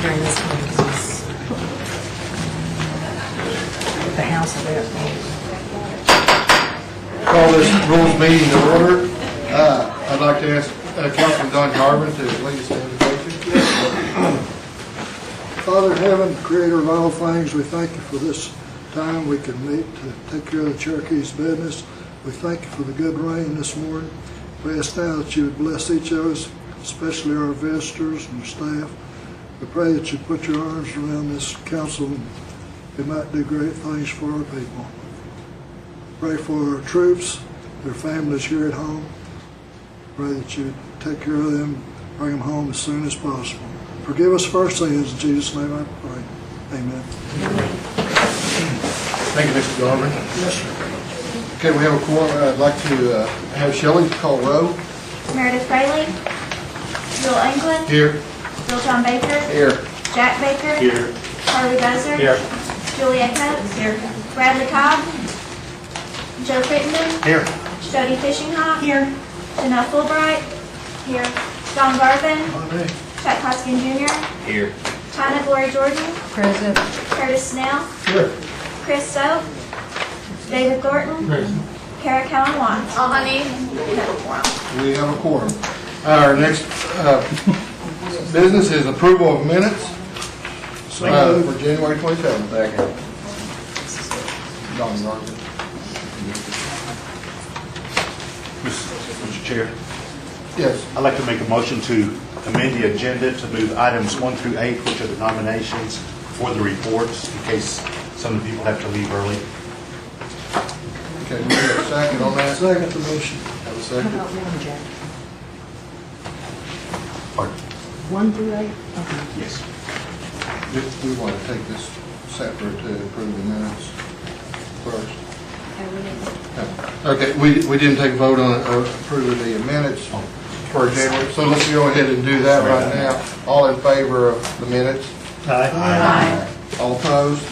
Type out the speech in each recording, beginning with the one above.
during this one because he's at the house of it. Call this rules meeting to order. I'd like to ask Councilman Don Garvin to lead us in invocation. Father in heaven, creator of all things, we thank you for this time we can meet to take care of the Cherokee's business. We thank you for the good rain this morning. We ask now that you would bless each of us, especially our visitors and staff. We pray that you put your arms around this council and it might do great things for our people. Pray for our troops, their families here at home. Pray that you take care of them, bring them home as soon as possible. Forgive us for our sins. In Jesus' name I pray. Amen. Thank you, Mr. Garvin. Yes, sir. Okay, we have a quorum. I'd like to have Shelley call roll. Meredith Bailey. Bill England. Here. Bill John Baker. Here. Jack Baker. Here. Harvey Buzzer. Here. Julia Coates. Here. Bradley Cobb. Joe Crittenden. Here. Jody Fishinghawk. Here. Janelle Fulbright. Here. Don Garvin. Chuck Hoskin Jr. Here. Tina Glory Jordan. Present. Curtis Snell. Here. Chris Soap. David Thornton. Kara Cowan Watts. All I need. We have a quorum. Our next business is approval of minutes for January 27th. Don Garvin. Mr. Chair, Yes. I'd like to make a motion to amend the agenda to move items 1 through 8, which are the nominations, for the reports, in case some of the people have to leave early. Okay, we have a second on that. Second the motion. Have a How second. about one, Jack? Pardon? 1 through 8? Okay. Yes. We want to take this separate to approve the minutes first. Okay, we didn't take a vote on approving the minutes for January, so let's go ahead and do that right now. All in favor of the minutes? Aye. All opposed?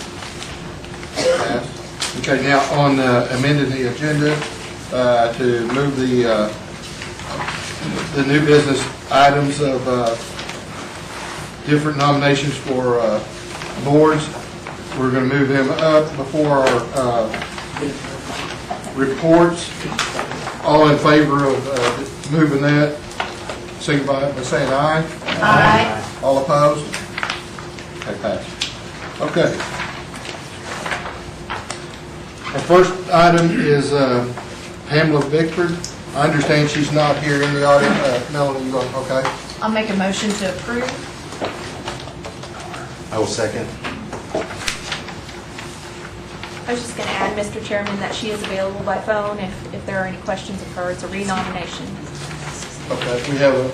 Passed. Okay, now on amending the agenda to move the new business items of different nominations for boards. We're going to move them up before our reports. All in favor of moving that, signify by saying aye. Aye. All opposed? Okay, passed. Okay. Our first item is Pamela Bickford. I understand she's not here in the audience. Melanie, you going, okay? I'll make a motion to approve. I will second. I was just going to add, Mr. Chairman, that she is available by phone if there are any questions of her. It's a renomination. Okay, we have a,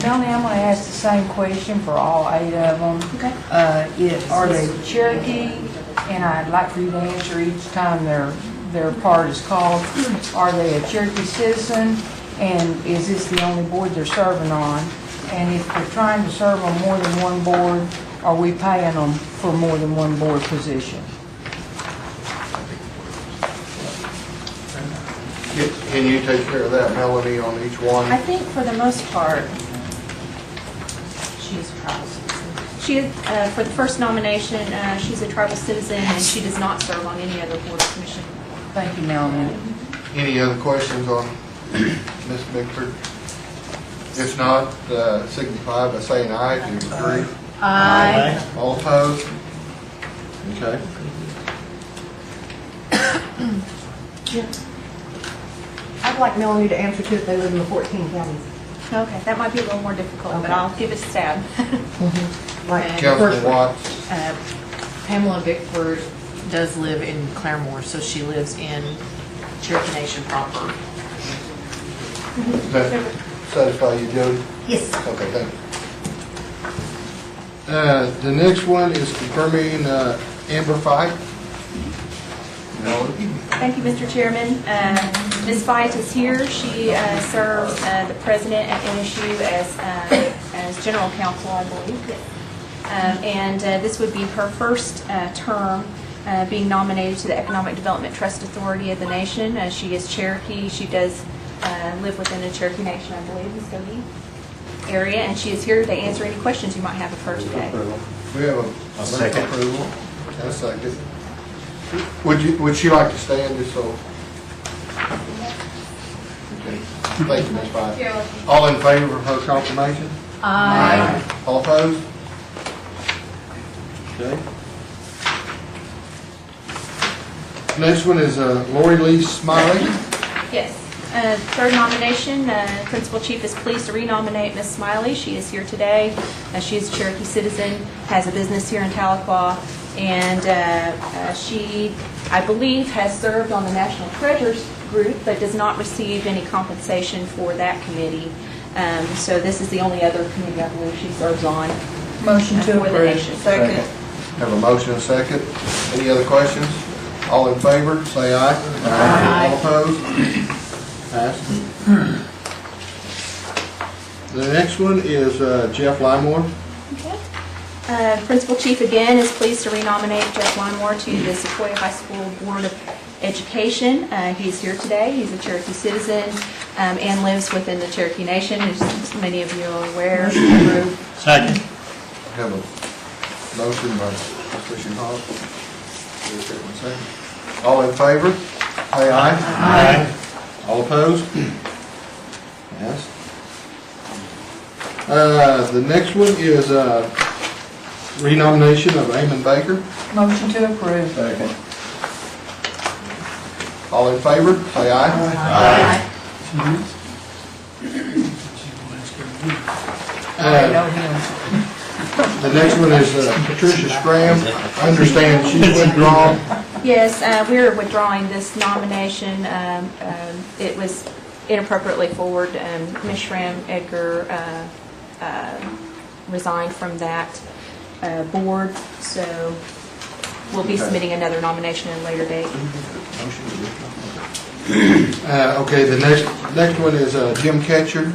Melanie, I'm going to ask the same question for all 8 of them. Okay. Are they Cherokee? And I'd like for you to answer each time their part is called. Are they a Cherokee citizen? And is this the only board they're serving on? And if they're trying to serve on more than one board, are we paying them for more than one board position? can you take care of that, Melanie, on each one? I think for the most part, She's a tribal citizen. she, for the first nomination, she's a tribal citizen and she does not serve on any other board or commission. Thank you, Melanie. Any other questions on Ms. Bickford? If not, signify by saying aye if you agree. Aye. All opposed? Okay. I'd like Melanie to answer too if they live in the 14 counties. Okay, that might be a little more difficult, but I'll give it a stab. Like Councilman Watts? Pamela Bickford does live in Claremore, so she lives in Cherokee Nation proper. Does that satisfy you, Jody? Yes. Okay, thank you. The next one is confirming Amber Fight. Melanie? Thank you, Mr. Chairman. Ms. Fight is here. She serves the president at NSU as general counsel, I believe. And this would be her first term being nominated to the Economic Development Trust Authority of the nation. She is Cherokee. She does live within the Cherokee Nation, I believe, Ms. Cody. area, and she is here to answer any questions you might have of her today. We have a second. approval and a second. Would she like to stand just so? Okay. Thank you, Ms. Fife. All in favor of her confirmation? Aye. All opposed? Okay. Next one is Lori Lee Smiley. Yes. Third nomination, Principal Chief is pleased to renominate Ms. Smiley. She is here today. She is a Cherokee citizen, has a business here in Tahlequah, and she, I believe, has served on the National Treasures Group, but does not receive any compensation for that committee. So this is the only other committee I believe she serves on. Motion to for the approve. nation. Second. Have a motion and a second. Any other questions? All in favor, say aye. Aye. All opposed? Passed. The next one is Jeff Limore. Okay. Principal Chief again is pleased to renominate Jeff Limore to the Sequoia High School Board of Education. He's here today. He's a Cherokee citizen and lives within the Cherokee Nation, as many of you are aware. Second. Have a motion by Christian Hall. All in favor, say aye. Aye. All opposed? Yes. The next one is renomination of Eamon Baker. Motion to approve. Second. All in favor, say aye. I know him. The next one is Patricia Scram. I understand she's withdrawn. Yes, we're withdrawing this nomination. It was inappropriately forward. Ms. Schramm Edgar resigned from that board, so we'll be submitting another nomination at a later date. Okay, the next one is Jim Ketcher.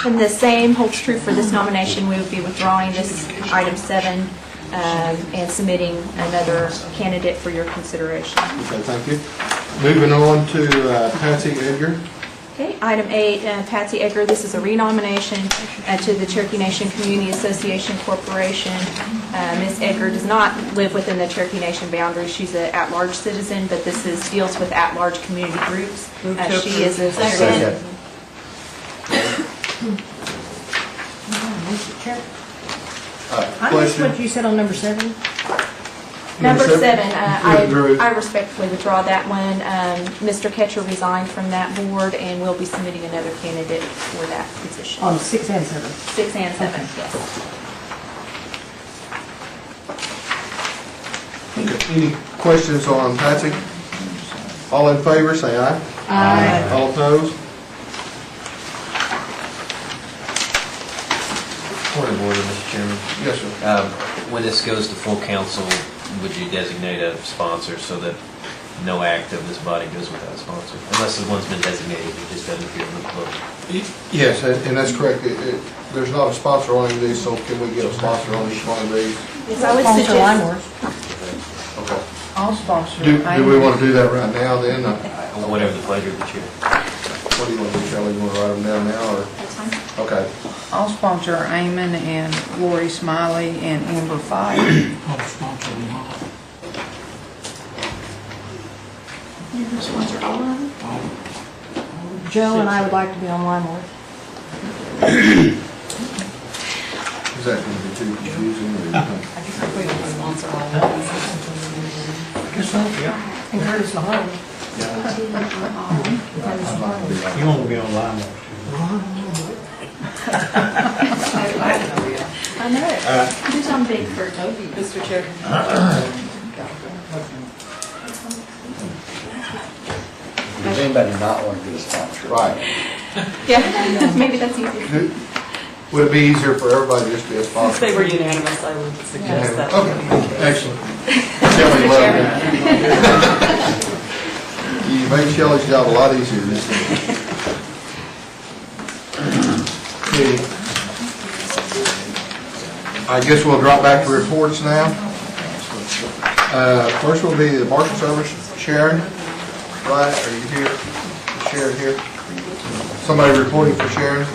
And the same holds true for this nomination. We would be withdrawing this item 7 and submitting another candidate for your consideration. Okay, thank you. Moving on to Patsy Edgar. Okay, item 8, Patsy Edgar. This is a renomination to the Cherokee Nation Community Association Corporation. Ms. Edgar does not live within the Cherokee Nation boundaries. She's an at-large citizen, but this deals with at-large community groups. She is a Second. I missed what you said on number 7. Number 7, Withdrew. I respectfully withdraw that one. Mr. Ketcher resigned from that board, and we'll be submitting another candidate for that position. On 6 and 7. 6 and 7, yes. Any questions on Patsy? All in favor, say aye. Aye. All opposed? Point of order, Mr. Chairman. Yes, sir. When this goes to full council, would you designate a sponsor so that no act of this body goes without a sponsor? Unless the one's been designated, it just doesn't appear in the book. Yes, and that's correct. There's not a sponsor on any of these, so can we get a sponsor on each one of these? Yes, I would Sponsor suggest, Limor. Okay. I'll sponsor. Do we want to do that right now then? Whatever the pleasure of the chair. What do you want to do, Shelley? You want to write them down now, or? that's fine. Okay. I'll sponsor Eamon and Lori Smiley and Amber Fife. You sponsor all of them? Joe and I would like to be on Limor. Is that going to be too confusing? And Curtis Mahone. You want to be on line with I know. Do something big for Toby, Mr. Chair. Does anybody not want to be a sponsor? Right. Yeah, maybe that's easy. Would it be easier for everybody just to be a sponsor? They were unanimous, I would suggest that. Okay, excellent. Shelley loved it. You made Shelley's job a lot easier this time. Okay. I guess we'll drop back to reports now. First will be the Marshal Service. Sharon, right, are you here? Is Sharon here? Somebody reporting for Sharon?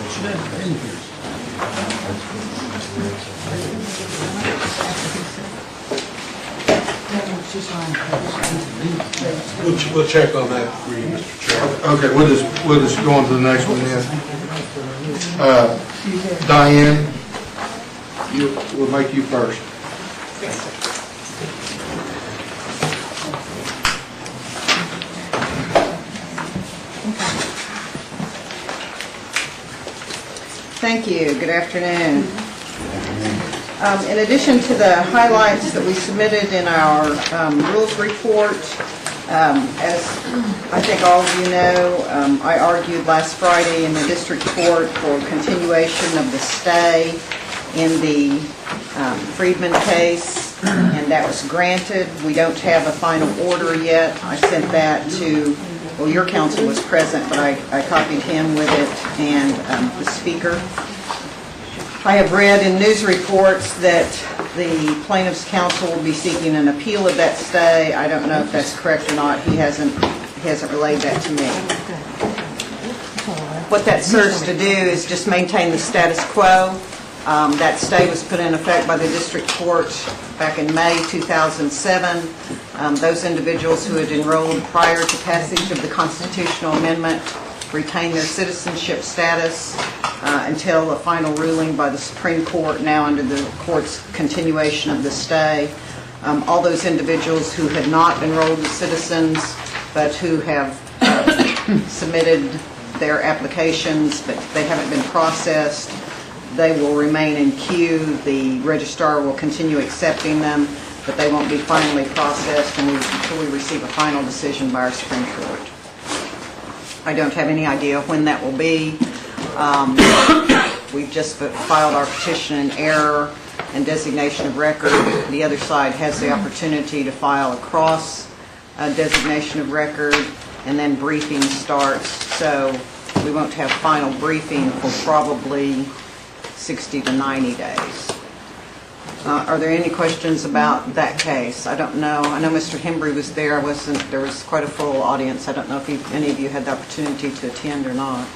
We'll check on that for you, Mr. Chairman. Okay, we'll just go on to the next one then. Diane, we'll make you first. Thank you. Good afternoon. In addition to the highlights that we submitted in our rules report, as I think all of you know, I argued last Friday in the district court for continuation of the stay in the Friedman case, and that was granted. We don't have a final order yet. I sent that to, well, your counsel was present, but I copied him with it and the speaker. I have read in news reports that the plaintiff's counsel will be seeking an appeal of that stay. I don't know if that's correct or not. He hasn't relayed that to me. What that serves to do is just maintain the status quo. That stay was put in effect by the district court back in May 2007. Those individuals who had enrolled prior to passage of the constitutional amendment retain their citizenship status until a final ruling by the Supreme Court, now under the court's continuation of the stay. All those individuals who had not enrolled as citizens but who have submitted their applications but they haven't been processed, they will remain in queue. The registrar will continue accepting them, but they won't be finally processed until we receive a final decision by our Supreme Court. I don't have any idea when that will be. We've just filed our petition in error and designation of record. The other side has the opportunity to file a cross designation of record, and then briefing starts. So we won't have final briefing for probably 60 to 90 days. Are there any questions about that case? I don't know. I know Mr. Hembry was there. There was quite a full audience. I don't know if any of you had the opportunity to attend or not.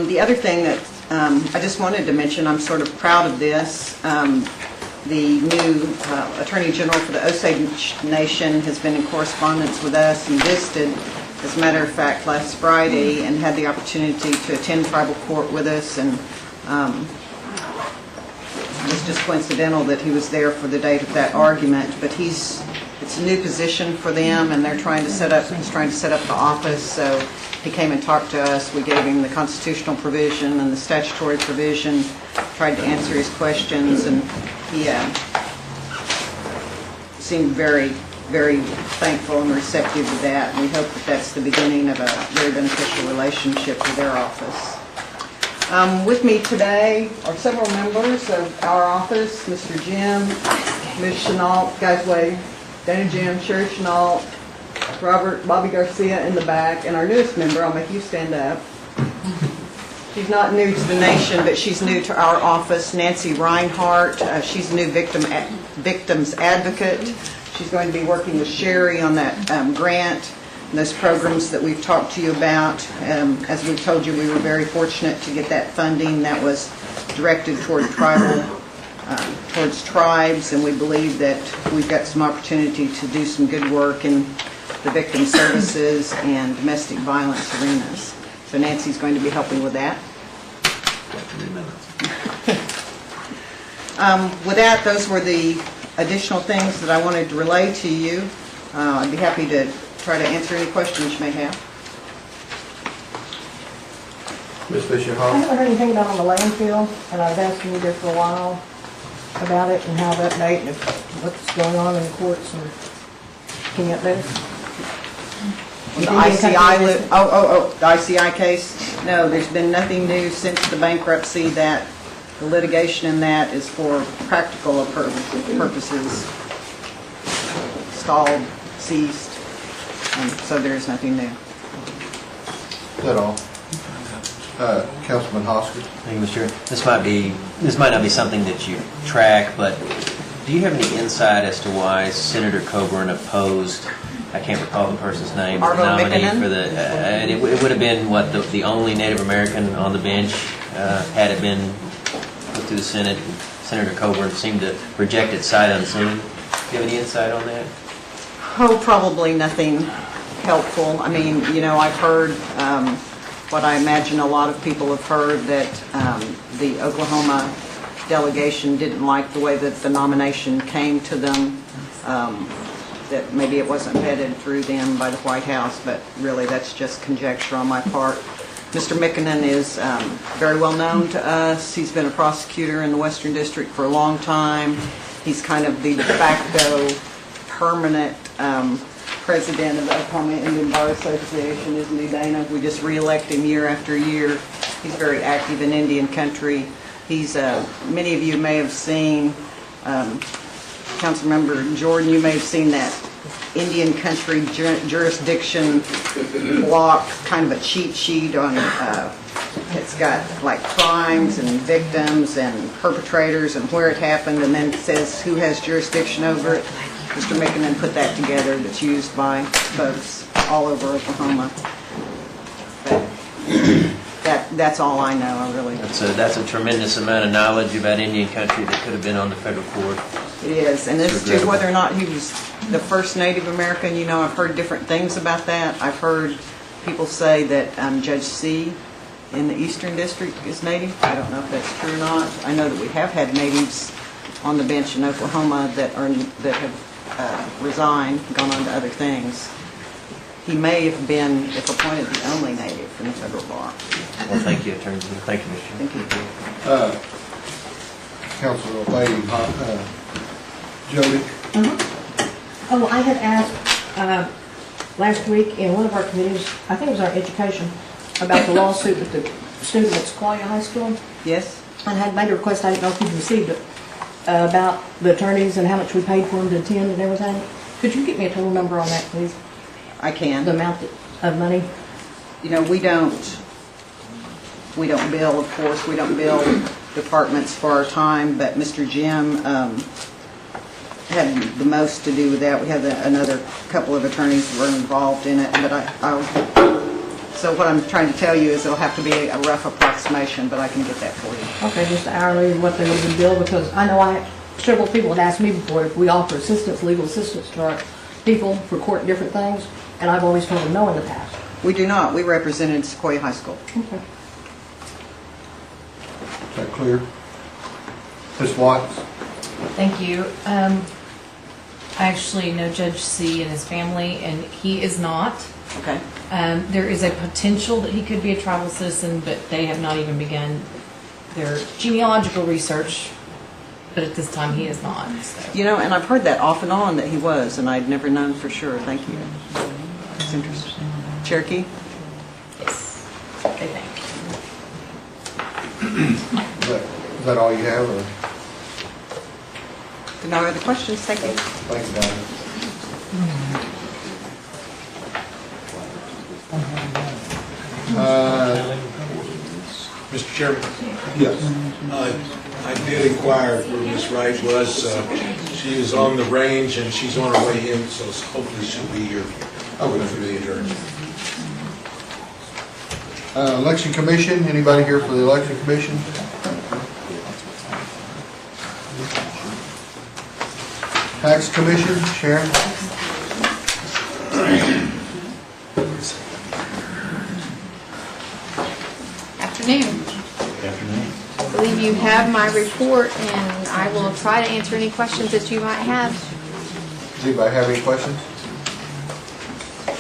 The other thing that I just wanted to mention, I'm sort of proud of this. The new Attorney General for the Osage Nation has been in correspondence with us and visited, as a matter of fact, last Friday, and had the opportunity to attend tribal court with us. And it was just coincidental that he was there for the date of that argument. But it's a new position for them, and they're trying to set up the office. So he came and talked to us. We gave him the constitutional provision and the statutory provision, tried to answer his questions, and he seemed very, very thankful and receptive to that. And we hope that that's the beginning of a very beneficial relationship with their office. With me today are several members of our office: Mr. Jim, Ms. Chenault, guys wave, Dana Jim, Sherry Chenault, Robert, Bobby Garcia in the back, and our newest member, I'll make you stand up. She's not new to the nation, but she's new to our office, Nancy Reinhardt. She's a new victims advocate. She's going to be working with Sherry on that grant and those programs that we've talked to you about. As we've told you, we were very fortunate to get that funding that was directed toward towards tribes, and we believe that we've got some opportunity to do some good work in the victim services and domestic violence arenas. So Nancy's going to be helping with that. With that, those were the additional things that I wanted to relay to you. I'd be happy to try to answer any questions you may have. Ms. Fisher I Hall? haven't heard anything about on the landfill, and I've asked you there for a while about it and how to update and what's going on in the courts and can you update us? The ICI case? No, there's been nothing new since the bankruptcy. That the litigation in that is for practical purposes. Stalled, ceased, and so there is nothing new. Is that all? Councilman Hoskins? Thank you, Mr. Chair. This might not be something that you track, but do you have any insight as to why Senator Coburn opposed I can't recall the person's name, the Arvo nominee Mikkonen? for the, and it would have been, what, the only Native American on the bench, had it been put to the Senate. Senator Coburn seemed to reject it sight unseen. Do you have any insight on that? Oh, probably nothing helpful. I mean, you know, I've heard what I imagine a lot of people have heard, that the Oklahoma delegation didn't like the way that the nomination came to them, that maybe it wasn't vetted through them by the White House, but really that's just conjecture on my part. Mr. Mikkonen is very well known to us. He's been a prosecutor in the Western District for a long time. He's kind of the de facto permanent president of the Oklahoma Indian Bar Association, isn't he, Dana? We just re-elect him year after year. He's very active in Indian country. He's, many of you may have seen, Councilmember Jordan, you may have seen that Indian country jurisdiction block, kind of a cheat sheet on, it's got like crimes and victims and perpetrators and where it happened, and then it says who has jurisdiction over it. Mr. Mikkonen put that together, that's used by folks all over Oklahoma. But that's all I know, I really. That's a tremendous amount of knowledge about Indian country that could have been on the federal court. It is, and as to whether or not he was the first Native American, you know, I've heard different things about that. I've heard people say that Judge C. in the Eastern District is Native. I don't know if that's true or not. I know that we have had Natives on the bench in Oklahoma that have resigned, gone on to other things. He may have been, if appointed, the only Native in the federal bar. Well, thank you, Attorney General. Thank you, Mr. Chairman. Thank you. Councilor Lady, Jody? Oh, I had asked last week in one of our committees, I think it was our education, about the lawsuit with the student at Sequoia High School. Yes? I had made a request, I didn't know if you'd received it, about the attorneys and how much we paid for them to attend and everything. Could you get me a total number on that, please? I can. The amount of money? You know, we don't bill, of course, we don't bill departments for our time, but Mr. Jim had the most to do with that. We had another couple of attorneys who were involved in it, but so what I'm trying to tell you is it'll have to be a rough approximation, but I can get that for you. Okay, just hourly, what they would be billed, because I know several people had asked me before if we offer assistance, legal assistance to our people for court and different things, and I've always told them no in the past. We do not. We represented Sequoia High School. Okay. Is that clear? Ms. Watts? Thank you. I actually know Judge C. and his family, and he is not. Okay. There is a potential that he could be a tribal citizen, but they have not even begun their genealogical research. But at this time, he is not. So. You know, and I've heard that off and on that he was, and I'd never known for sure. Thank you. That's interesting. Cherokee? Yes, they think. Is that all you have? Or? No other questions? Thank you. Thank you, Donnie. Mr. Chairman, Yes. I did inquire where Ms. Wright was. She is on the range and she's on her way in, so hopefully she'll be here for the adjournment. Election Commission, anybody here for the Election Commission? Tax Commission, Sharon? Afternoon. I believe you have my report, and I will try to answer any questions that you might have. Does anybody have any questions?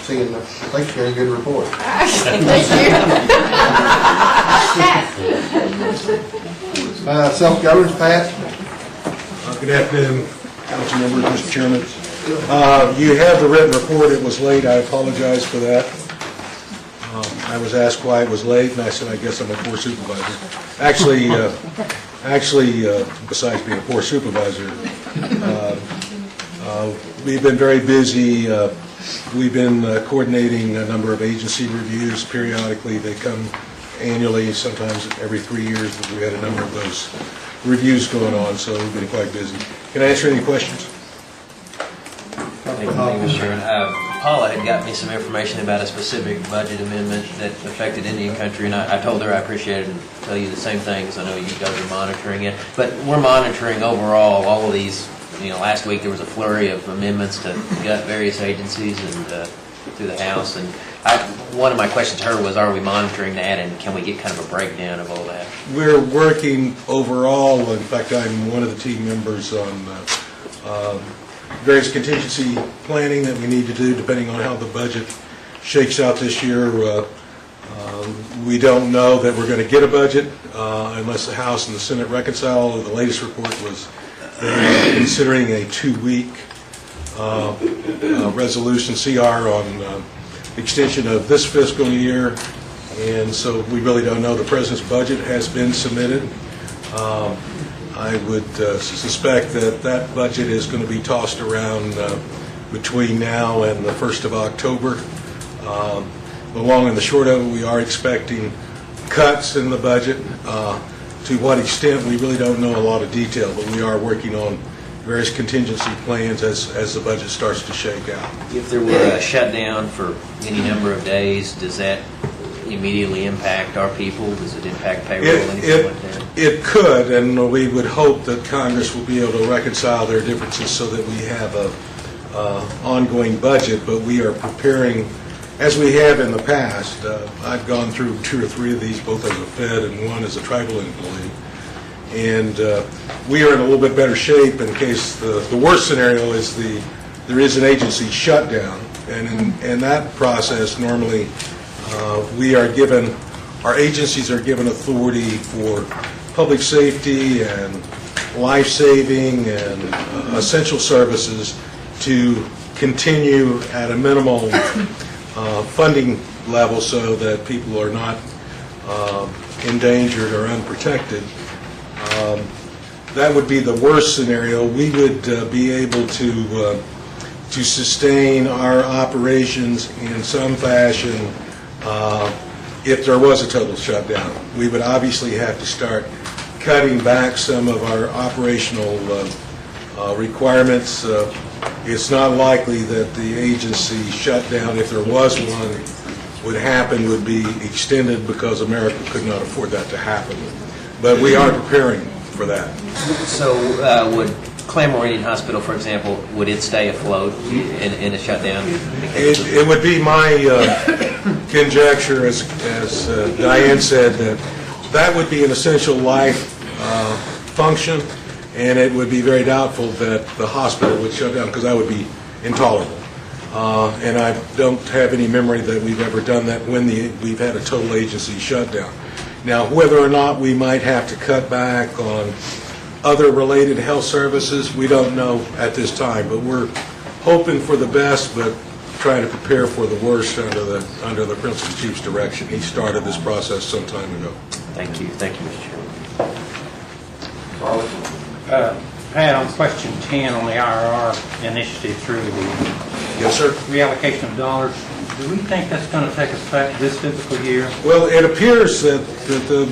Seeing, thanks, Sharon, good report. Thank you. Self-governance, Pat? Good afternoon, council members, Mr. Chairman. You have the written report. It was late. I apologize for that. I was asked why it was late, and I said, I guess I'm a poor supervisor. Actually, besides being a poor supervisor, we've been very busy. We've been coordinating a number of agency reviews periodically. They come annually, sometimes every 3 years. We had a number of those reviews going on, so we've been quite busy. Can I answer any questions? Thank you, Mr. Chairman. Paula had got me some information about a specific budget amendment that affected Indian Country, and I told her I appreciated it and tell you the same thing, because I know you guys are monitoring it. But we're monitoring overall all of these. Last week there was a flurry of amendments to gut various agencies and through the House. And one of my questions to her was, are we monitoring that, and can we get kind of a breakdown of all that? We're working overall. In fact, I'm one of the team members on various contingency planning that we need to do depending on how the budget shakes out this year. We don't know that we're going to get a budget unless the House and the Senate reconcile. The latest report was considering a 2-week resolution CR on extension of this fiscal year, and so we really don't know. The President's budget has been submitted. I would suspect that that budget is going to be tossed around between now and the 1st of October. The long and the short of it, we are expecting cuts in the budget. To what extent, we really don't know a lot of detail, but we are working on various contingency plans as the budget starts to shake out. If there were a shutdown for any number of days, does that immediately impact our people? Does it impact payroll, anything like that? It could, and we would hope that Congress will be able to reconcile their differences so that we have a ongoing budget, but we are preparing, as we have in the past. I've gone through 2 or 3 of these, both as a Fed and one as a tribal employee, and we are in a little bit better shape in case the worst scenario is there is an agency shutdown, and in that process, normally our agencies are given authority for public safety and life-saving and essential services to continue at a minimal funding level so that people are not endangered or unprotected. That would be the worst scenario. We would be able to sustain our operations in some fashion if there was a total shutdown. We would obviously have to start cutting back some of our operational requirements. It's not likely that the agency shutdown, if there was one, would be extended because America could not afford that to happen. But we are preparing for that. So would Claremore Indian Hospital, for example, would it stay afloat in a shutdown? It would be my conjecture, as Diane said, that would be an essential life function, and it would be very doubtful that the hospital would shut down, because that would be intolerable. And I don't have any memory that we've ever done that when we've had a total agency shutdown. Now, whether or not we might have to cut back on other related health services, we don't know at this time, but we're hoping for the best, but trying to prepare for the worst under the Principal Chief's direction. He started this process some time ago. Thank you, Mr. Chairman. Pat, on question 10 on the IRR initiative through the Yes, sir. reallocation of dollars, do we think that's going to take effect this fiscal year? Well, it appears that the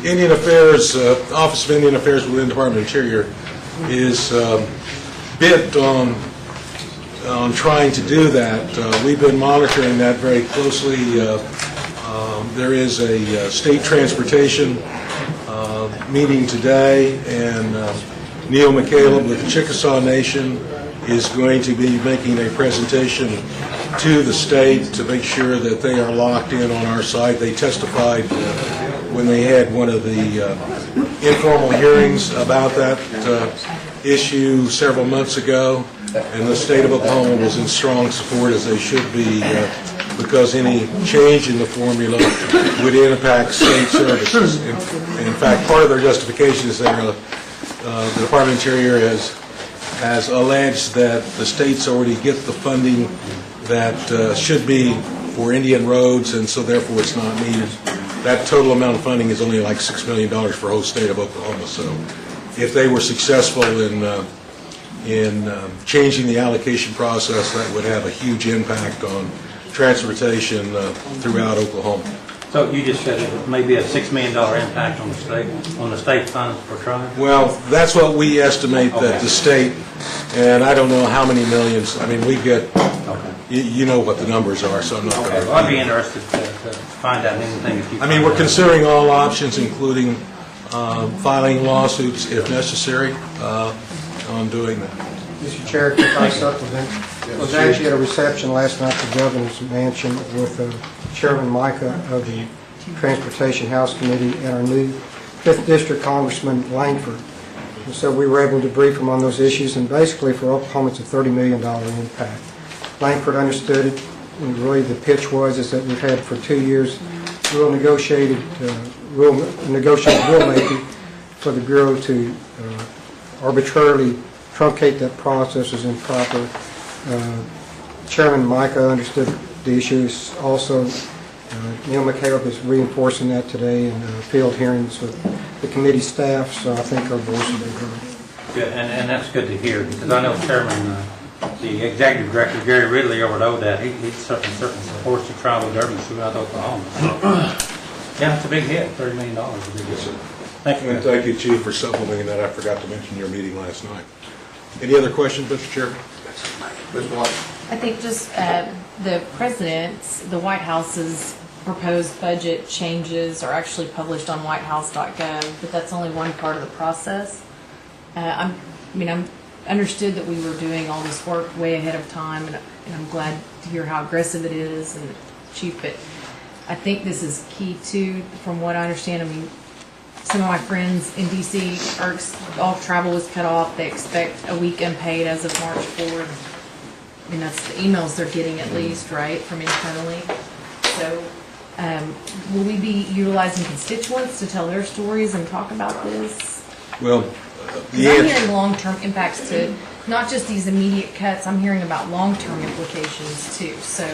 Indian Affairs, Office of Indian Affairs within the Department of Interior is bent on trying to do that. We've been monitoring that very closely. There is a state transportation meeting today, and Neil McCaleb with the Chickasaw Nation is going to be making a presentation to the state to make sure that they are locked in on our side. They testified when they had one of the informal hearings about that issue several months ago, and the state of Oklahoma was in strong support, as they should be, because any change in the formula would impact state services. In fact, part of their justification is the Department of Interior has alleged that the states already get the funding that should be for Indian roads, and so therefore it's not needed. That total amount of funding is only like $6 million for the whole state of Oklahoma. So if they were successful in changing the allocation process, that would have a huge impact on transportation throughout Oklahoma. So you just said it may be a $6 million impact on the state funds for tribe? Well, that's what we estimate that the state, and I don't know how many millions. I mean, we get you know what the numbers are, so I'm not going Okay, to... well, I'd be interested to find out anything if you... I mean, we're considering all options, including filing lawsuits if necessary on doing that. Mr. Cherokee, if I supplement, I was actually at a reception last night at the Governor's Mansion with Chairman Micah of the Transportation House Committee and our new 5th District Congressman Langford. And so we were able to brief him on those issues, and basically for Oklahoma it's a $30 million impact. Langford understood it, and really the pitch was is that we've had for 2 years negotiated rulemaking for the Bureau to arbitrarily truncate that process was improper. Chairman Micah understood the issues also. Neil McCaleb is reinforcing that today in field hearings with the committee staff, so I think our voice will be heard. Good, and that's good to hear, because I know Chairman, the Executive Director, Gary Ridley over at ODOT, he certainly supports the tribal government throughout Oklahoma. So, yeah, it's a big hit, $30 million is a big hit. Thank you. And thank you, Chief, for supplementing that. I forgot to mention your meeting last night. Any other questions, Mr. Chairman? Ms. White? I think just the president's, the White House's proposed budget changes are actually published on whitehouse.gov, but that's only one part of the process. I'm understood that we were doing all this work way ahead of time, and I'm glad to hear how aggressive it is, and Chief, but I think this is key too, from what I understand. I mean, some of my friends in D.C., all travel was cut off. They expect a week unpaid as of March 4th. I mean, that's the emails they're getting at least, right, from internally. So will we be utilizing constituents to tell their stories and talk about this? Well, I'm hearing long-term impacts to not just these immediate cuts. I'm hearing about long-term implications too. So,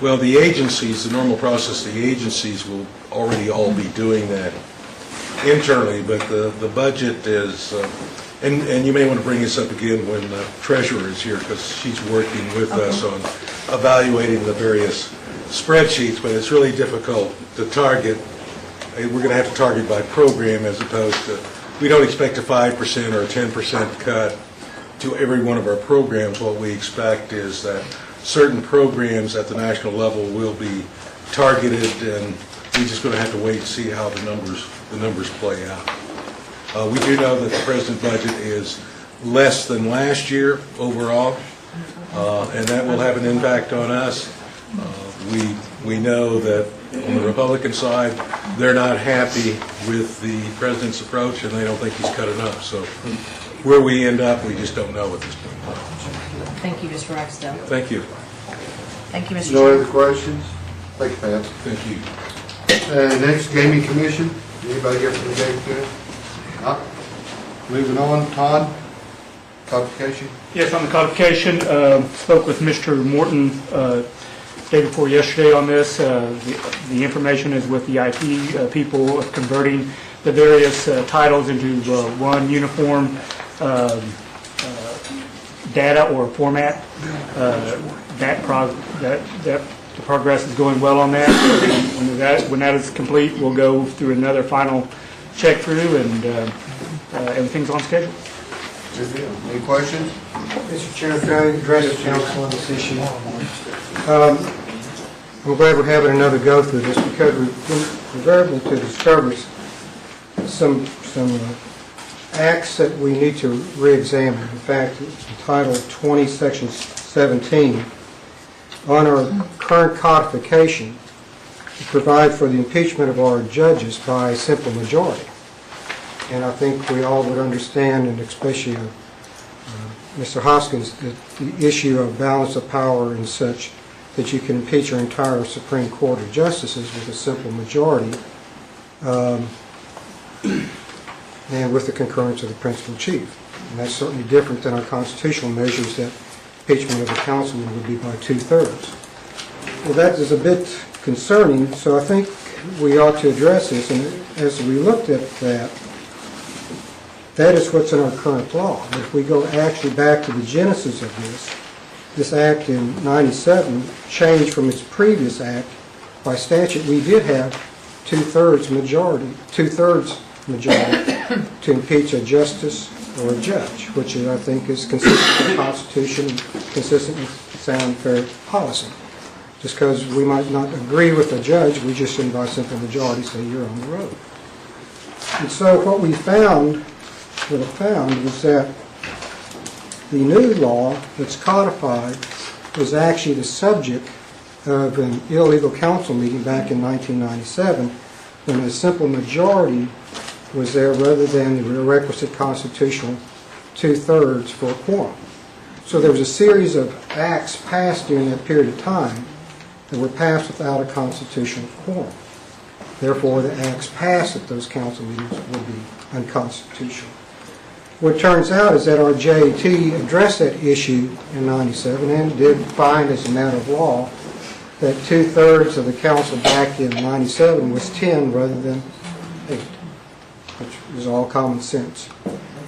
well, the agencies, the normal process, the agencies will already all be doing that internally, but the budget is, and you may want to bring this up again when the treasurer is here, because she's working with us on evaluating the various spreadsheets, but it's really difficult to target. We're going to have to target by program as opposed to, we don't expect a 5% or a 10% cut to every one of our programs. What we expect is that certain programs at the national level will be targeted, and we're just going to have to wait and see how the numbers play out. We do know that the present budget is less than last year overall, and that will have an impact on us. We know that on the Republican side, they're not happy with the president's approach, and they don't think he's cut enough. So where we end up, we just don't know at this point. thank you, Mr. Ragsdale. Thank you. Thank you, Mr. No Chair. other questions? Thank you, Pat. Thank you. Next, Gaming Commission. Anybody here from the Gaming Commission? Moving on, Todd, codification. Yes, on the codification, spoke with Mr. Morton day before yesterday on this. The information is with the IT people of converting the various titles into one uniform data or format. The progress is going well on that. When that is complete, we'll go through another final check through, and everything's on schedule. Good deal. Any questions? Mr. Chairman, can I address the council on this issue? I'm glad we're having another go through this, because we've been invariable to discover some acts that we need to re-examine. In fact, it's Title 20, Section 17. On our current codification, to provide for the impeachment of our judges by a simple majority. And I think we all would understand, and especially Mr. Hoskins, the issue of balance of power and such, that you can impeach your entire Supreme Court of Justices with a simple majority, and with the concurrence of the principal chief. And that's certainly different than our constitutional measures that impeachment of a councilman would be by 2/3. Well, that is a bit concerning, so I think we ought to address this. And as we looked at that, that is what's in our current law. If we go actually back to the genesis of this act in 97 changed from its previous act. By statute, we did have two-thirds majority to impeach a justice or a judge, which I think is consistent with the Constitution, consistent with sound, fair policy. Just because we might not agree with the judge, we just shouldn't by simple majority say you're on the road. And so what we found was that the new law that's codified was actually the subject of an illegal council meeting back in 1997 when a simple majority was there rather than the requisite constitutional 2/3 for a quorum. So there was a series of acts passed during that period of time that were passed without a constitutional quorum. Therefore, the acts passed at those council meetings would be unconstitutional. What turns out is that our JAT addressed that issue in 97 and did find as a matter of law that 2/3 of the council back in 97 was 10 rather than 8, which is all common sense.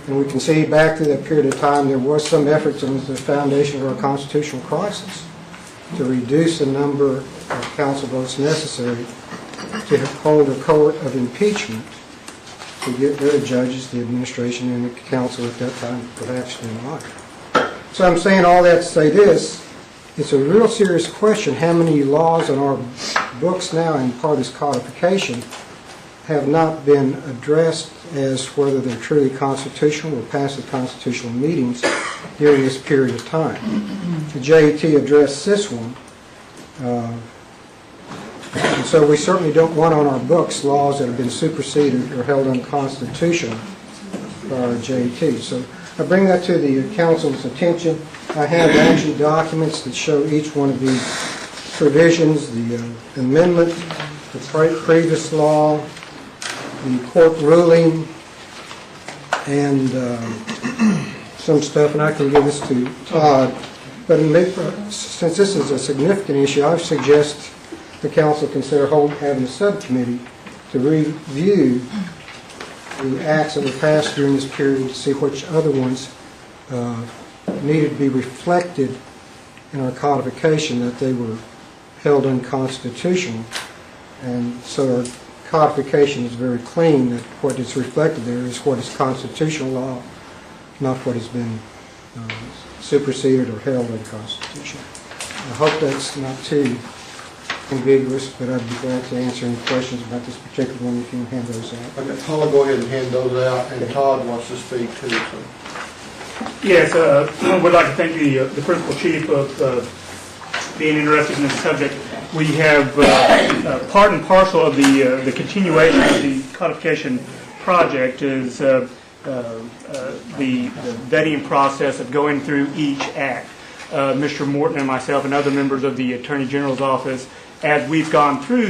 And we can see back through that period of time there was some efforts on the foundation of our constitutional crisis to reduce the number of council votes necessary to hold a court of impeachment to get rid of judges, the administration, and the council at that time perhaps didn't like. So I'm saying all that to say this, it's a real serious question how many laws in our books now and part of this codification have not been addressed as whether they're truly constitutional or pass the constitutional meetings during this period of time. The JAT addressed this one. And so we certainly don't want on our books laws that have been superseded or held unconstitutional by our JAT. So I bring that to the council's attention. I have action documents that show each one of these provisions, the amendment, the previous law, the court ruling, and some stuff, and I can give this to Todd. But since this is a significant issue, I suggest the council consider having a subcommittee to review the acts that were passed during this period to see which other ones needed to be reflected in our codification that they were held unconstitutional. And so our codification is very clean that what is reflected there is what is constitutional law, not what has been superseded or held unconstitutional. I hope that's not too ambiguous, but I'd be glad to answer any questions about this particular one if you can hand those out. Okay, I'll go ahead and hand those out, and Todd wants to speak too. So. Yes, I would like to thank the principal chief of being interested in this subject. We have part and parcel of the continuation of the codification project is the vetting process of going through each act. Mr. Morton and myself and other members of the Attorney General's office, as we've gone through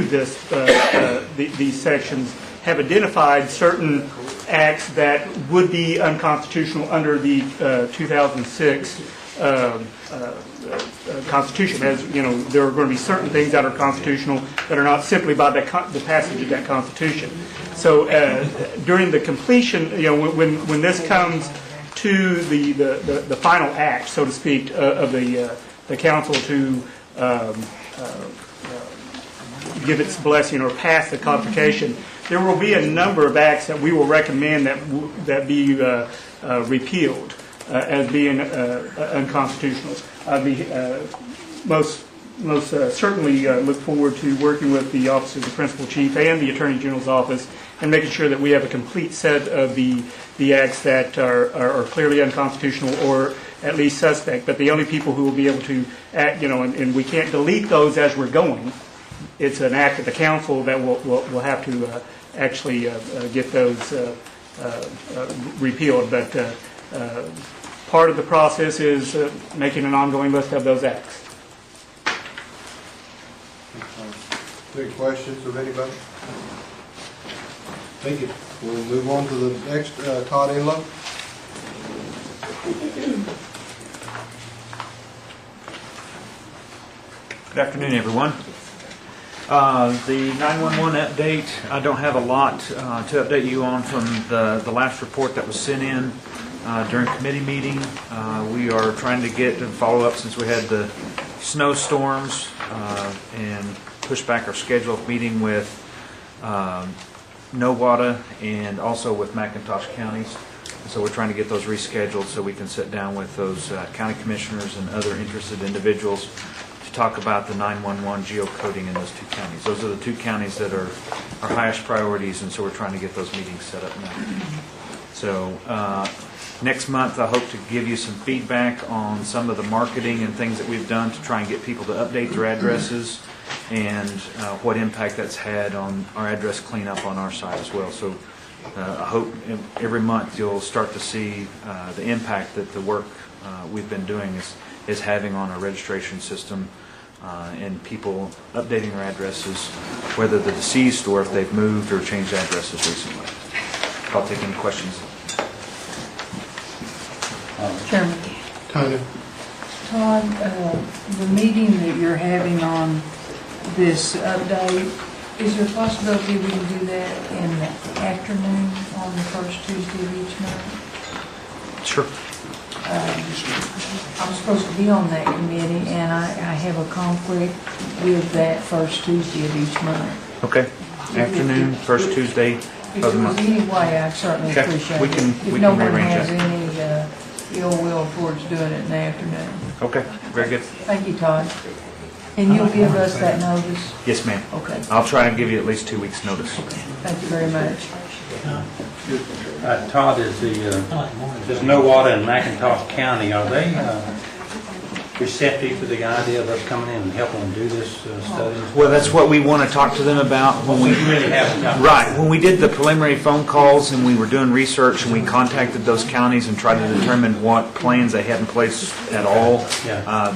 these sections, have identified certain acts that would be unconstitutional under the 2006 Constitution. As you know, there are going to be certain things that are constitutional that are not simply by the passage of that Constitution. So during the completion, when this comes to the final act, so to speak, of the council to give its blessing or pass the codification, there will be a number of acts that we will recommend that be repealed as being unconstitutional. I'd be most certainly look forward to working with the Office of the Principal Chief and the Attorney General's office and making sure that we have a complete set of the acts that are clearly unconstitutional or at least suspect. But the only people who will be able to act, and we can't delete those as we're going. It's an act of the council that will have to actually get those repealed. But part of the process is making an ongoing list of those acts. Any questions of anybody? Thank you. We'll move on to the next, Todd Enlow. Good afternoon, everyone. The 911 update, I don't have a lot to update you on from the last report that was sent in during committee meeting. We are trying to get and follow up since we had the snowstorms and push back our schedule of meeting with Nowata and also with McIntosh counties. So we're trying to get those rescheduled so we can sit down with those county commissioners and other interested individuals to talk about the 911 geocoding in those two counties. Those are the two counties that are our highest priorities, and so we're trying to get those meetings set up now. So next month, I hope to give you some feedback on some of the marketing and things that we've done to try and get people to update their addresses and what impact that's had on our address cleanup on our side as well. So I hope every month you'll start to see the impact that the work we've been doing is having on our registration system and people updating their addresses, whether they're deceased or if they've moved or changed addresses recently. I'll take any questions. Chairman. Tony? Todd, the meeting that you're having on this update, is there a possibility we can do that in the afternoon on the first Tuesday of each month? Sure. I'm supposed to be on that committee, and I have a conflict with that first Tuesday of each month. Okay. Afternoon, first Tuesday If of there the was month. any way, I'd certainly Okay. appreciate We it. can If no one rearrange has that. any ill will towards doing it in the afternoon. Okay, very good. Thank you, Todd. And you'll give us that notice? Yes, ma'am. Okay. I'll try and give you at least 2 weeks' notice. Thank you very much. Todd, is No Water in McIntosh County, are they receptive to the idea of us coming in and helping them do this study? Well, that's what we want to talk to them about when we... You really haven't talked. Right. When we did the preliminary phone calls and we were doing research and we contacted those counties and tried to determine what plans they had in place at all,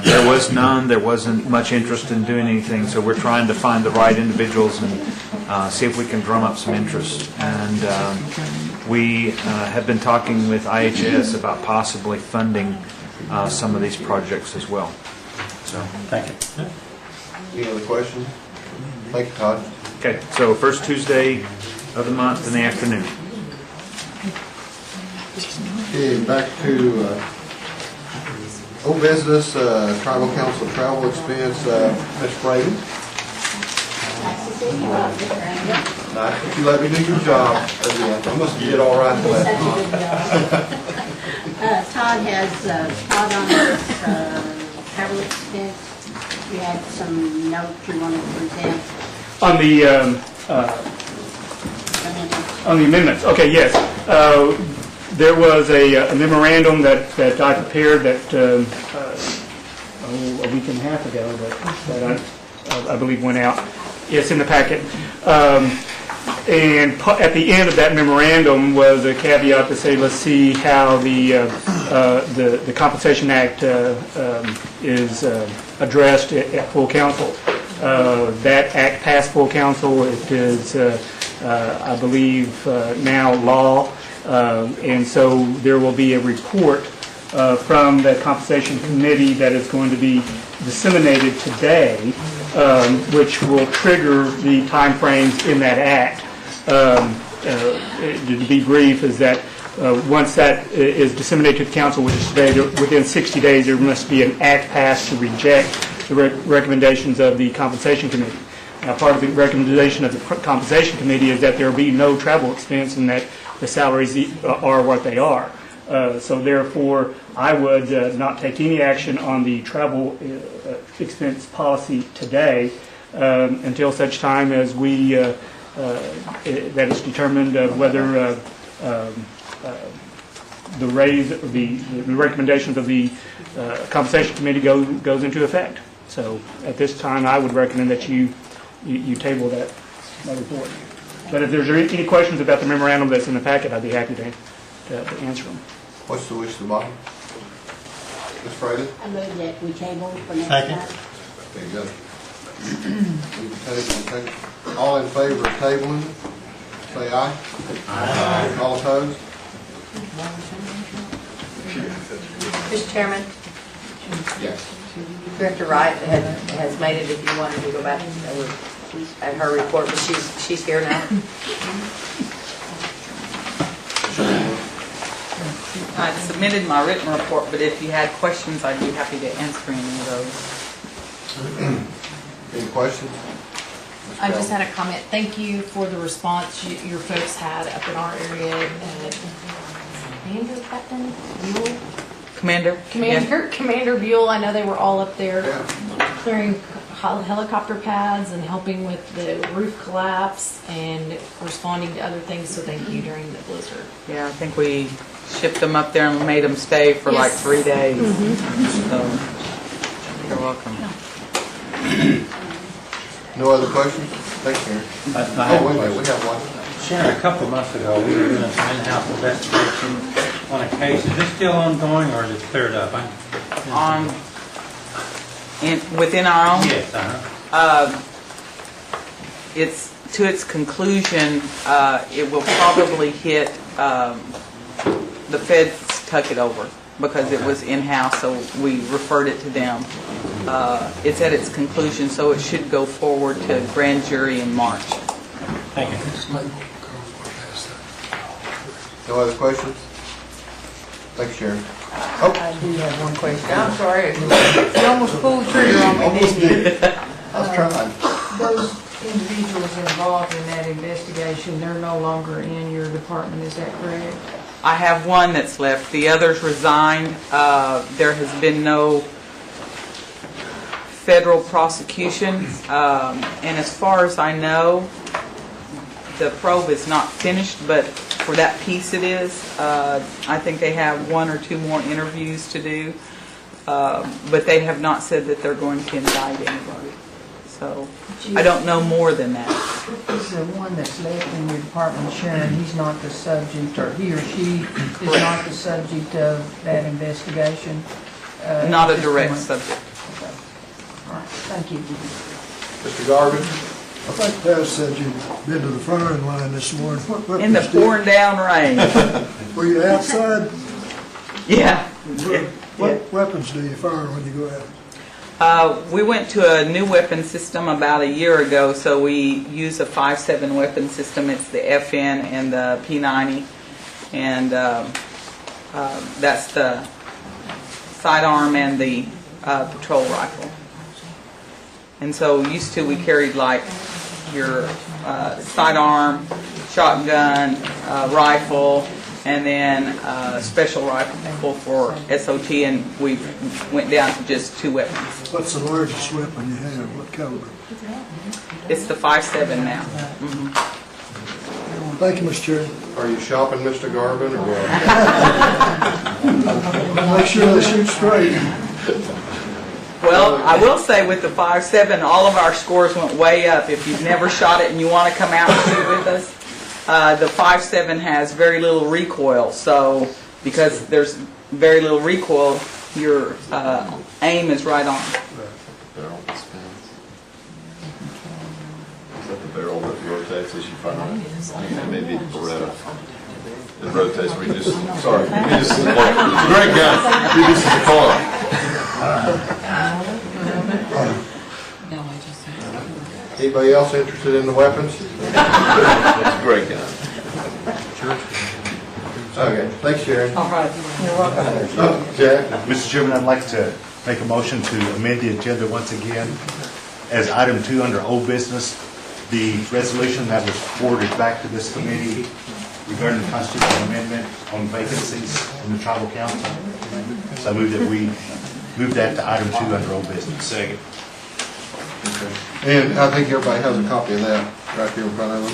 there was none. There wasn't much interest in doing anything. So we're trying to find the right individuals and see if we can drum up some interest. And we have been talking with IHS about possibly funding some of these projects as well. So, thank you. Any other questions? Thank you, Todd. Okay, so first Tuesday of the month in the afternoon. Okay, back to old business, tribal council travel expense, Ms. Brady. Nice that you let me do your job again. I must did all right last time. Todd has, Todd on his travel expense, you had some notes you wanted to present. On the amendments, okay, yes. There was a memorandum that I prepared that, a week and a half ago that I believe went out. It's in the packet. And at the end of that memorandum was a caveat to say, let's see how the Compensation Act is addressed at full council. That act passed full council. It is, I believe, now law. And so there will be a report from the Compensation Committee that is going to be disseminated today, which will trigger the timeframes in that act. To be brief, is that once that is disseminated to the council, which is today, within 60 days, there must be an act passed to reject the recommendations of the Compensation Committee. Now, part of the recommendation of the Compensation Committee is that there be no travel expense and that the salaries are what they are. So therefore, I would not take any action on the travel expense policy today until such time as we that is determined whether the recommendations of the Compensation Committee goes into effect. So at this time, I would recommend that you table that report. But if there's any questions about the memorandum that's in the packet, I'd be happy to answer them. What's the wish of the body? Ms. Fraley? I move that we table for next Second. time. Okay, good. We can table. All in favor of tabling, say aye. Aye. All opposed? Mr. Chairman, Yes. Director Wright has made it if you wanted to go back at her report, but she's here now. I submitted my written report, but if you had questions, I'd be happy to answer any of those. Any questions? I just had a comment. Thank you for the response your folks had up in our area. Captain Buell? Commander? Commander Buell, I know they were all up there Yeah. clearing helicopter pads and helping with the roof collapse and responding to other things, so thank you during the blizzard. Yeah, I think we shipped them up there and made them stay for like Yes. 3 days. Mhm. So, you're welcome. No other questions? Thanks, Sharon. Oh, wait a minute, we have one. Sharon, a couple of months ago, we were doing some in-house investigation on a case. Is this still ongoing or is it cleared up? Within our own? Yes, It's to its conclusion. It will probably hit, the feds took it over because it was in-house, so we referred it to them. It's at its conclusion, so it should go forward to grand jury in March. Thank you. No other questions? Thanks, Sharon. I do have one question. I'm sorry. You almost pulled the trigger on me, Almost didn't you? did. I was trying. Those individuals involved in that investigation, they're no longer in your department, is that correct? I have one that's left. The others resigned. There has been no federal prosecution. And as far as I know, the probe is not finished, but for that piece it is. I think they have 1 or 2 more interviews to do. But they have not said that they're going to indict anybody. So I don't know more than that. Is the one that's left in your department, Sharon, he's not the subject, or he or she is not the subject of that investigation? Not at a this direct point? subject. All right, thank you. Mr. Garvin? I think Pat said you'd been to the firing line this morning. What In the weapons did- pouring down rain. Were you outside? Yeah. What weapons do you fire when you go out? We went to a new weapon system about a year ago, so we use a 5.7 weapon system. It's the FN and the P90, and that's the sidearm and the patrol rifle. And so used to we carried like your sidearm, shotgun, rifle, and then special rifle for SOT, and we went down to just 2 weapons. What's the largest weapon you have? What caliber? It's the 5.7 now. Thank you, Mr. Chairman. Are you shopping, Mr. Garvin, or what? Make sure they shoot straight. Well, I will say with the 5.7, all of our scores went way up. If you've never shot it and you want to come out and shoot with us, the 5.7 has very little recoil. So because there's very little recoil, your aim is right on. Barrel that spins. Is that the barrel that rotates as you fire it? Maybe the Beretta. It rotates. We just, sorry, we just, great gun. We just the car. Anybody else interested in the weapons? It's a great gun. Okay, thanks, Sharon. All right. You're welcome. Jack? Mr. Chairman, I'd like to make a motion to amend the agenda once again. As item 2 under old business, the resolution that was forwarded back to this committee regarding the constitutional amendment on vacancies in the tribal council. So I move that we move that to item 2 under old business. Second. And I think everybody has a copy of that right here in front of them.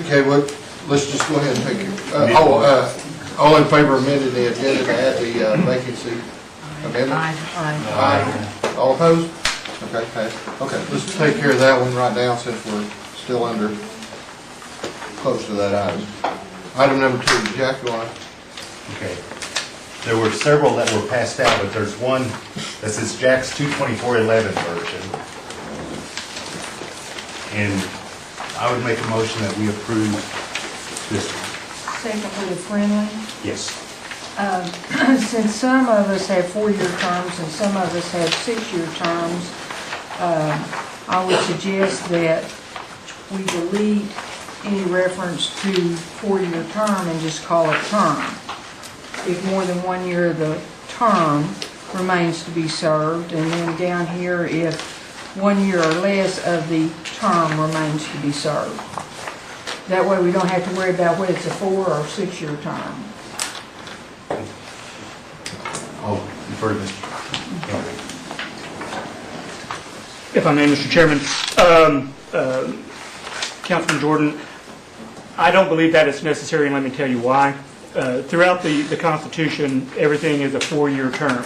Okay, well, let's just go ahead and take it. All in favor of amending the agenda to add the vacancy amendment? Aye. All opposed? Okay, passed. Okay, let's take care of that one right now since we're still under, close to that item. Item number 2, Jack, you want to? Okay. There were several that were passed out, but there's one that says Jack's 22411 version. And I would make a motion that we approve this one. Second for the friendly. Yes. Since some of us have 4-year terms and some of us have 6-year terms, I would suggest that we delete any reference to 4-year term and just call it term. If more than 1 year of the term remains to be served, and then down here, if 1 year or less of the term remains to be served. That way we don't have to worry about whether it's a 4 or 6 year term. Oh, you've heard this. If I may, Mr. Chairman, Councilman Jordan, I don't believe that it's necessary, and let me tell you why. Throughout the Constitution, everything is a 4-year term.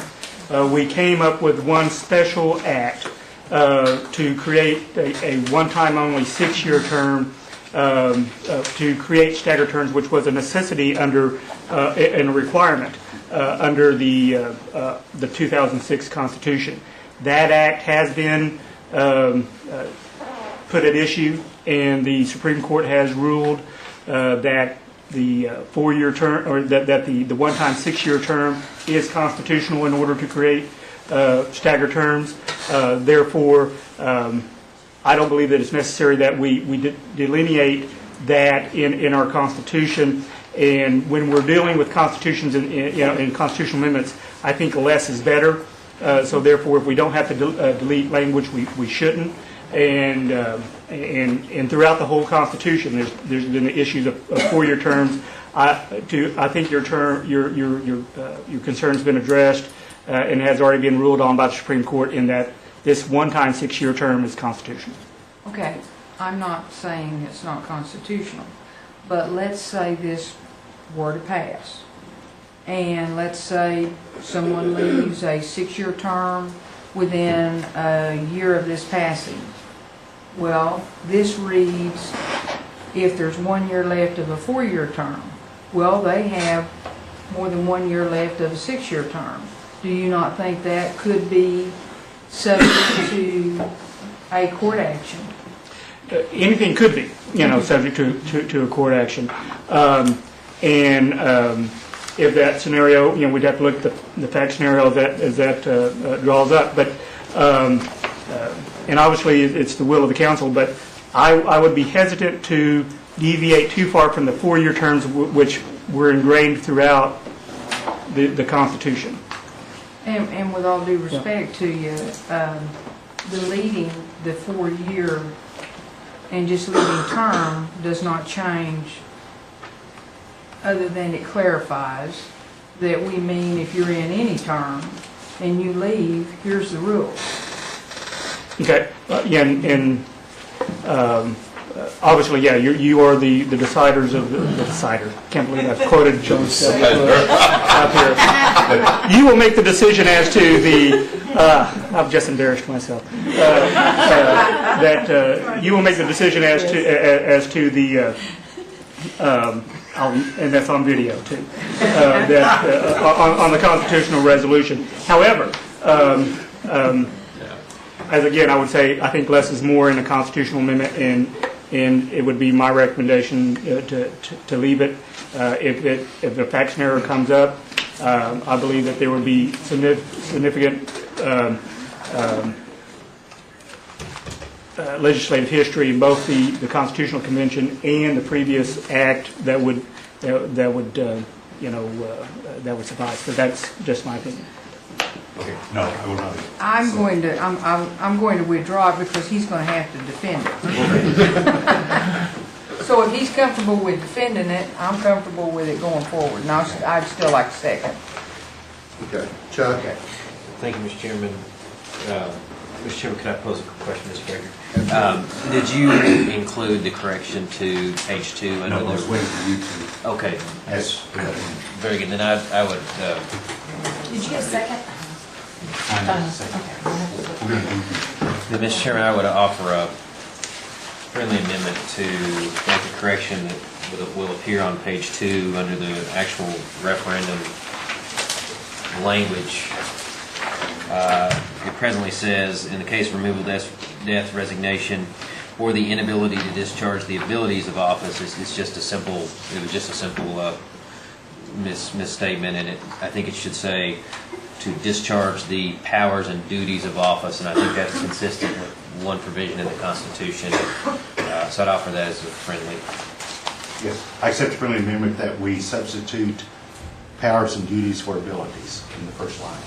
We came up with one special act to create a one-time only 6-year term to create staggered terms, which was a necessity under and a requirement under the 2006 Constitution. That act has been put at issue, and the Supreme Court has ruled that the 4-year term, or that the one-time 6-year term is constitutional in order to create staggered terms. Therefore, I don't believe that it's necessary that we delineate that in our Constitution. And when we're dealing with constitutions and in constitutional amendments, I think less is better. So therefore, if we don't have to delete language, we shouldn't. And throughout the whole Constitution, there's been the issues of 4-year terms. I think your concern's been addressed and has already been ruled on by the Supreme Court in that this one-time 6-year term is constitutional. Okay, I'm not saying it's not constitutional, but let's say this were to pass. And let's say someone leaves a 6-year term within a year of this passing. Well, this reads, if there's 1 year left of a 4-year term, well, they have more than 1 year left of a 6-year term. Do you not think that could be subject to a court action? Anything could be, subject to a court action. If that scenario, we'd have to look at the fact scenario as that draws up. But and obviously it's the will of the council, but I would be hesitant to deviate too far from the 4-year terms which were ingrained throughout the Constitution. And with all due respect to you, deleting the 4-year and just leaving term does not change, other than it clarifies that we mean if you're in any term and you leave, here's the rule. Okay, obviously, you are the deciders of the decider. Can't believe I've quoted John out here. You will make the decision as to the. I've just embarrassed myself. That you will make the decision as to the. And that's on video too. On the constitutional resolution. However. As again, I would say I think less is more in a constitutional amendment, and it would be my recommendation to leave it. If the fact scenario comes up, I believe that there would be significant legislative history in both the Constitutional Convention and the previous act that would suffice. But that's just my opinion. Okay, no, I will not. I'm going to withdraw it because he's going to have to defend it. So if he's comfortable with defending it, I'm comfortable with it going forward. And I'd still like a second. Okay, Chuck. Okay. Thank you, Mr. Chairman. Mr. Chairman, can I pose a question, Mr. Baker? Did you include the correction to page 2? No, I was waiting for you to. Okay. Yes. Very good. Then I would. Did you get a second? Mr. Chairman, I would offer a friendly amendment to make a correction that will appear on page 2 under the actual referendum language. It presently says, in the case of removal, death, resignation, or the inability to discharge the abilities of office, it was just a simple misstatement, and I think it should say to discharge the powers and duties of office, and I think that's consistent with one provision in the Constitution. So I'd offer that as a friendly. Yes, I accept the friendly amendment that we substitute powers and duties for abilities in the first line.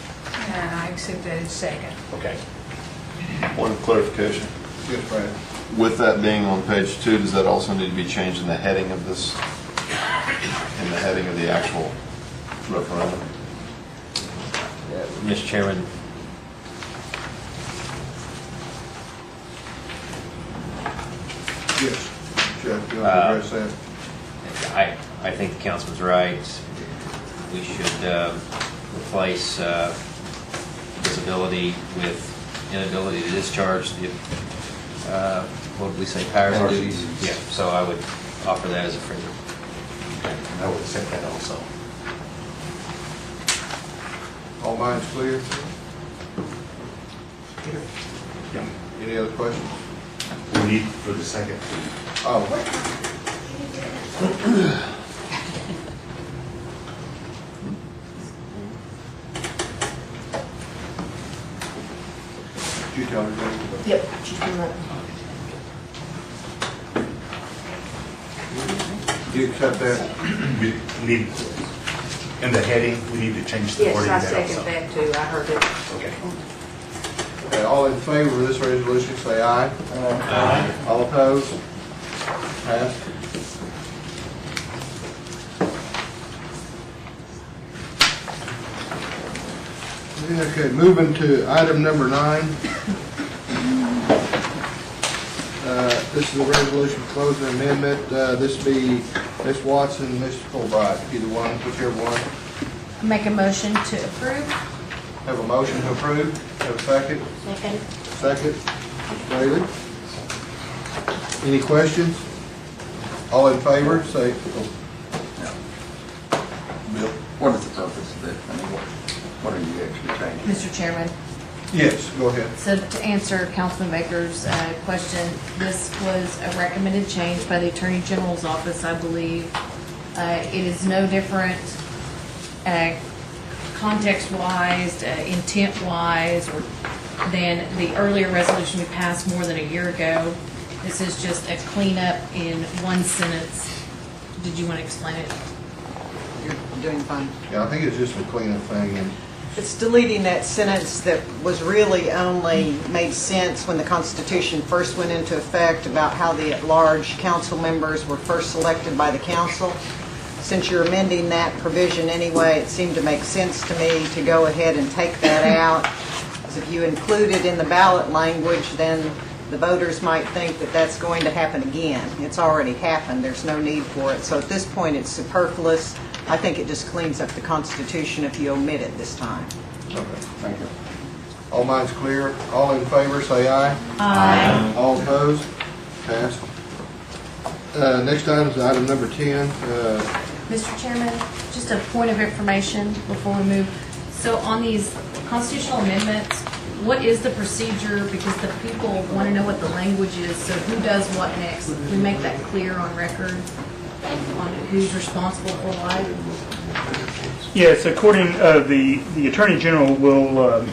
And I accept that as second. Okay. One clarification. Yes, Brad. With that being on page 2, does that also need to be changed in the heading of this, in the heading of the actual referendum? Mr. Chairman, Yes. Jeff, you want to address that? I think the councilman's right. We should replace visibility with inability to discharge the, what did we say, powers and duties? Yeah, so I would offer that as a friend. I would accept that also. All minds clear? Yeah. Any other questions? We need for the second. Oh. Did you tell her? Yep, she's doing that. Do you accept that? We need, in the heading, we need to change the wording Yes, I there second also. that too, I heard it. Okay. Okay, all in favor of this resolution, say aye. Aye. All opposed? Passed. Okay, moving to item number 9. This is a resolution closing amendment. This be Ms. Watson, Ms. Fulbright, either one, whichever one. Make a motion to approve. Have a motion to approve. Have a second. Second. Second. Ms. Bailey. Any questions? All in favor, say. Bill, what is the purpose of this? I mean, what are you actually changing? Mr. Chairman, Yes, go ahead. so to answer Councilman Baker's question, this was a recommended change by the Attorney General's office, I believe. It is no different context-wise, intent-wise, or than the earlier resolution we passed more than a year ago. This is just a cleanup in one sentence. Did you want to explain it? You're doing fine. Yeah, I think it's just a cleanup thing. And It's deleting that sentence that was really only made sense when the Constitution first went into effect about how the at-large council members were first selected by the council. Since you're amending that provision anyway, it seemed to make sense to me to go ahead and take that out. Because if you include it in the ballot language, then the voters might think that that's going to happen again. It's already happened. There's no need for it. So at this point, it's superfluous. I think it just cleans up the Constitution if you omit it this time. okay, thank you. All minds clear. All in favor, say aye. Aye. All opposed? Passed. Next item is item number 10. Mr. Chairman, just a point of information before we move. So on these constitutional amendments, what is the procedure? Because the people want to know what the language is, so who does what next? Can we make that clear on record on who's responsible for what? Yes, according, the Attorney General will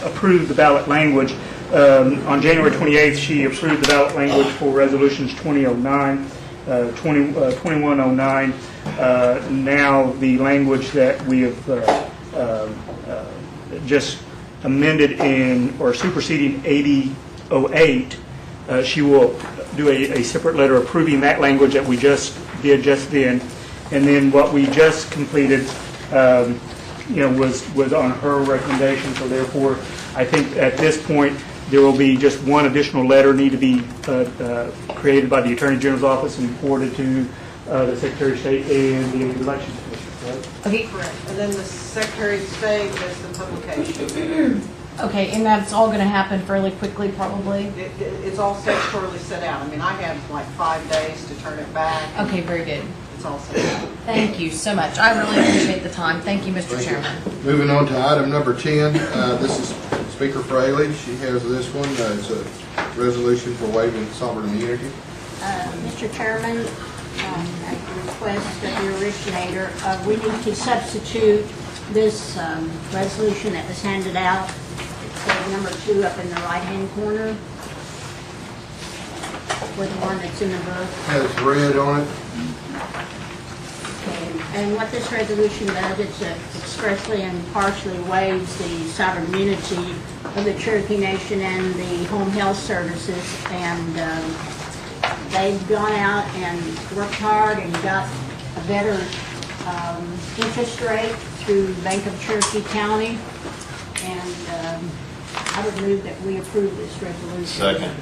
approve the ballot language. On January 28th, she approved the ballot language for resolutions 2009, 2109. Now, the language that we have just amended in, or superseding 8008, she will do a separate letter approving that language that we just did just then. And then what we just completed, was on her recommendation. So therefore, I think at this point, there will be just one additional letter need to be created by the Attorney General's office and forwarded to the Secretary of State and the Election Commission. Right? Okay. Correct. And then the Secretary of State does the publication. Okay, and that's all going to happen fairly quickly, probably? It's all statutorily set out. I mean, I have like 5 days to turn it back. Okay, very good. It's all set out. Thank you so much. I really appreciate the time. Thank you, Mr. Chairman. Moving on to item number 10. This is Speaker Fraley. She has this one. It's a resolution for waiving sovereign immunity. Mr. Chairman, at the request of the originator, we need to substitute this resolution that was handed out. It's number 2 up in the right-hand corner with the one that's in the book. Has red on it. And what this resolution does, it expressly and partially waives the sovereign immunity of the Cherokee Nation and the Home Health Services, and they've gone out and worked hard and got a better interest rate through Bank of Cherokee County, and I would move that we approve this resolution. Second.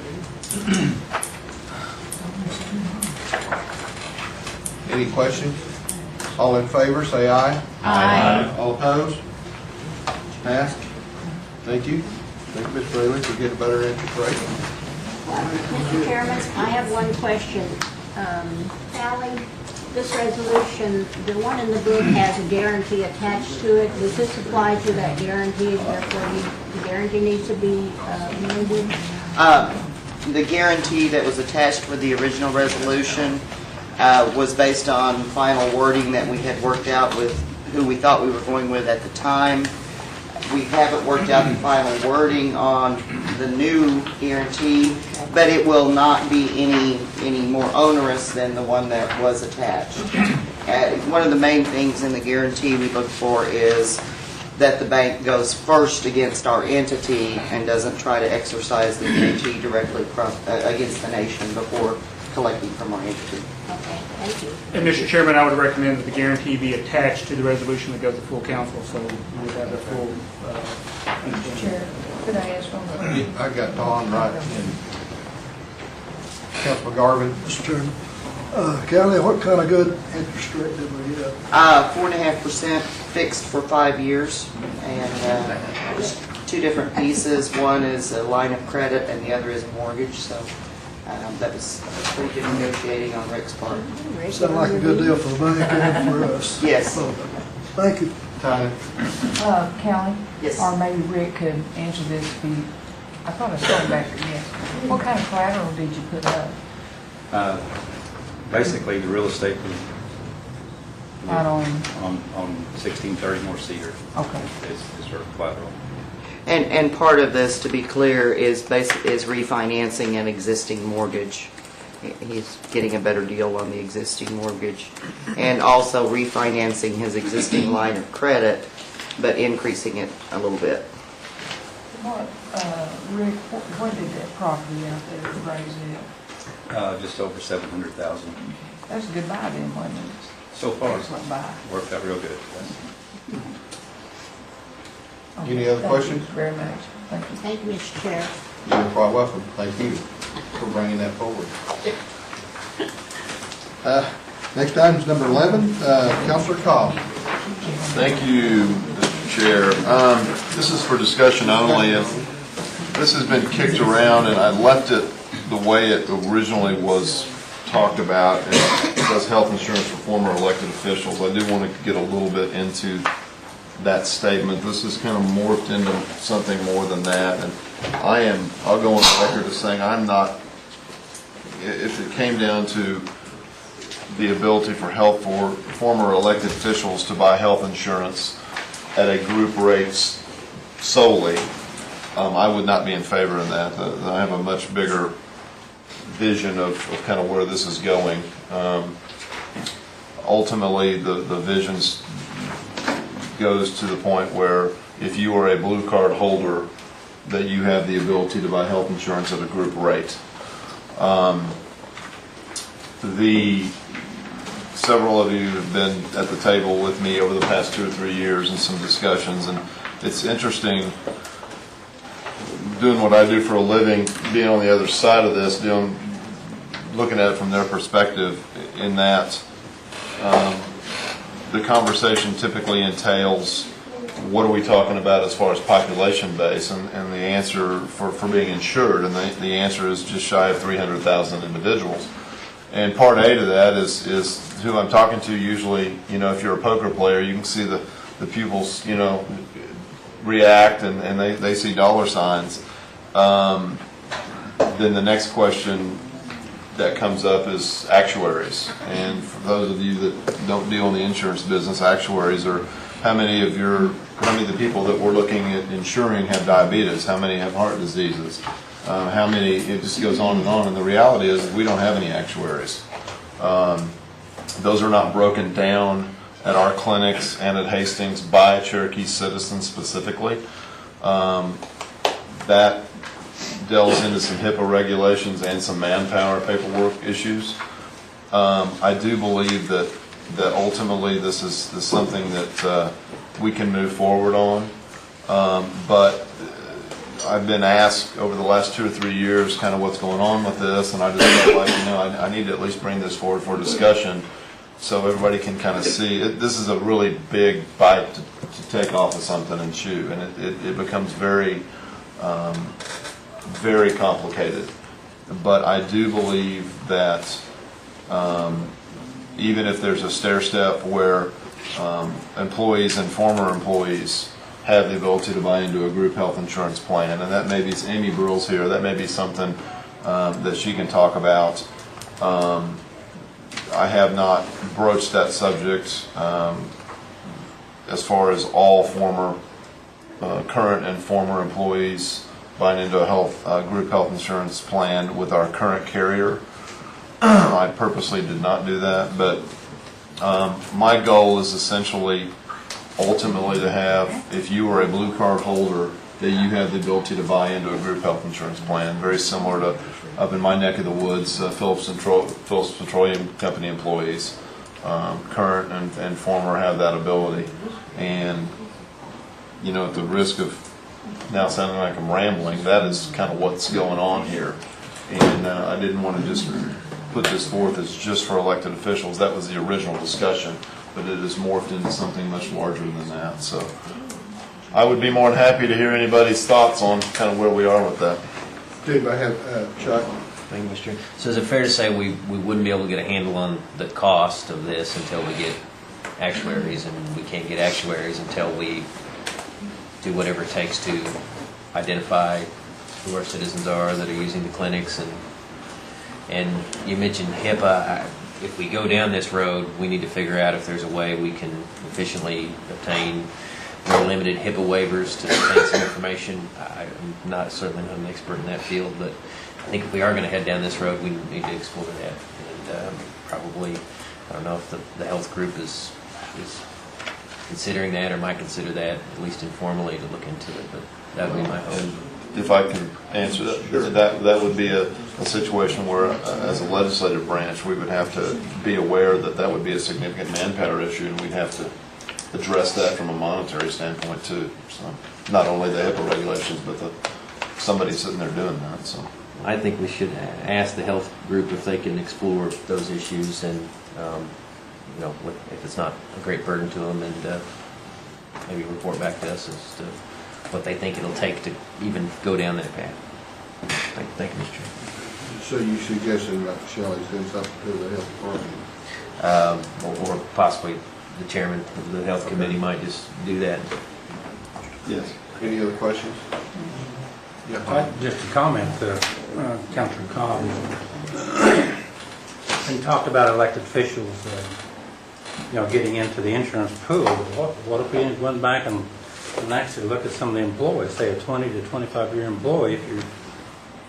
Any questions? All in favor, say aye. Aye. All opposed? Passed. Thank you. Thank you, Ms. Brayley, for getting a better interest rate. Mr. Chairman, I have one question. Sally, this resolution, the one in the book has a guarantee attached to it. Does this apply to that guarantee? Therefore, the guarantee needs to be amended? The guarantee that was attached for the original resolution was based on final wording that we had worked out with who we thought we were going with at the time. We haven't worked out the final wording on the new guarantee, but it will not be any more onerous than the one that was attached. One of the main things in the guarantee we look for is that the bank goes first against our entity and doesn't try to exercise the guarantee directly against the nation before collecting from our entity. Okay, thank you. And Mr. Chairman, I would recommend that the guarantee be attached to the resolution that goes to full council, so we would have the full Mr. Chair, could I ask one question? I got Don right. Councilman Garvin. Mr. Chairman, Kelly, what kind of good interest rate did we get? 4.5% fixed for 5 years, and there's two different pieces. One is a line of credit, and the other is a mortgage. So that was pretty good negotiating on Rick's part. Sounded like a good deal for the bank and for us. Yes. So, thank you. Tanya. Kelly? Yes. Or maybe Rick could answer this. I thought I saw it back there, yes. What kind of collateral did you put up? Basically, the real estate was Out on, 1630 North Cedar. Okay. Is sort of collateral. And part of this, to be clear, is refinancing an existing mortgage. He's getting a better deal on the existing mortgage, and also refinancing his existing line of credit, but increasing it a little bit. Rick, what did that property out there raise it? Just over 700,000. That's a good buy then, wasn't it? So far, Excellent buy. worked out real good. Any other questions? Thank you very much. Thank you. Thank you, Mr. Chair. You're quite welcome. Thank you for bringing that forward. Next item is number 11, Councilor Cobb. Thank you, Mr. Chair. This is for discussion only, and this has been kicked around, and I left it the way it originally was talked about, and it does health insurance for former elected officials. I do want to get a little bit into that statement. This is kind of morphed into something more than that, and I'll go on the record as saying I'm not, if it came down to the ability for former elected officials to buy health insurance at a group rate solely, I would not be in favor of that. I have a much bigger vision of kind of where this is going. Ultimately, the vision goes to the point where if you are a blue card holder, that you have the ability to buy health insurance at a group rate. Several of you have been at the table with me over the past 2 or 3 years in some discussions, and it's interesting doing what I do for a living, being on the other side of this, looking at it from their perspective, in that the conversation typically entails what are we talking about as far as population base, and the answer for being insured, and the answer is just shy of 300,000 individuals. And part A to that is who I'm talking to. Usually, if you're a poker player, you can see the pupils, react, and they see dollar signs. Then the next question that comes up is actuaries. And for those of you that don't deal in the insurance business, actuaries are how many of the people that we're looking at insuring have diabetes, how many have heart diseases, how many, it just goes on, and the reality is we don't have any actuaries. Those are not broken down at our clinics and at Hastings by Cherokee citizens specifically. that delves into some HIPAA regulations and some manpower paperwork issues. I do believe that ultimately this is something that we can move forward on. But I've been asked over the last 2 or 3 years kind of what's going on with this, and I just felt like, I need to at least bring this forward for discussion so everybody can kind of see. This is a really big bite to take off of something and chew, and it becomes very, very complicated. But I do believe that even if there's a stair step where employees and former employees have the ability to buy into a group health insurance plan, and that may be, Amy Burrell's here, that may be something that she can talk about. I have not broached that subject as far as all former, current and former employees buying into a group health insurance plan with our current carrier. I purposely did not do that, but my goal is essentially ultimately to have, if you are a blue card holder, that you have the ability to buy into a group health insurance plan, very similar to up in my neck of the woods, Phillips Petroleum Company employees, current and former, have that ability. And, at the risk of now sounding like I'm rambling, that is kind of what's going on here. And I didn't want to just put this forth as just for elected officials. That was the original discussion, but it has morphed into something much larger than that. So I would be more than happy to hear anybody's thoughts on kind of where we are with that. Did I have Chuck? Thank you, Mr. Chair. So is it fair to say we wouldn't be able to get a handle on the cost of this until we get actuaries, and we can't get actuaries until we do whatever it takes to identify who our citizens are that are using the clinics? And you mentioned HIPAA. If we go down this road, we need to figure out if there's a way we can efficiently obtain more limited HIPAA waivers to obtain some information. I'm certainly not an expert in that field, but I think if we are going to head down this road, we need to explore that. And probably, I don't know if the health group is considering that or might consider that, at least informally, to look into it, but that would be my hope. If I can answer that, sure. That would be a situation where, as a legislative branch, we would have to be aware that would be a significant manpower issue, and we'd have to address that from a monetary standpoint too. So not only the HIPAA regulations, but somebody sitting there doing that. So I think we should ask the health group if they can explore those issues, and if it's not a great burden to them, and maybe report back to us as to what they think it'll take to even go down that path. Thank you, Mr. Chairman. So you suggesting that Shelley's doing something to the health department? Or possibly the chairman of the health committee might just do that. Yes. Any other questions? Yeah. Just a comment, Councilor Cobb. He talked about elected officials, getting into the insurance pool. What if we went back and actually look at some of the employees, say a 20 to 25-year employee?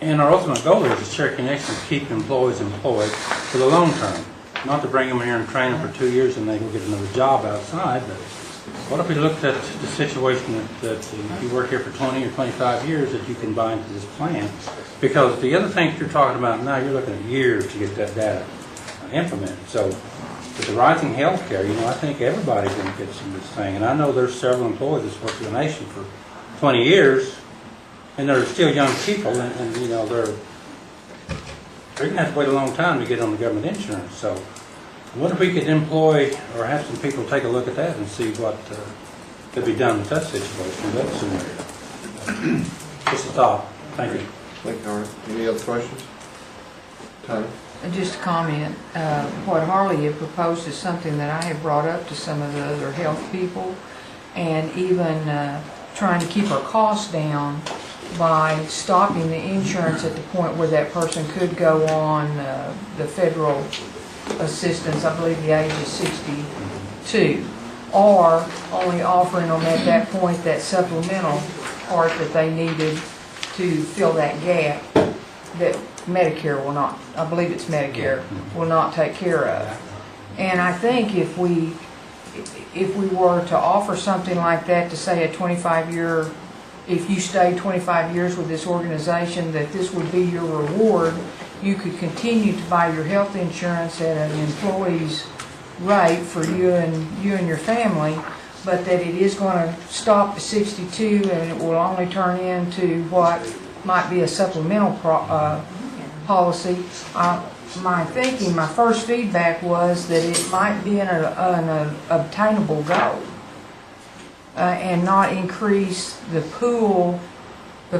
And our ultimate goal is the Cherokee Nation to keep employees employed for the long term, not to bring them here and train them for 2 years and they go get another job outside. But what if we looked at the situation that if you work here for 20 or 25 years, that you can buy into this plan? Because the other things you're talking about now, you're looking at years to get that data implemented. So with the rising health care, I think everybody benefits from this thing. And I know there's several employees that's worked for the nation for 20 years, and they're still young people, and they're going to have to wait a long time to get on the government insurance. So what if we could employ or have some people take a look at that and see what could be done with that situation, that scenario? Just a thought. Thank you. Thank you, Harley. Any other questions? Tony? Just a comment. What Harley had proposed is something that I have brought up to some of the other health people, and even trying to keep our costs down by stopping the insurance at the point where that person could go on the federal assistance. I believe the age is 62, or only offering them at that point that supplemental part that they needed to fill that gap that Medicare will not, I believe it's Medicare, will not take care of. And I think if we were to offer something like that to, say, a 25-year if you stayed 25 years with this organization, that this would be your reward. You could continue to buy your health insurance at an employee's rate for you and your family, but that it is going to stop at 62 and it will only turn into what might be a supplemental policy. My thinking, my first feedback was that it might be an obtainable goal and not increase the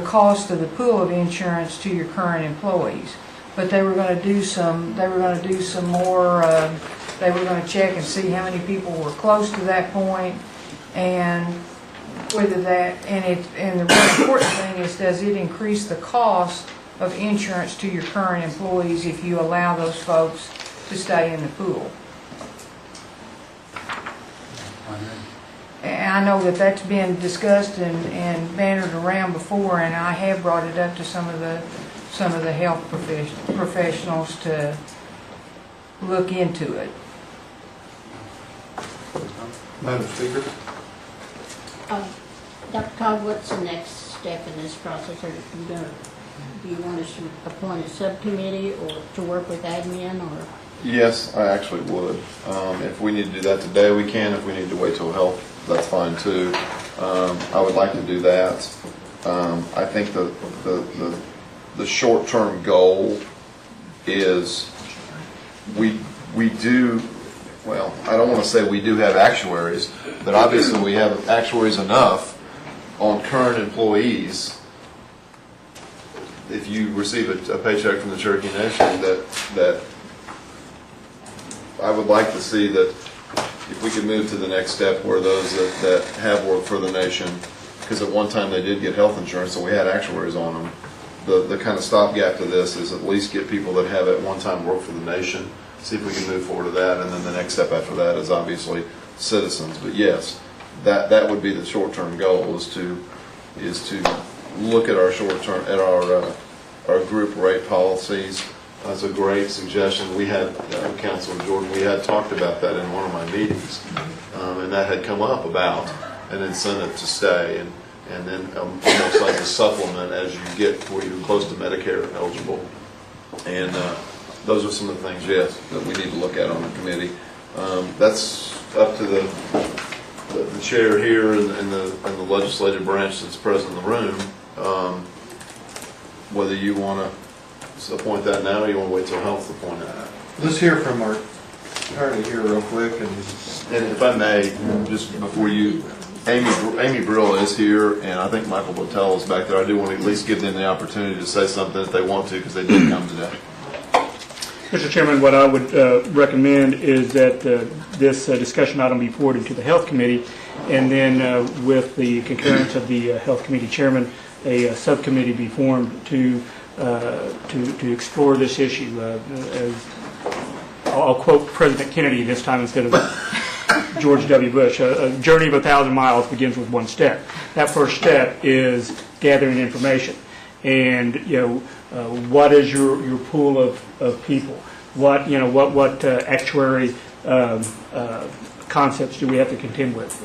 cost of the pool of insurance to your current employees. But they were going to do some more. They were going to check and see how many people were close to that point, and whether that and the really important thing is, does it increase the cost of insurance to your current employees if you allow those folks to stay in the pool? And I know that that's been discussed and bannered around before, and I have brought it up to some of the health professionals to look into it. Madam Speaker? Dr. Todd, what's the next step in this process? Do you want us to appoint a subcommittee or to work with admin, or? Yes, I actually would. If we need to do that today, we can. If we need to wait till health, that's fine too. I would like to do that. I think the short-term goal is we do, well, I don't want to say we do have actuaries, but obviously we have actuaries enough on current employees. If you receive a paycheck from the Cherokee Nation, that I would like to see that if we could move to the next step where those that have worked for the nation, because at one time they did get health insurance, so we had actuaries on them. The kind of stopgap to this is at least get people that have at one time worked for the nation, see if we can move forward to that, and then the next step after that is obviously citizens. But yes, that would be the short-term goal, is to look at our short-term, at our group rate policies. That's a great suggestion. We had, Councilor Jordan, we had talked about that in one of my meetings, and that had come up about an incentive to stay, and then almost like a supplement as you get where you're close to Medicare eligible. And those are some of the things, yes, that we need to look at on the committee. That's up to the chair here and the legislative branch that's present in the room, whether you want to appoint that now or you want to wait till health to appoint that. Let's hear from our attorney here real quick. And if I may, just before you, Amy Brill is here, and I think Michael Botel is back there. I do want to at least give them the opportunity to say something if they want to, because they did come today. Mr. Chairman, what I would recommend is that this discussion item be forwarded to the Health Committee, and then with the concurrence of the Health Committee Chairman, a subcommittee be formed to explore this issue. I'll quote President Kennedy this time instead of George W. Bush. A journey of 1,000 miles begins with one step. That first step is gathering information. And what is your pool of people? What actuary concepts do we have to contend with?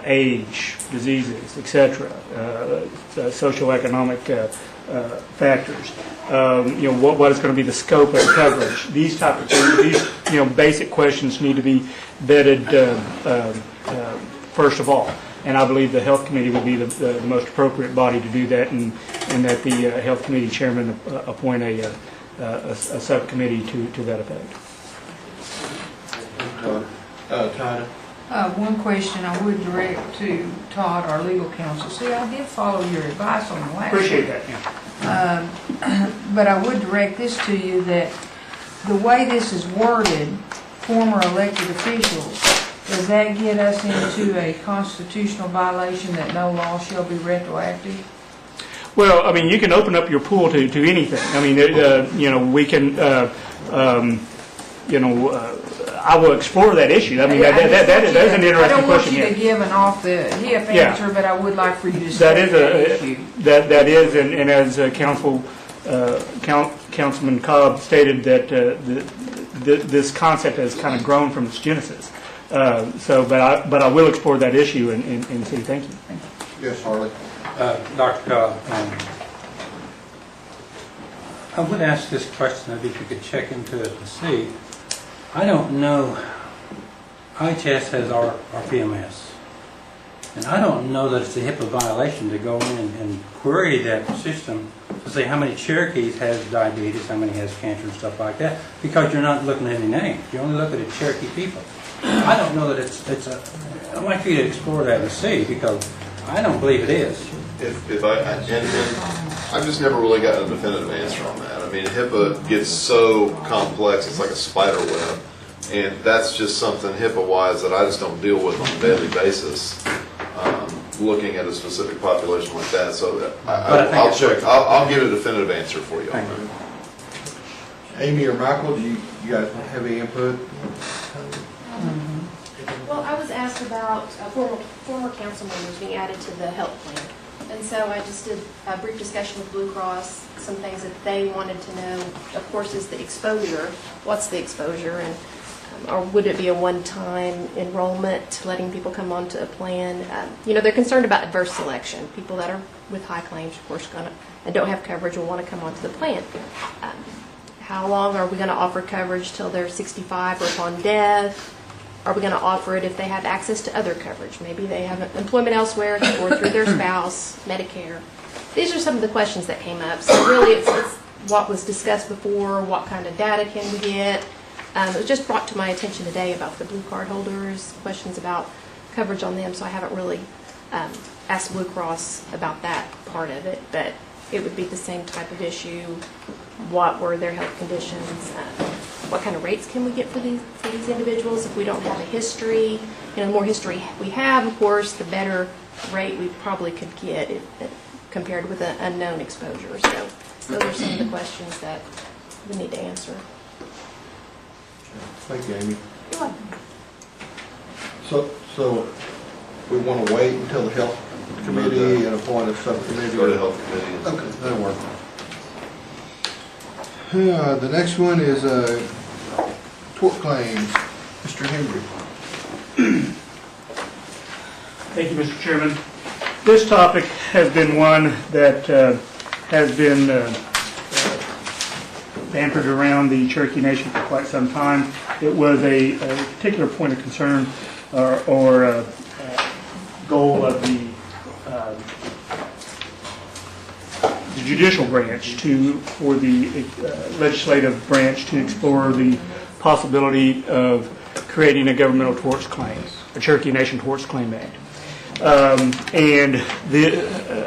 Age, diseases, etc. Socioeconomic factors. What is going to be the scope of coverage? These type of things. These basic questions need to be vetted first of all. And I believe the Health Committee would be the most appropriate body to do that, and that the Health Committee Chairman appoint a subcommittee to that effect. Todd? One question I would direct to Todd, our legal counsel. See, I did follow your advice on the last one. Appreciate that, yeah. But I would direct this to you, that the way this is worded, former elected officials, does that get us into a constitutional violation that no law shall be retroactive? Well, I mean, you can open up your pool to anything. I mean, we can, I will explore that issue. I mean, that is an interesting question. I don't want you to give an off-the-hip answer, but I would like for you to say that issue. That is, and as Councilman Cobb stated, that this concept has kind of grown from its genesis. But I will explore that issue and see. Thank you. Yes, Harley. Dr. Cobb, I would ask this question, maybe if you could check into it and see. I don't know, IHS has our PMS. And I don't know that it's a HIPAA violation to go in and query that system to say how many Cherokees has diabetes, how many has cancer and stuff like that, because you're not looking at any names. You only look at the Cherokee people. I don't know that it's a, I'd like for you to explore that and see, because I don't believe it is. If I've just never really gotten a definitive answer on that. I mean, HIPAA gets so complex, it's like a spider web. And that's just something HIPAA-wise that I just don't deal with on a daily basis, looking at a specific population like that. So I'll check. I'll get a definitive answer for you on that. Amy or Michael, do you guys have any input? Well, I was asked about former council members being added to the health plan. And so I just did a brief discussion with Blue Cross, some things that they wanted to know, of course, is the exposure. What's the exposure? And or would it be a one-time enrollment, letting people come onto a plan? They're concerned about adverse selection. People that are with high claims, of course, and don't have coverage will want to come onto the plan. How long are we going to offer coverage till they're 65 or upon death? Are we going to offer it if they have access to other coverage? Maybe they have employment elsewhere or through their spouse, Medicare. These are some of the questions that came up. So really it's what was discussed before, what kind of data can we get. It was just brought to my attention today about the blue card holders, questions about coverage on them, so I haven't really asked Blue Cross about that part of it, but it would be the same type of issue. What were their health conditions? What kind of rates can we get for these individuals if we don't have a history? The more history we have, of course, the better rate we probably could get compared with an unknown exposure. So those are some of the questions that we need to answer. Thank you, Amy. You're welcome. So we want to wait until the health committee and appoint a subcommittee? Go to health committee. Okay, that'll work. The next one is tort claims. Mr. Henry. Thank you, Mr. Chairman. This topic has been one that has been bantered around the Cherokee Nation for quite some time. It was a particular point of concern or goal of the judicial branch for the legislative branch to explore the possibility of creating a governmental torts claim, a Cherokee Nation Torts Claim Act. And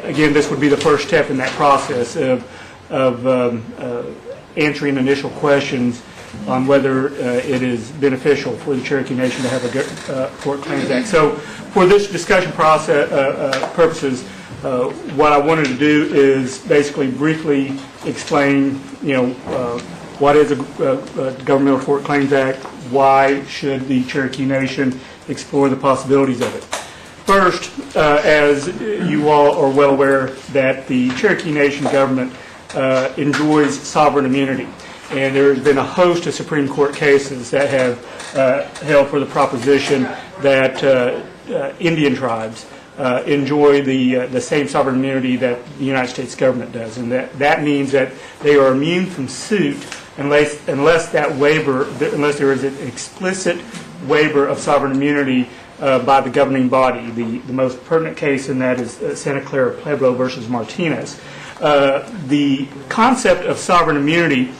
again, this would be the first step in that process of answering initial questions on whether it is beneficial for the Cherokee Nation to have a Tort Claims Act. So for this discussion process purposes, what I wanted to do is basically briefly explain, what is a Governmental Tort Claims Act, why should the Cherokee Nation explore the possibilities of it. First, as you all are well aware, that the Cherokee Nation government enjoys sovereign immunity. And there has been a host of Supreme Court cases that have held for the proposition that Indian tribes enjoy the same sovereign immunity that the United States government does. And that means that they are immune from suit unless there is an explicit waiver of sovereign immunity by the governing body. The most pertinent case in that is Santa Clara Pueblo versus Martinez. The concept of sovereign immunity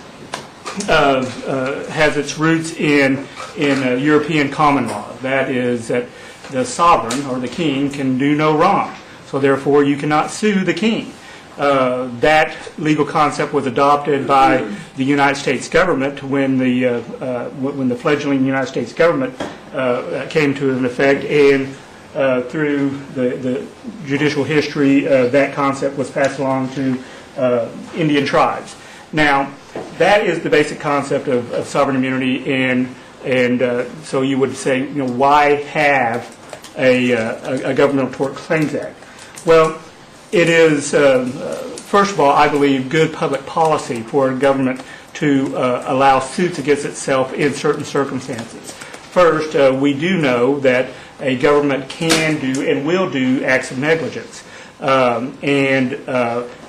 has its roots in European common law. That is that the sovereign or the king can do no wrong, so therefore you cannot sue the king. That legal concept was adopted by the United States government when the fledgling United States government came to an effect, and through the judicial history, that concept was passed along to Indian tribes. Now, that is the basic concept of sovereign immunity, and so you would say, why have a Governmental Tort Claims Act? Well, it is, first of all, I believe, good public policy for a government to allow suits against itself in certain circumstances. First, we do know that a government can do and will do acts of negligence.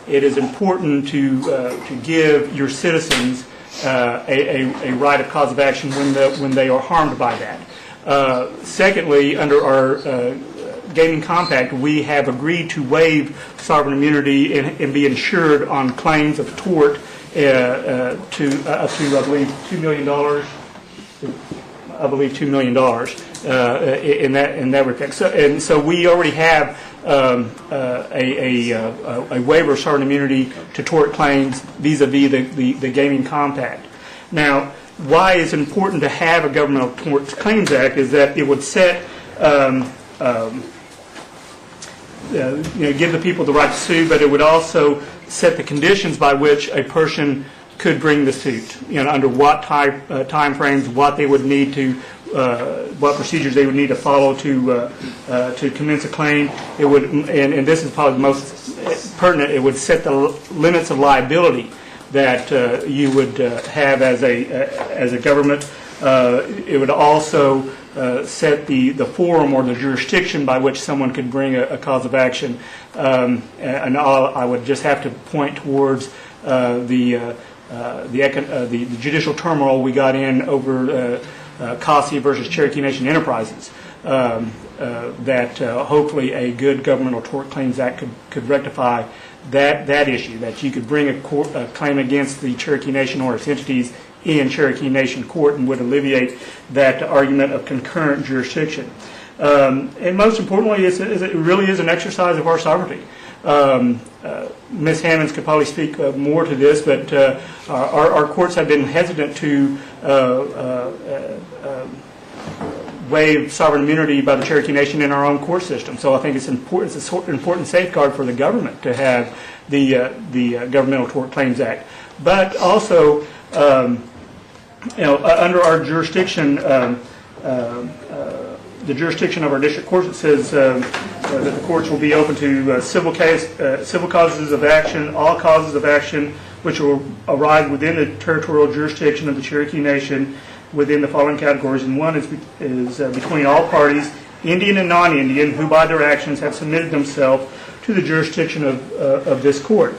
It is important to give your citizens a right of cause of action when they are harmed by that. Secondly, under our gaming compact, we have agreed to waive sovereign immunity and be insured on claims of tort to up to, I believe, $2 million. I believe $2 million in that respect. So we already have a waiver of sovereign immunity to tort claims vis-a-vis the gaming compact. Now, why it's important to have a Governmental Tort Claims Act is that it would set give the people the right to sue, but it would also set the conditions by which a person could bring the suit. Under what time frames, what they would need to, what procedures they would need to follow to commence a claim. It would, and this is probably the most pertinent. It would set the limits of liability that you would have as a government. It would also set the forum or the jurisdiction by which someone could bring a cause of action. And I would just have to point towards the judicial turmoil we got in over Cassia versus Cherokee Nation Enterprises. That hopefully a good Governmental Tort Claims Act could rectify that issue, that you could bring a claim against the Cherokee Nation or its entities in Cherokee Nation court and would alleviate that argument of concurrent jurisdiction. And most importantly, it really is an exercise of our sovereignty. Ms. Hammonds could probably speak more to this, but our courts have been hesitant to waive sovereign immunity by the Cherokee Nation in our own court system. So I think it's important. It's an important safeguard for the government to have the Governmental Tort Claims Act, but also under our jurisdiction. The jurisdiction of our district courts, it says that the courts will be open to civil causes of action, all causes of action which will arise within the territorial jurisdiction of the Cherokee Nation within the following categories. And one is between all parties, Indian and non-Indian, who by their actions have submitted themselves to the jurisdiction of this court.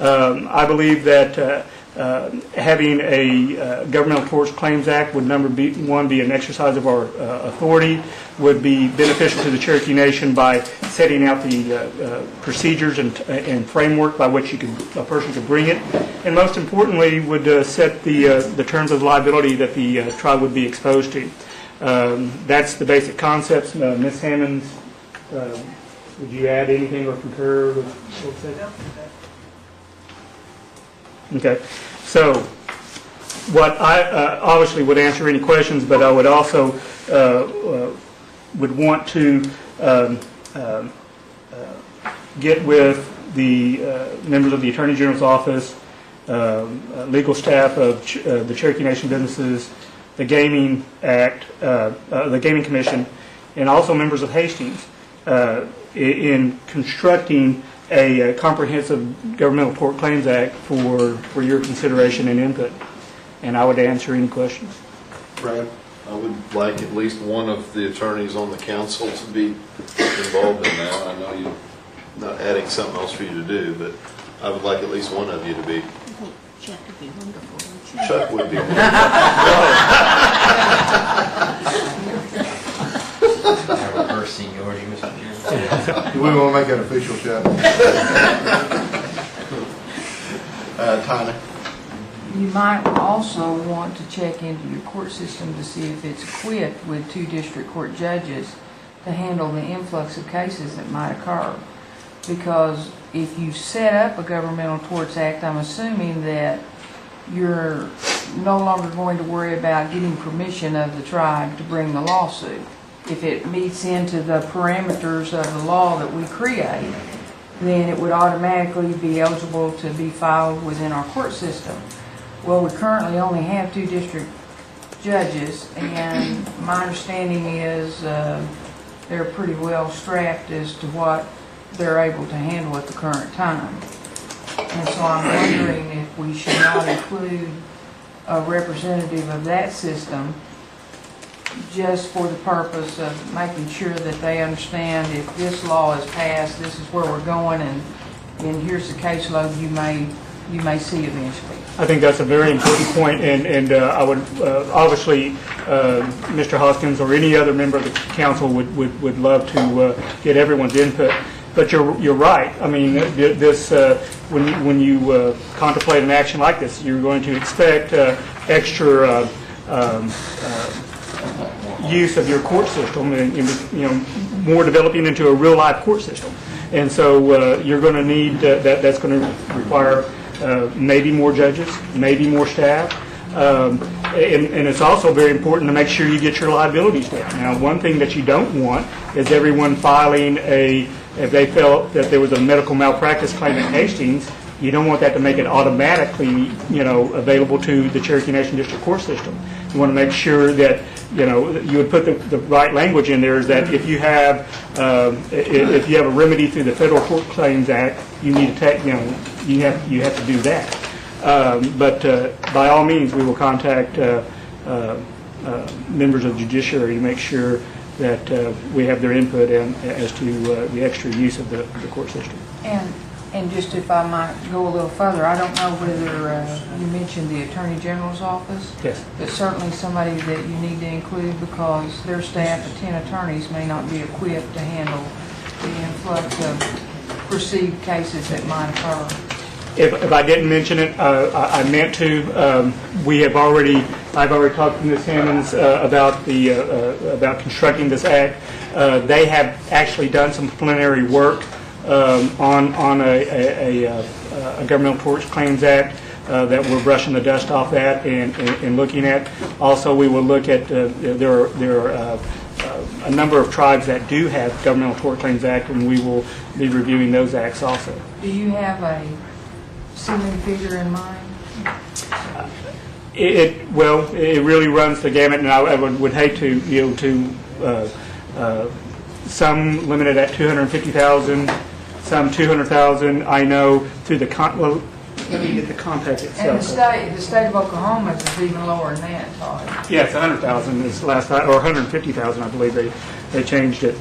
I believe that having a Governmental Tort Claims Act would, number one, be an exercise of our authority, would be beneficial to the Cherokee Nation by setting out the procedures and framework by which a person could bring it, and most importantly, would set the terms of liability that the tribe would be exposed to. That's the basic concepts. Ms. Hammonds, would you add anything or concur with what was said? Okay, so what I obviously would answer any questions, but I would also would want to get with the members of the Attorney General's office, legal staff of the Cherokee Nation businesses, the Gaming Act, the Gaming Commission, and also members of Hastings in constructing a comprehensive Governmental Tort Claims Act for your consideration and input. And I would answer any questions. Brad? I would like at least one of the attorneys on the council to be involved in that. I know you're not adding something else for you to do, but I would like at least one of you to be. Chuck would be wonderful. Chuck would be wonderful. Reverse seniority, Mr. Chairman. Do we want to make that official, Chuck? Tanya? You might also want to check into your court system to see if it's equipped with 2 district court judges to handle the influx of cases that might occur. Because if you set up a Governmental Torts Act, I'm assuming that you're no longer going to worry about getting permission of the tribe to bring the lawsuit. If it meets into the parameters of the law that we create, then it would automatically be eligible to be filed within our court system. Well, we currently only have 2 district judges, and my understanding is they're pretty well strapped as to what they're able to handle at the current time. And so I'm wondering if we should not include a representative of that system just for the purpose of making sure that they understand if this law is passed, this is where we're going, and here's the caseload you may see eventually. I think that's a very important point, and I would obviously, Mr. Hoskins or any other member of the council would love to get everyone's input. But you're right. I mean, this when you contemplate an action like this, you're going to expect extra use of your court system, and more developing into a real life court system. And so you're going to need that's going to require maybe more judges, maybe more staff. And it's also very important to make sure you get your liabilities down. Now, one thing that you don't want is everyone filing if they felt that there was a medical malpractice claim at Hastings, you don't want that to make it automatically, available to the Cherokee Nation District Court system. You want to make sure that, you would put the right language in there, is that if you have a remedy through the Federal Tort Claims Act, you need to you have to do that. But by all means, we will contact members of the judiciary to make sure that we have their input as to the extra use of the court system. And just if I might go a little further, I don't know whether you mentioned the Attorney General's office. Yes. But certainly somebody that you need to include, because their staff of 10 attorneys may not be equipped to handle the influx of perceived cases that might occur. If I didn't mention it, I meant to. I've already talked to Ms. Hammonds about constructing this act. They have actually done some preliminary work on a Governmental Tort Claims Act that we're brushing the dust off at and looking at. Also, we will look at there are a number of tribes that do have Governmental Tort Claims Act, and we will be reviewing those acts also. Do you have a ceiling figure in mind? It really runs the gamut, and I would hate to some limited at $250,000, some $200,000. I know through let me get the compact itself. And the state of Oklahoma is even lower than that, Todd. Yeah, it's $100,000 is last time, or $150,000, I believe they changed it.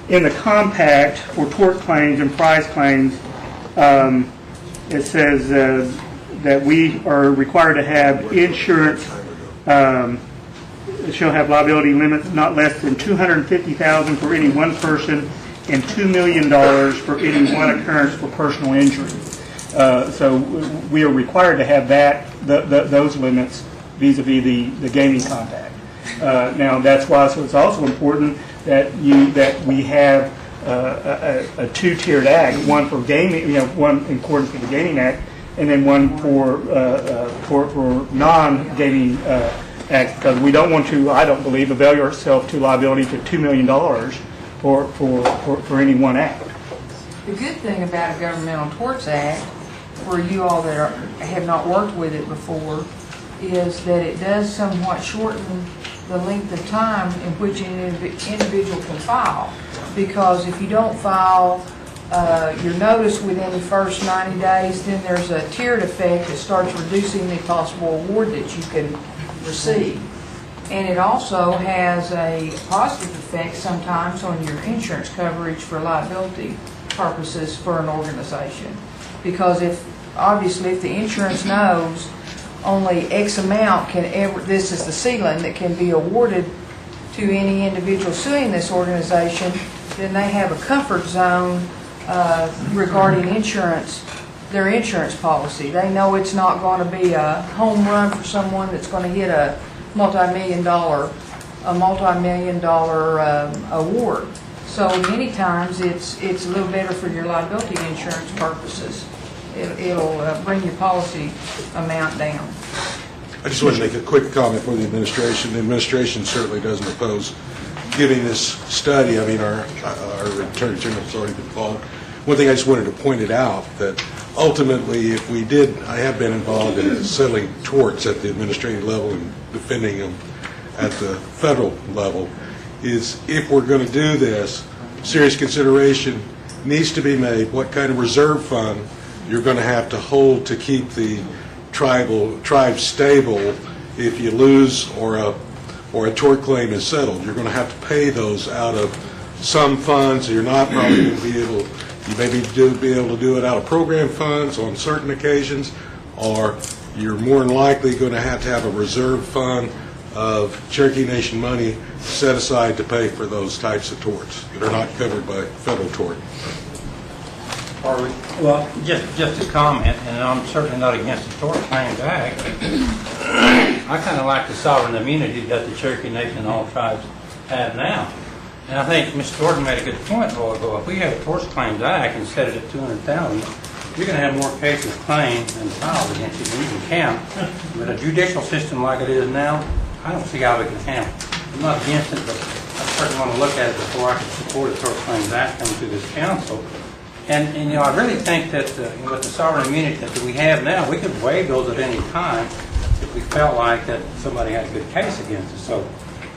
In the compact for tort claims and prize claims, it says that we are required to have insurance. It shall have liability limits not less than $250,000 for any one person and $2 million for any one occurrence for personal injury. So we are required to have those limits vis-a-vis the gaming compact. Now that's why it's also important that we have a two-tiered act, one for gaming, one in accordance with the Gaming Act, and then one for non-gaming act, because we don't want to, I don't believe, avail yourself to liability to $2 million for any one act. The good thing about a Governmental Torts Act, for you all that have not worked with it before, is that it does somewhat shorten the length of time in which an individual can file. Because if you don't file your notice within the first 90 days, then there's a tiered effect that starts reducing the possible award that you can receive. And it also has a positive effect sometimes on your insurance coverage for liability purposes for an organization. Because obviously if the insurance knows only X amount this is the ceiling that can be awarded to any individual suing this organization, then they have a comfort zone regarding their insurance policy. They know it's not going to be a home run for someone that's going to hit a multi-million dollar award. So many times it's a little better for your liability insurance purposes. It'll bring your policy amount down. I just want to make a quick comment for the administration. The administration certainly doesn't oppose giving this study. I mean, our Attorney General has already been involved. One thing I just wanted to point it out, that ultimately if we did, I have been involved in settling torts at the administrative level and defending them at the federal level, is if we're going to do this, serious consideration needs to be made what kind of reserve fund you're going to have to hold to keep the tribe stable if you lose or or a tort claim is settled, you're going to have to pay those out of some funds. You're not probably going to be able, you may be able to do it out of program funds on certain occasions, or you're more than likely going to have a reserve fund of Cherokee Nation money set aside to pay for those types of torts that are not covered by federal tort. Well, just a comment, and I'm certainly not against the Tort Claims Act. I kind of like the sovereign immunity that the Cherokee Nation and all tribes have now. And I think Mr. Gordon made a good point a while ago. If we have a Tort Claims Act and set it at $200,000, you're going to have more cases claimed and filed against you than you can count. But a judicial system like it is now, I don't see how we can handle it. I'm not against it, but I certainly want to look at it before I can support a Tort Claims Act coming through this council. And you know, I really think that with the sovereign immunity that we have now, we could waive those at any time if we felt like that somebody had a good case against us. So,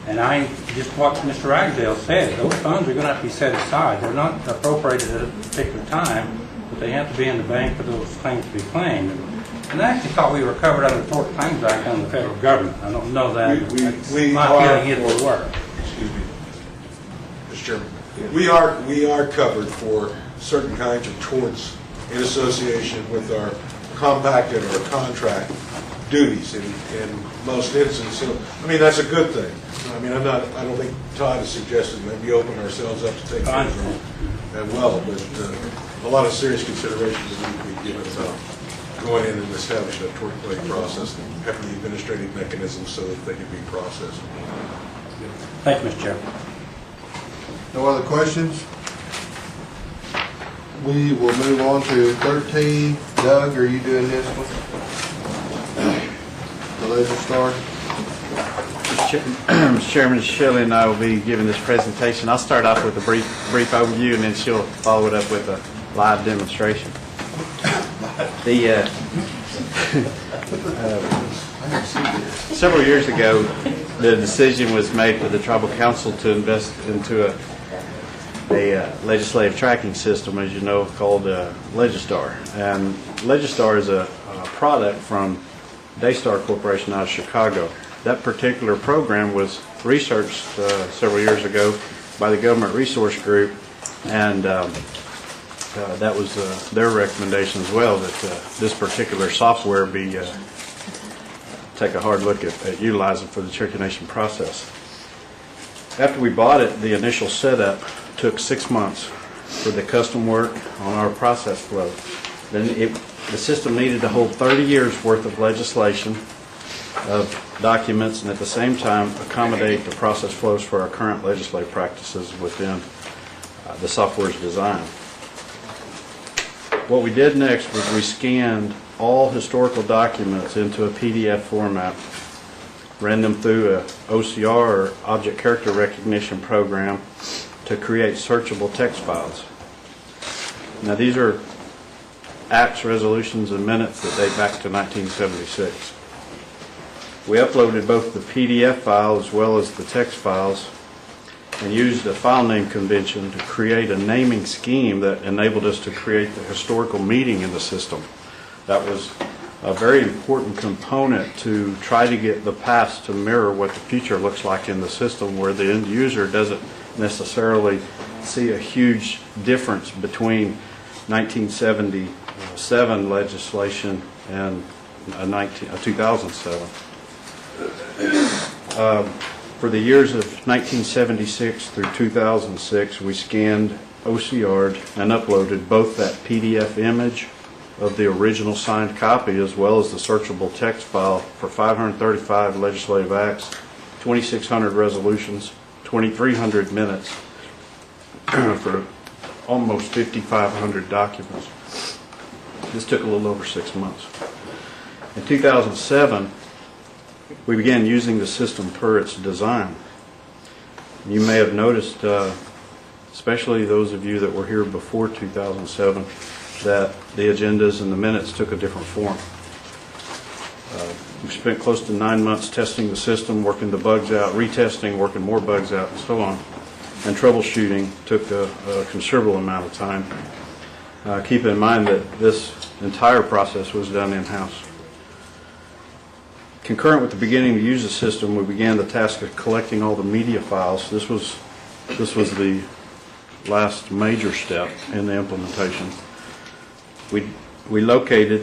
and I just what Mr. Ragsdale said, those funds are going to have to be set aside. They're not appropriated at a particular time, but they have to be in the bank for those claims to be claimed. And I actually thought we were covered under the Tort Claims Act under the federal government. I don't know that. My feeling is we were. Excuse me, Mr. Chairman. We are covered for certain kinds of torts in association with our compacted or contract duties in most instances. So, I mean, that's a good thing. I mean, I don't think Todd is suggesting that we open ourselves up to take care of them as well, but a lot of serious considerations need to be given about going in and establishing a tort claim process and having the administrative mechanisms so that they can be processed. Thank you, Mr. Chairman. No other questions? We will move on to 13. Doug, are you doing this one? The Legistar? Mr. Chairman, Shelley and I will be giving this presentation. I'll start off with a brief overview, and then she'll follow it up with a live demonstration. Several years ago, the decision was made for the Tribal Council to invest into a legislative tracking system, as you know, called Legistar. And Legistar is a product from Daystar Corporation out of Chicago. That particular program was researched several years ago by the Government Resource Group, and that was their recommendation as well, that this particular software be take a hard look at utilizing for the Cherokee Nation process. After we bought it, the initial setup took 6 months for the custom work on our process flow. Then the system needed to hold 30 years worth of legislation, of documents, and at the same time accommodate the process flows for our current legislative practices within the software's design. What we did next was we scanned all historical documents into a PDF format, ran them through a OCR, or Object Character Recognition program, to create searchable text files. Now these are acts, resolutions, and minutes that date back to 1976. We uploaded both the PDF file as well as the text files and used a file name convention to create a naming scheme that enabled us to create the historical meeting in the system. That was a very important component to try to get the past to mirror what the future looks like in the system, where the end user doesn't necessarily see a huge difference between 1977 legislation and 2007. For the years of 1976 through 2006, we scanned, OCR'd, and uploaded both that PDF image of the original signed copy as well as the searchable text file for 535 legislative acts, 2,600 resolutions, 2,300 minutes for almost 5,500 documents. This took a little over 6 months. In 2007, we began using the system per its design. You may have noticed, especially those of you that were here before 2007, that the agendas and the minutes took a different form. We spent close to 9 months testing the system, working the bugs out, retesting, working more bugs out, and so on. And troubleshooting took a considerable amount of time. Keep in mind that this entire process was done in-house. Concurrent with the beginning to use the system, we began the task of collecting all the media files. This was the last major step in the implementation. We located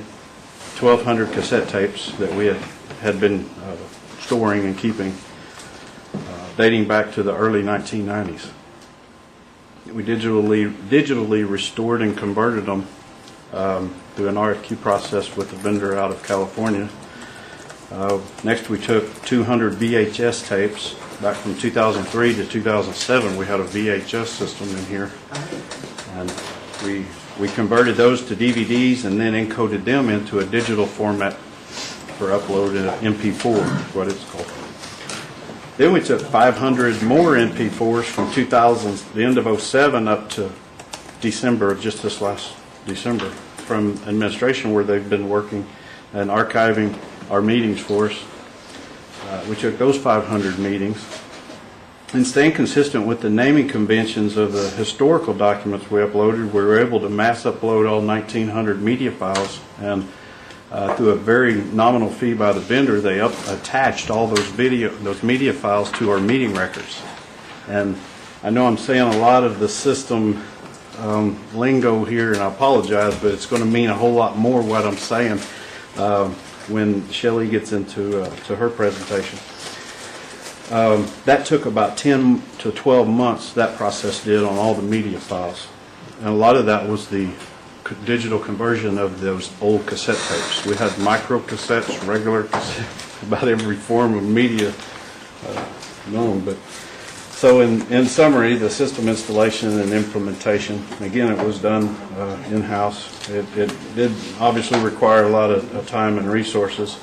1,200 cassette tapes that we had been storing and keeping dating back to the early 1990s. We digitally restored and converted them through an RFQ process with a vendor out of California. Next, we took 200 VHS tapes. Back from 2003 to 2007, we had a VHS system in here. And we converted those to DVDs and then encoded them into a digital format for upload in MP4, is what it's called. Then we took 500 more MP4s from the end of 2007 up to December, just this last December, from administration where they've been working and archiving our meetings for us. We took those 500 meetings and staying consistent with the naming conventions of the historical documents we uploaded, we were able to mass upload all 1,900 media files, and through a very nominal fee by the vendor, they attached all those media files to our meeting records. And I know I'm saying a lot of the system lingo here, and I apologize, but it's going to mean a whole lot more what I'm saying when Shelley gets into to her presentation. That took about 10 to 12 months, that process did, on all the media files. And a lot of that was the digital conversion of those old cassette tapes. We had micro cassettes, regular cassettes, about every form of media known. But so in summary, the system installation and implementation, again, it was done in-house. It did obviously require a lot of time and resources.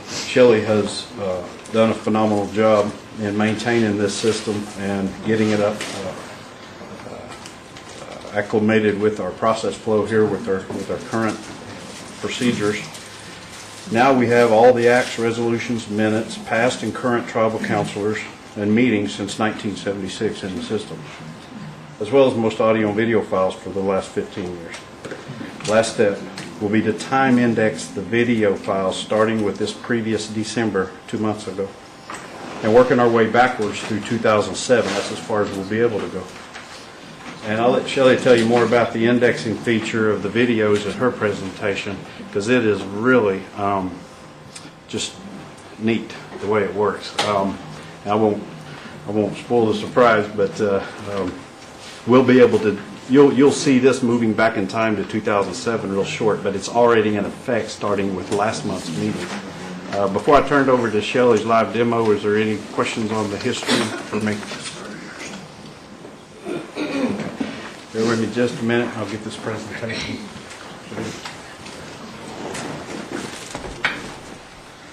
Shelley has done a phenomenal job in maintaining this system and getting it up acclimated with our process flow here with our current procedures. Now we have all the acts, resolutions, minutes, past and current tribal counselors and meetings since 1976 in the system, as well as most audio and video files for the last 15 years. Last step will be to time index the video files starting with this previous December, 2 months ago, and working our way backwards through 2007. That's as far as we'll be able to go. And I'll let Shelley tell you more about the indexing feature of the videos in her presentation, because it is really just neat the way it works. I won't spoil the surprise, but we'll be able to. You'll see this moving back in time to 2007, real short, but it's already in effect starting with last month's meeting. Before I turn it over to Shelley's live demo, is there any questions on the history for me? Bear with me just a minute. I'll get this presentation.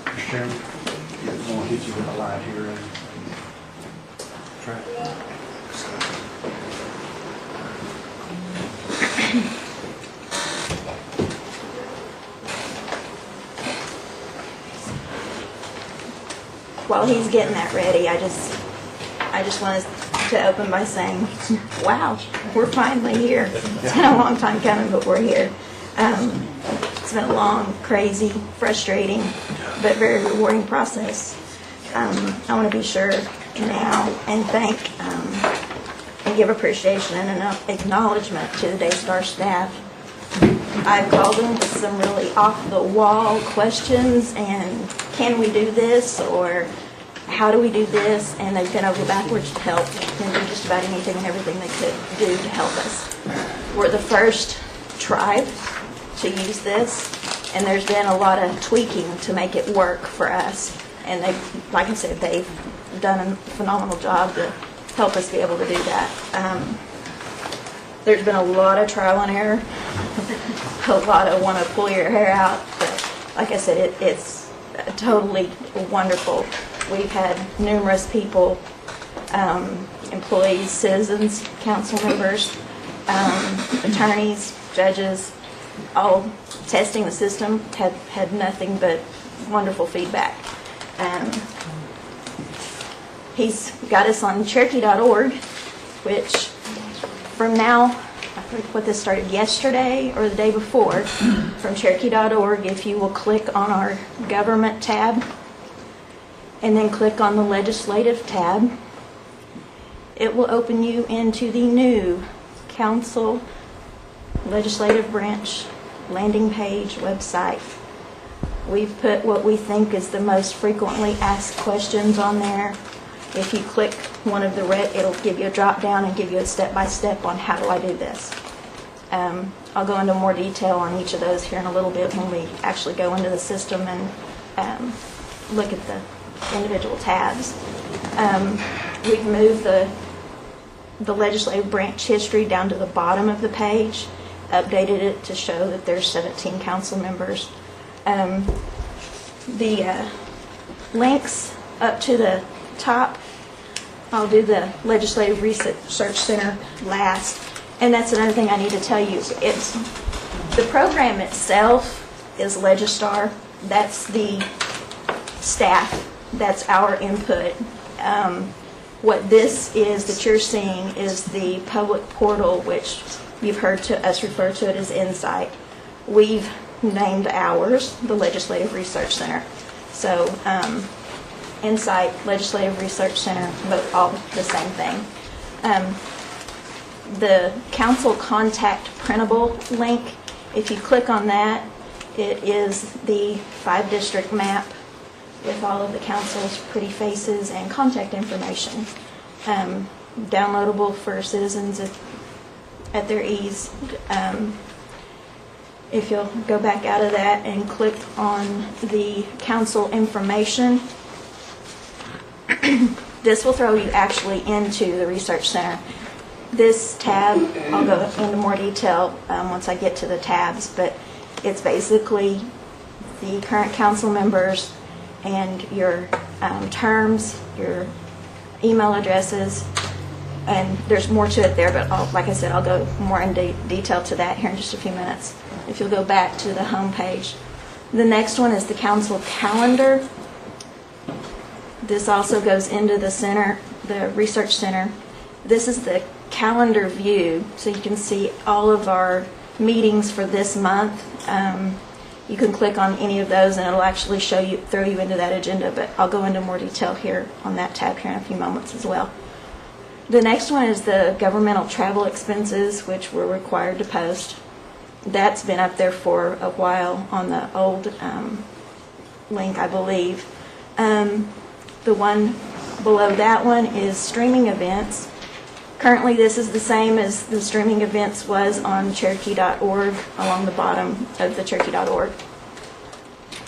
Mr. Chairman, I want to hit you with a light here. And track. While he's getting that ready, I just wanted to open by saying, wow, we're finally here. It's been a long time coming, but we're here. It's been a long, crazy, frustrating, but very rewarding process. I want to be sure now and thank and give appreciation and an acknowledgement to the Daystar staff. I've called them with some really off-the-wall questions and can we do this, or how do we do this, and they've been over backwards to help and do just about anything and everything they could do to help us. We're the first tribe to use this, and there's been a lot of tweaking to make it work for us, and they, like I said, they've done a phenomenal job to help us be able to do that. There's been a lot of trial and error, a lot of want to pull your hair out, but like I said, it's totally wonderful. We've had numerous people, employees, citizens, council members, attorneys, judges, all testing the system, had nothing but wonderful feedback. He's got us on Cherokee.org, which from now what this started yesterday or the day before, from Cherokee.org. If you will click on our government tab and then click on the legislative tab, it will open you into the new council legislative branch landing page website. We've put what we think is the most frequently asked questions on there. If you click one of the red, it'll give you a drop down and give you a step-by-step on how do I do this. I'll go into more detail on each of those here in a little bit when we actually go into the system and look at the individual tabs. We've moved the legislative branch history down to the bottom of the page, updated it to show that there's 17 council members. The links up to the top, I'll do the Legislative Research Center last, and that's another thing I need to tell you. It's the program itself is Legistar. That's the staff. That's our input. What this is that you're seeing is the public portal, which you've heard us refer to it as Insight. We've named ours the Legislative Research Center. So Insight, Legislative Research Center, both all the same thing. The council contact printable link, if you click on that, it is the 5-district map with all of the council's pretty faces and contact information. Downloadable for citizens at their ease. If you'll go back out of that and click on the council information, this will throw you actually into the research center. This tab, I'll go into more detail once I get to the tabs, but it's basically the current council members and your terms, your email addresses, and there's more to it there, but like I said, I'll go more in detail to that here in just a few minutes. If you'll go back to the home page. The next one is the council calendar. This also goes into the center, the research center. This is the calendar view, so you can see all of our meetings for this month. You can click on any of those and it'll actually throw you into that agenda, but I'll go into more detail here on that tab here in a few moments as well. The next one is the governmental travel expenses, which we're required to post. That's been up there for a while on the old link, I believe. The one below that one is streaming events. Currently, this is the same as the streaming events was on Cherokee.org along the bottom of the Cherokee.org.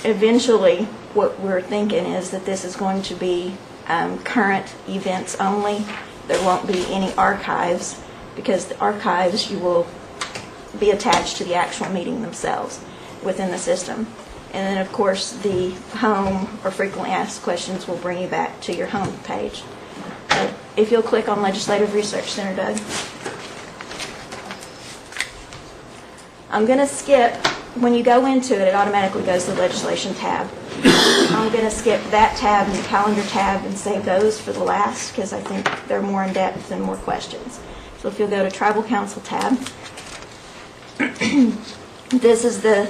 Eventually, what we're thinking is that this is going to be current events only. There won't be any archives, because the archives you will be attached to the actual meeting themselves within the system. And then, of course, the home or frequently asked questions will bring you back to your home page. If you'll click on Legislative Research Center, Doug. I'm going to skip, when you go into it, it automatically goes to the Legislation tab. I'm going to skip that tab and the Calendar tab and save those for the last, because I think they're more in depth and more questions. So if you'll go to Tribal Council tab, this is the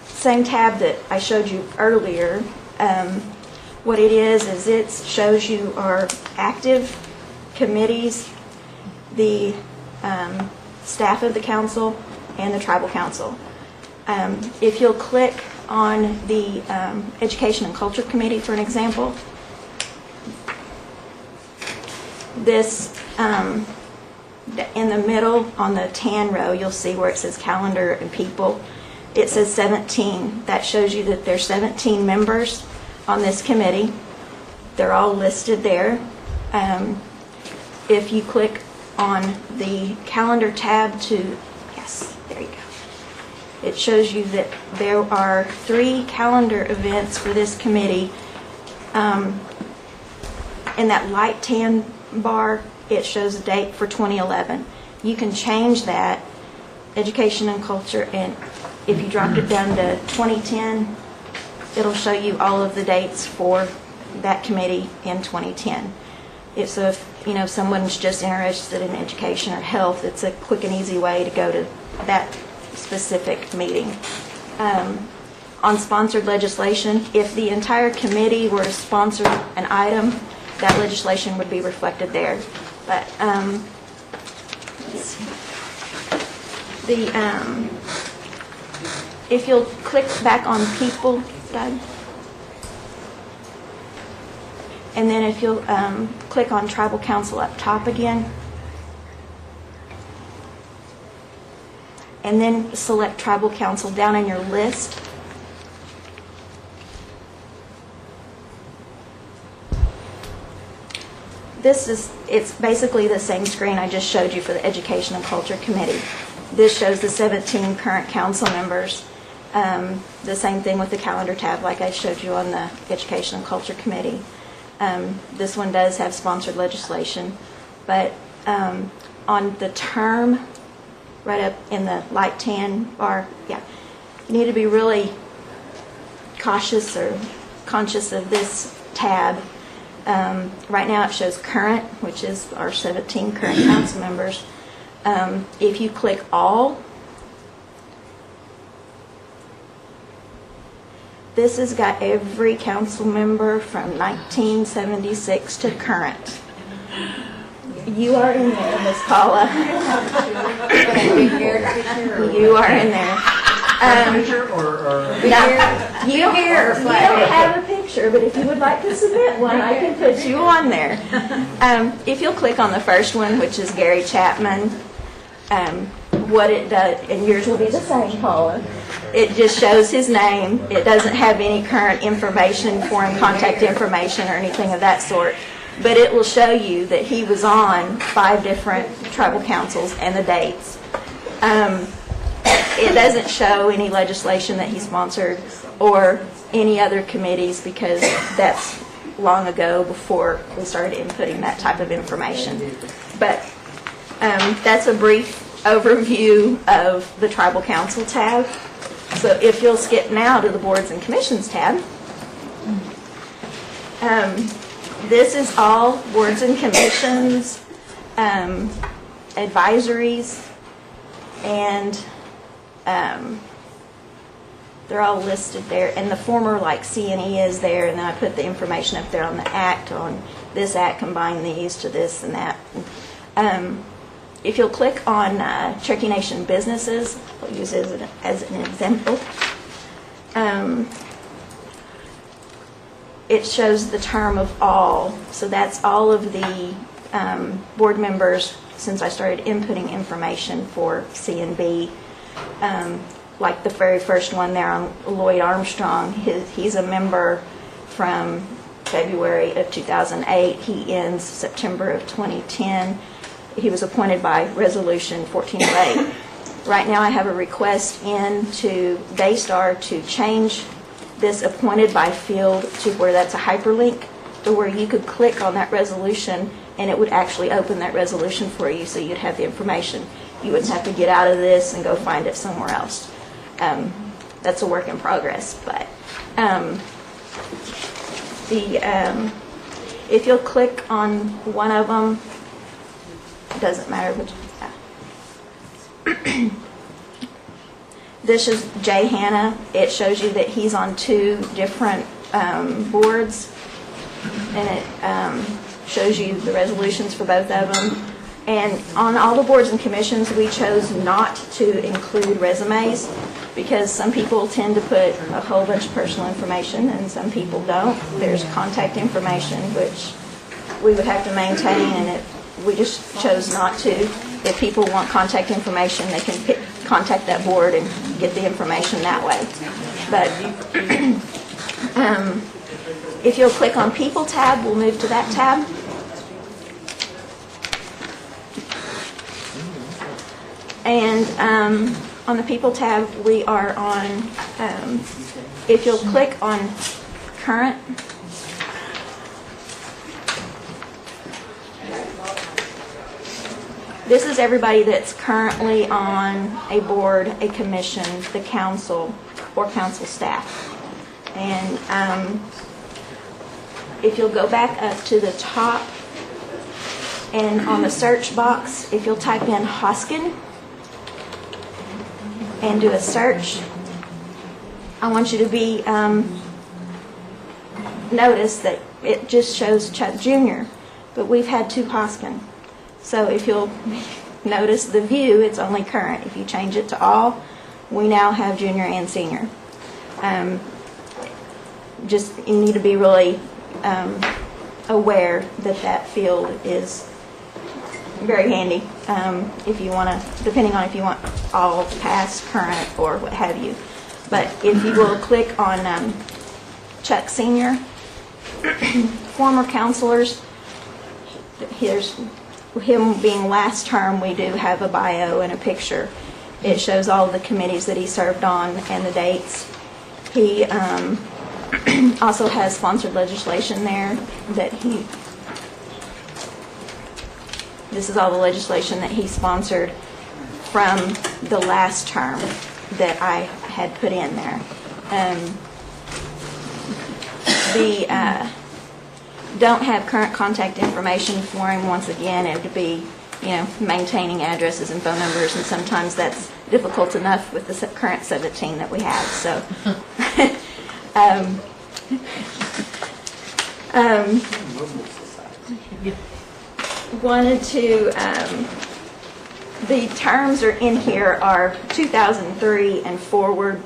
same tab that I showed you earlier. What it is it shows you our active committees, the staff of the council, and the tribal council. If you'll click on the Education and Culture Committee, for an example, this in the middle on the tan row, you'll see where it says calendar and people. It says 17. That shows you that there's 17 members on this committee. They're all listed there. If you click on the calendar tab yes, there you go. It shows you that there are 3 calendar events for this committee. In that light tan bar, it shows a date for 2011. You can change that, Education and Culture, and if you dropped it down to 2010, it'll show you all of the dates for that committee in 2010. if someone's just interested in education or health, it's a quick and easy way to go to that specific meeting. On sponsored legislation, if the entire committee were to sponsor an item, that legislation would be reflected there. But let's see. If you'll click back on people, Doug, and then if you'll click on tribal council up top again, and then select tribal council down in your list. It's basically the same screen I just showed you for the Education and Culture Committee. This shows the 17 current council members. The same thing with the calendar tab like I showed you on the Education and Culture Committee. This one does have sponsored legislation, but on the term, right up in the light tan bar, you need to be really cautious or conscious of this tab. Right now it shows current, which is our 17 current council members. If you click all, this has got every council member from 1976 to current. You are in there, Miss Paula. You are in there. You don't have a picture, but if you would like to submit one, I can put you on there. If you'll click on the first one, which is Gary Chapman, what it does, and yours will be the same, Paula. It just shows his name. It doesn't have any current information, foreign contact information, or anything of that sort. But it will show you that he was on 5 different tribal councils and the dates. It doesn't show any legislation that he sponsored or any other committees because that's long ago before we started inputting that type of information. But that's a brief overview of the Tribal Council tab. So if you'll skip now to the Boards and Commissions tab, this is all boards and commissions, advisories, and they're all listed there. And the former, like C&E, is there, and then I put the information up there on the act, on this act, combine these to this and that. If you'll click on Cherokee Nation businesses, I'll use it as an example. It shows the term of all. So that's all of the board members since I started inputting information for C&B. Like the very first one there on Lloyd Armstrong, he's a member from February of 2008. He ends September of 2010. He was appointed by Resolution 1408. Right now I have a request in to Daystar to change this appointed by field to where that's a hyperlink to where you could click on that resolution and it would actually open that resolution for you so you'd have the information. You wouldn't have to get out of this and go find it somewhere else. That's a work in progress, but if you'll click on one of them, it doesn't matter which. This is Jay Hanna. It shows you that he's on 2 different boards, and it shows you the resolutions for both of them. And on all the boards and commissions, we chose not to include resumes because some people tend to put a whole bunch of personal information and some people don't. There's contact information, which we would have to maintain, and we just chose not to. If people want contact information, they can contact that board and get the information that way. But if you'll click on People tab, we'll move to that tab. And on the People tab, we are on, if you'll click on Current, this is everybody that's currently on a board, a commission, the council, or council staff. And if you'll go back up to the top And on the search box, if you'll type in Hoskin and do a search, I want you to be notice that it just shows Chuck Jr., but we've had 2 Hoskin. So if you'll notice the view, it's only current. If you change it to all, we now have junior and senior. Just you need to be really aware that that field is very handy if you want to, depending on if you want all past, current, or what have you. But if you will click on Chuck Senior, former counselors, here's him being last term. We do have a bio and a picture. It shows all the committees that he served on and the dates. He also has sponsored legislation there that this is all the legislation that he sponsored from the last term that I had put in there. Don't have current contact information for him. Once again, it would be, maintaining addresses and phone numbers, and sometimes that's difficult enough with the current 17 that we have. So, wanted to. The terms are in here are 2003 and forward.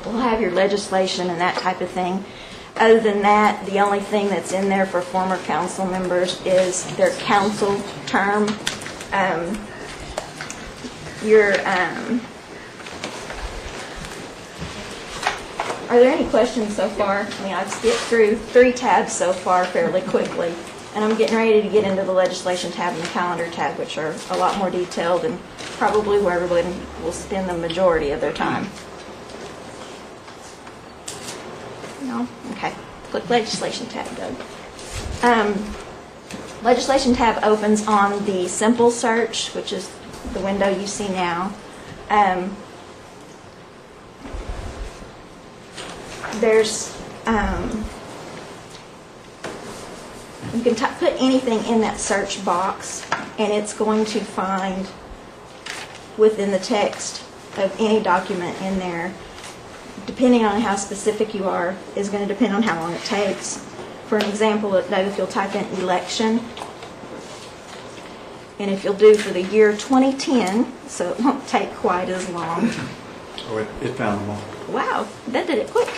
We'll have your legislation and that type of thing. Other than that, the only thing that's in there for former council members is their council term. Are there any questions so far? I mean, I've skipped through 3 tabs so far fairly quickly, and I'm getting ready to get into the legislation tab and the calendar tab, which are a lot more detailed and probably where everybody will spend the majority of their time. No? Okay. Click legislation tab, Doug. Legislation tab opens on the simple search, which is the window you see now. There's you can put anything in that search box, and it's going to find within the text of any document in there. Depending on how specific you are, is going to depend on how long it takes. For an example, if you'll type in election, and if you'll do for the year 2010, so it won't take quite as long. Oh, it found them all. Wow, that did it quick.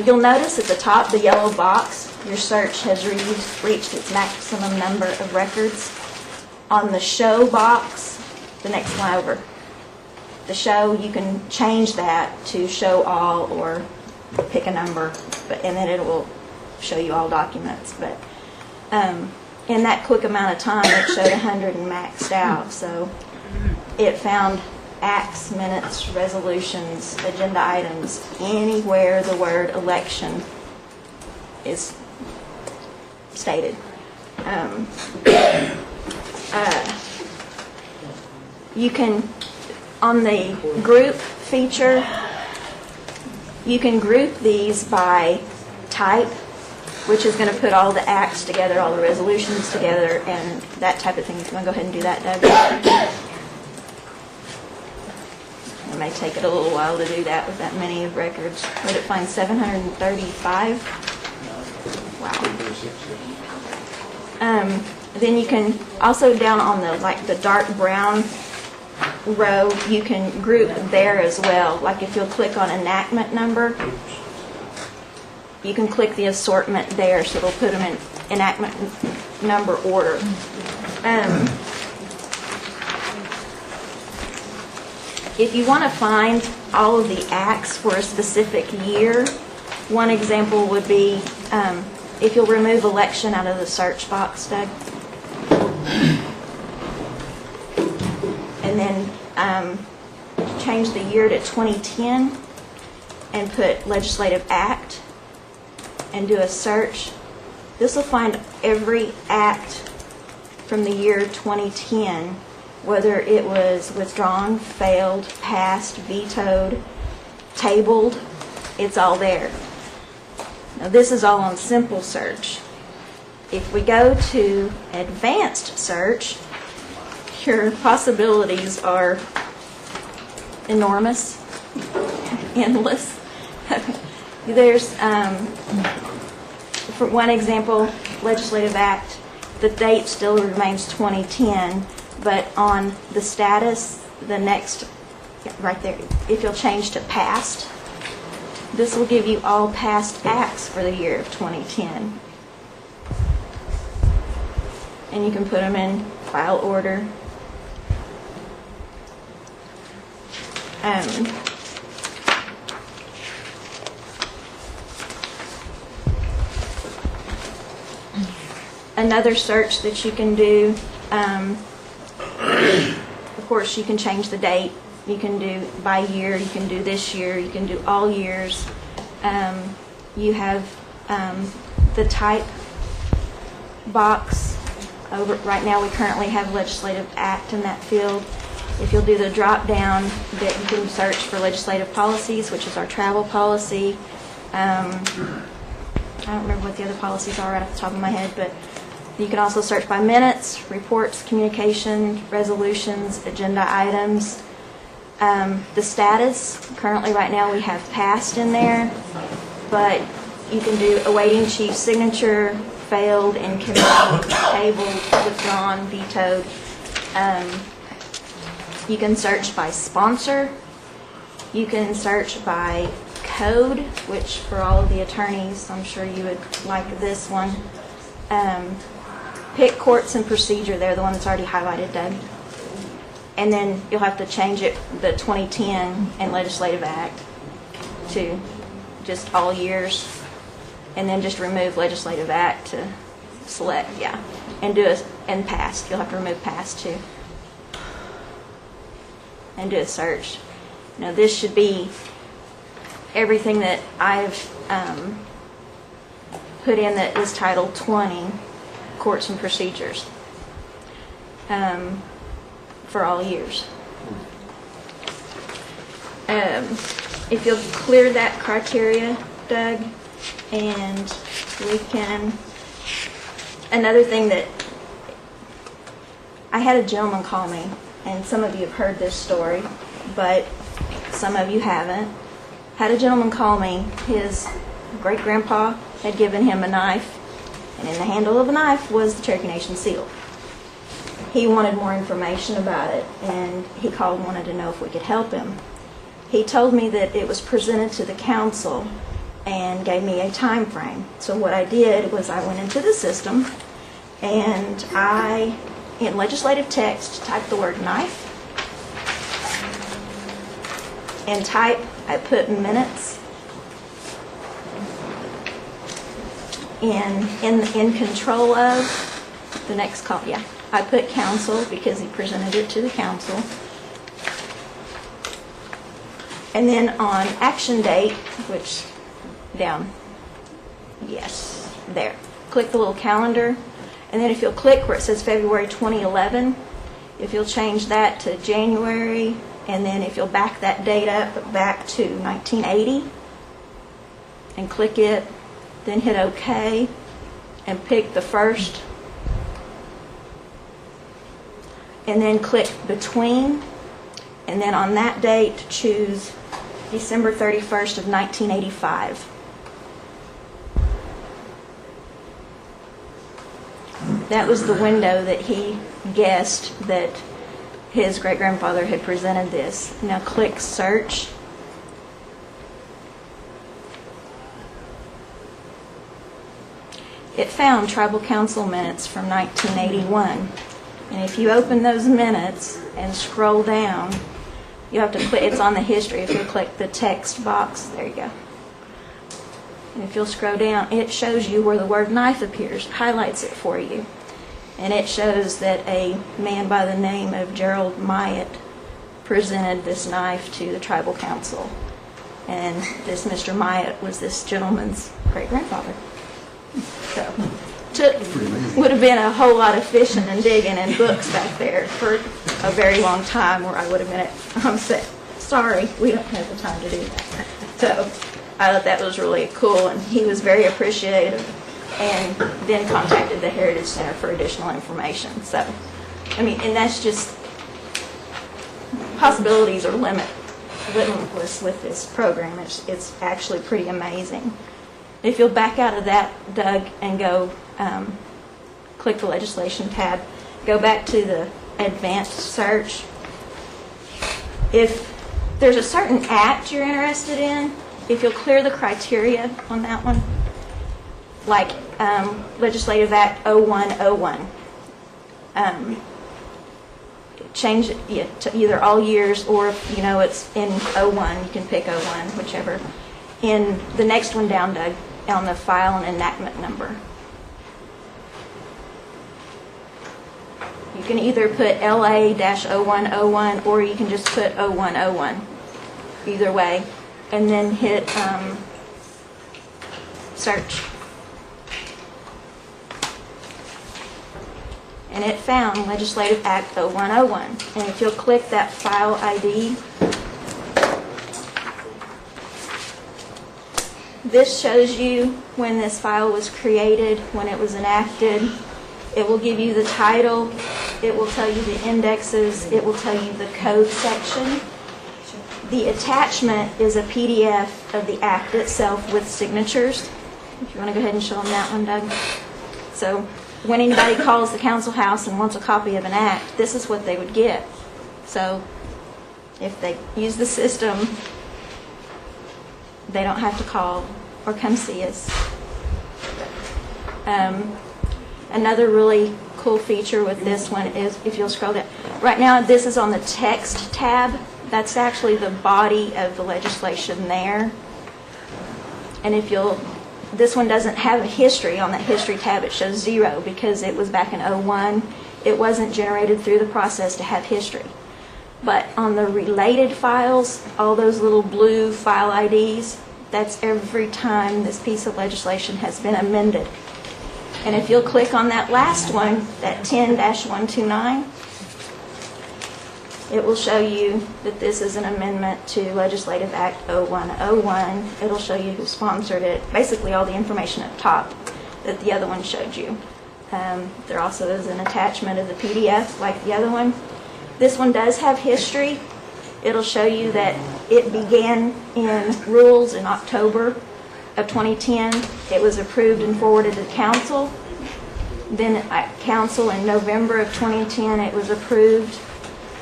You'll notice at the top, the yellow box, your search has reached its maximum number of records. On the show box, the next one over, the show, you can change that to show all or pick a number, and then it will show you all documents. But in that quick amount of time, it showed 100 and maxed out. So it found acts, minutes, resolutions, agenda items, anywhere the word election is stated. You can, on the group feature, you can group these by type, which is going to put all the acts together, all the resolutions together, and that type of thing. You want to go ahead and do that, Doug? It may take it a little while to do that with that many records. Would it find 735? Wow. Then you can also down on the dark brown row, you can group there as well. Like if you'll click on enactment number, you can click the assortment there, so it'll put them in enactment number order. If you want to find all of the acts for a specific year, one example would be if you'll remove election out of the search box, Doug, and then change the year to 2010 and put legislative act and do a search. This will find every act from the year 2010, whether it was withdrawn, failed, passed, vetoed, tabled, it's all there. Now this is all on simple search. If we go to advanced search, your possibilities are enormous, endless. There's, for one example, legislative act, the date still remains 2010, but on the status, the next, right there, if you'll change to past, this will give you all past acts for the year of 2010. And you can put them in file order. Another search that you can do, of course, you can change the date. You can do by year, you can do this year, you can do all years. You have the type box. Over right now, we currently have legislative act in that field. If you'll do the drop down, that you can search for legislative policies, which is our travel policy. I don't remember what the other policies are right off the top of my head, but you can also search by minutes, reports, communication, resolutions, agenda items. The status, currently right now we have past in there, but you can do awaiting chief signature, failed, in committee, tabled, withdrawn, vetoed. You can search by sponsor. You can search by code, which for all of the attorneys, I'm sure you would like this one. Pick courts and procedure. They're the one that's already highlighted, Doug. And then you'll have to change it, the 2010 and legislative act, to just all years. And then just remove legislative act to select, yeah. And do and past. You'll have to remove past too. And do a search. Now this should be everything that I've put in that is Title 20, courts and procedures, for all years. If you'll clear that criteria, Doug, and we can, another thing that, I had a gentleman call me, and some of you have heard this story, but some of you haven't. Had a gentleman call me. His great-grandpa had given him a knife, and in the handle of the knife was the Cherokee Nation seal. He wanted more information about it, and he called and wanted to know if we could help him. He told me that it was presented to the council and gave me a time frame. So what I did was I went into the system, and I, in legislative text, typed the word knife, and I put minutes. In control of the next call, yeah. I put council because he presented it to the council. And then on action date, which down, yes, there. Click the little calendar, and then if you'll click where it says February 2011, if you'll change that to January, and then if you'll back that date up back to 1980, and click it, then hit OK, and pick the first, and then click between, and then on that date choose December 31st of 1985. That was the window that he guessed that his great-grandfather had presented this. Now click search. It found tribal council minutes from 1981. And if you open those minutes and scroll down, you have to click, it's on the history. If you click the text box, there you go. And if you'll scroll down, it shows you where the word knife appears, highlights it for you. And it shows that a man by the name of Gerald Myatt presented this knife to the tribal council. And this Mr. Myatt was this gentleman's great-grandfather. So, would have been a whole lot of fishing and digging and books back there for a very long time where I would have been sorry, we don't have the time to do that. So I thought that was really cool, and he was very appreciative and then contacted the Heritage Center for additional information. So, I mean, and that's just, possibilities are limitless with this program. It's actually pretty amazing. If you'll back out of that, Doug, and go click the legislation tab, go back to the advanced search. If there's a certain act you're interested in, if you'll clear the criteria on that one, like Legislative Act 0101, change it to either all years, or if you know it's in 01, you can pick 01, whichever. In the next one down, Doug, on the file and enactment number, you can either put LA-0101 or you can just put 0101, either way, and then hit search. And it found Legislative Act 0101. And if you'll click that file ID, this shows you when this file was created, when it was enacted. It will give you the title, it will tell you the indexes, it will tell you the code section. The attachment is a PDF of the act itself with signatures. If you want to go ahead and show them that one, Doug. So when anybody calls the council house and wants a copy of an act, this is what they would get. So if they use the system, they don't have to call or come see us. Another really cool feature with this one is, if you'll scroll down, right now this is on the text tab. That's actually the body of the legislation there. And if you'll, this one doesn't have a history. On that history tab it shows 0 because it was back in 01. It wasn't generated through the process to have history. But on the related files, all those little blue file IDs, that's every time this piece of legislation has been amended. And if you'll click on that last one, that 10-129, it will show you that this is an amendment to Legislative Act 0101. It'll show you who sponsored it, basically all the information at the top that the other one showed you. There also is an attachment of the PDF like the other one. This one does have history. It'll show you that it began in rules in October of 2010. It was approved and forwarded to council. Then at council in November of 2010 it was approved,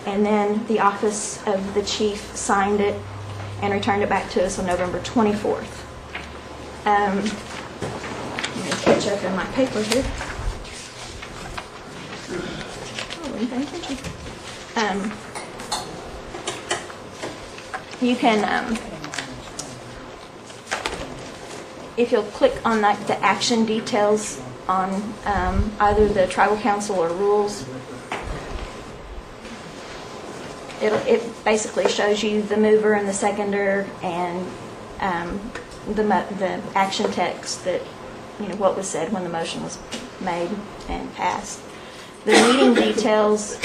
and then the office of the chief signed it and returned it back to us on November 24th. Let me catch up in my paper here. Oh, I didn't pay attention. You can, if you'll click on the action details on either the tribal council or rules, it basically shows you the mover and the seconder and the action text that, you know, what was said when the motion was made and passed. The meeting details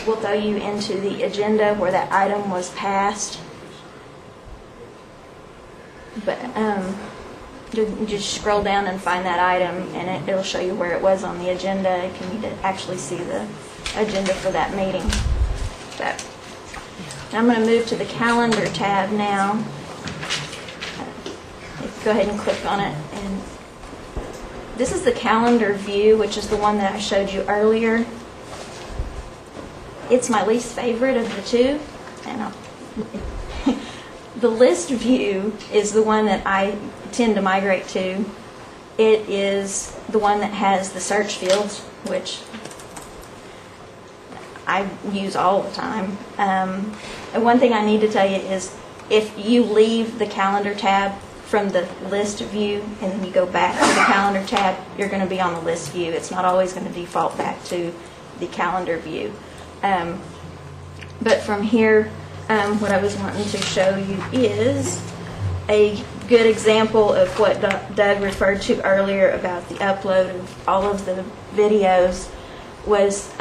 will throw you into the agenda where that item was passed. But you just scroll down and find that item, and it'll show you where it was on the agenda if you need to actually see the agenda for that meeting. But I'm going to move to the calendar tab now. Go ahead and click on it, and this is the calendar view, which is the one that I showed you earlier. It's my least favorite of the two, and the list view is the one that I tend to migrate to. It is the one that has the search fields, which I use all the time. And one thing I need to tell you is, if you leave the calendar tab from the list view and then you go back to the calendar tab, you're going to be on the list view. It's not always going to default back to the calendar view. But from here, what I was wanting to show you is a good example of what Doug referred to earlier about the upload of all of the videos. Was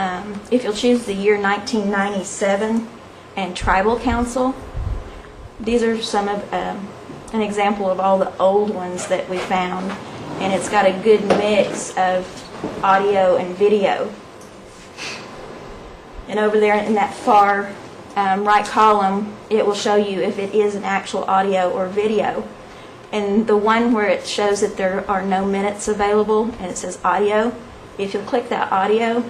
if you'll choose the year 1997 and Tribal Council, these are some of an example of all the old ones that we found, and it's got a good mix of audio and video. And over there in that far right column, it will show you if it is an actual audio or video. And the one where it shows that there are no minutes available and it says audio, if you'll click that audio,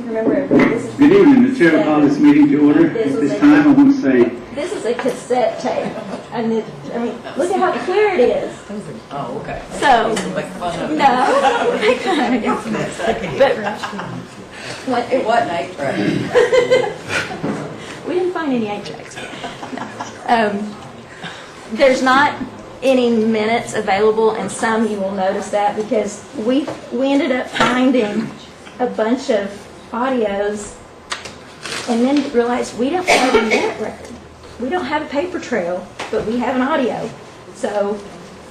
remember, this is Good evening. The chair will call this meeting to order. At this time, I want to say... This is a cassette tape. And I mean, look at how clear it is. Oh, okay. So, Make fun of it. no, make fun of it. But It wasn't 8-track. we didn't find any 8-tracks. No. There's not any minutes available, and some you will notice that because we ended up finding a bunch of audios and then realized we don't have a minute record. We don't have a paper trail, but we have an audio. So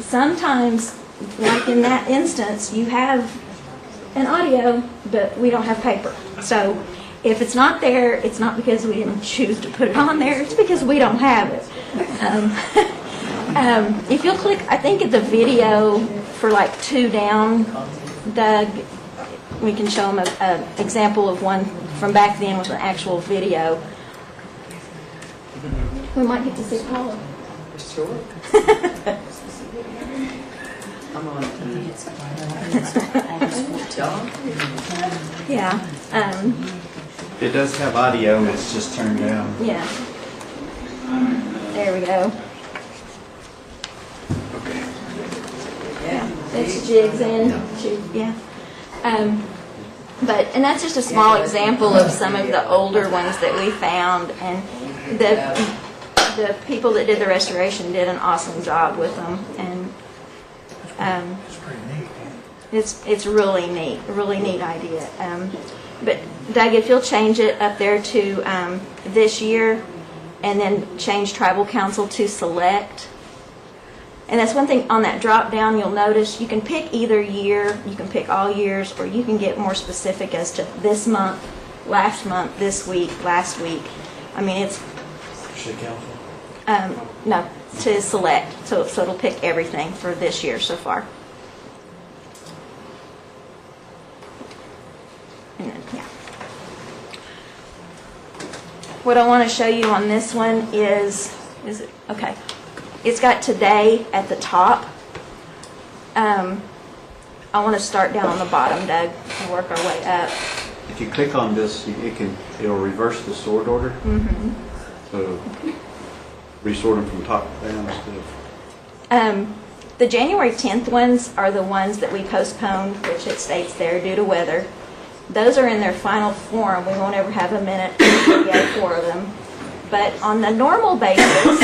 sometimes, like in that instance, you have an audio, but we don't have paper. So if it's not there, it's not because we didn't choose to put it on there, it's because we don't have it. If you'll click, I think at the video for like 2 down, Doug, we can show them an example of one from back then with an actual video. We might get to see Paula. Sure. I'm on. Yeah. It does have audio, it's just turned down. Yeah. There we go. Yeah. That's jigs in. Yeah. And that's just a small example of some of the older ones that we found, and the people that did the restoration did an awesome job with them, and it's really neat, a really neat idea. But Doug, if you'll change it up there to this year, and then change tribal council to select. And that's one thing on that drop down you'll notice you can pick either year, you can pick all years, or you can get more specific as to this month, last month, this week, last week. I mean, it's... City council? No, to select. So it'll pick everything for this year so far. And then, yeah. What I want to show you on this one is it, okay. It's got today at the top. I want to start down on the bottom, Doug, and work our way up. If you click on this, it'll reverse the sort order. Mm-hmm. So resort them from top down instead of... The January 10th ones are the ones that we postponed, which it states there due to weather. Those are in their final form. We won't ever have a minute to get 4 of them. But on the normal basis,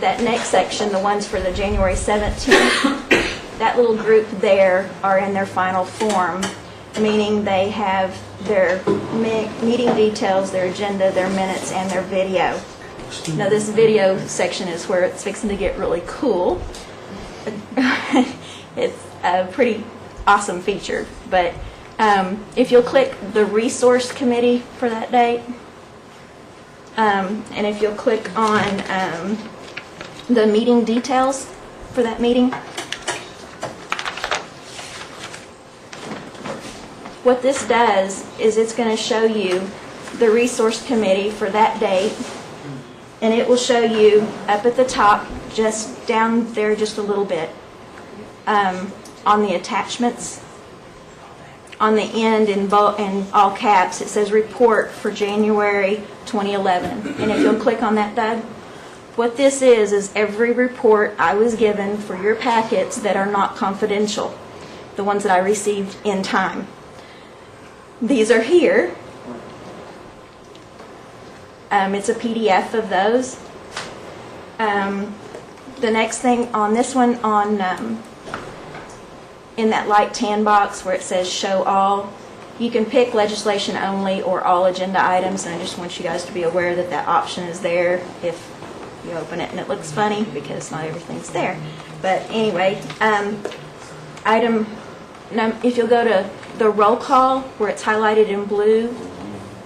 that next section, the ones for the January 17th, that little group there are in their final form, meaning they have their meeting details, their agenda, their minutes, and their video. Now this video section is where it's fixing to get really cool. It's a pretty awesome feature, but if you'll click the resource committee for that date, and if you'll click on the meeting details for that meeting, what this does is it's going to show you the resource committee for that date, and it will show you up at the top, just down there just a little bit, on the attachments. On the end, in all caps, it says report for January 2011. And if you'll click on that, Doug, what this is every report I was given for your packets that are not confidential, the ones that I received in time. These are here. It's a PDF of those. The next thing on this one, in that light tan box where it says show all, you can pick legislation only or all agenda items, and I just want you guys to be aware that that option is there if you open it and it looks funny because not everything's there. But anyway, if you'll go to the roll call where it's highlighted in blue,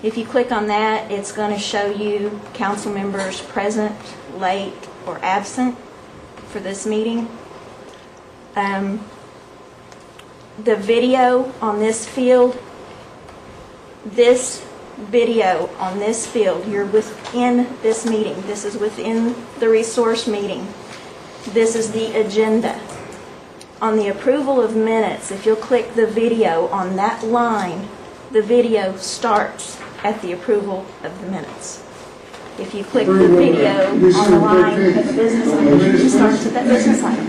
If you click on that, it's going to show you council members present, late, or absent for this meeting. The video on this field, you're within this meeting. This is within the resource meeting. This is the agenda. On the approval of minutes, if you'll click the video on that line, the video starts at the approval of the minutes. If you click the video on the line of the business item, it starts at that business item.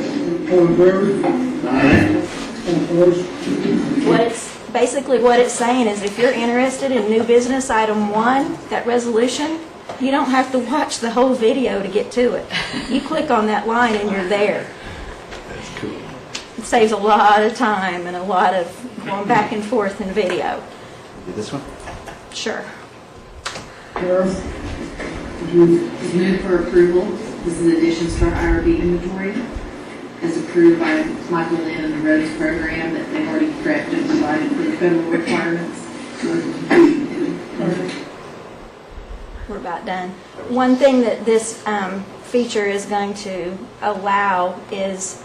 Basically what it's saying is if you're interested in new business item 1, that resolution, you don't have to watch the whole video to get to it. You click on that line and you're there. That's cool. It saves a lot of time and a lot of going back and forth in video. This one? Sure. Girls, is moved for approval. This is additions to our IRB inventory as approved by Michael Lynn and the roads program that they've already prepped and provided for the federal requirements. We're about done. One thing that this feature is going to allow is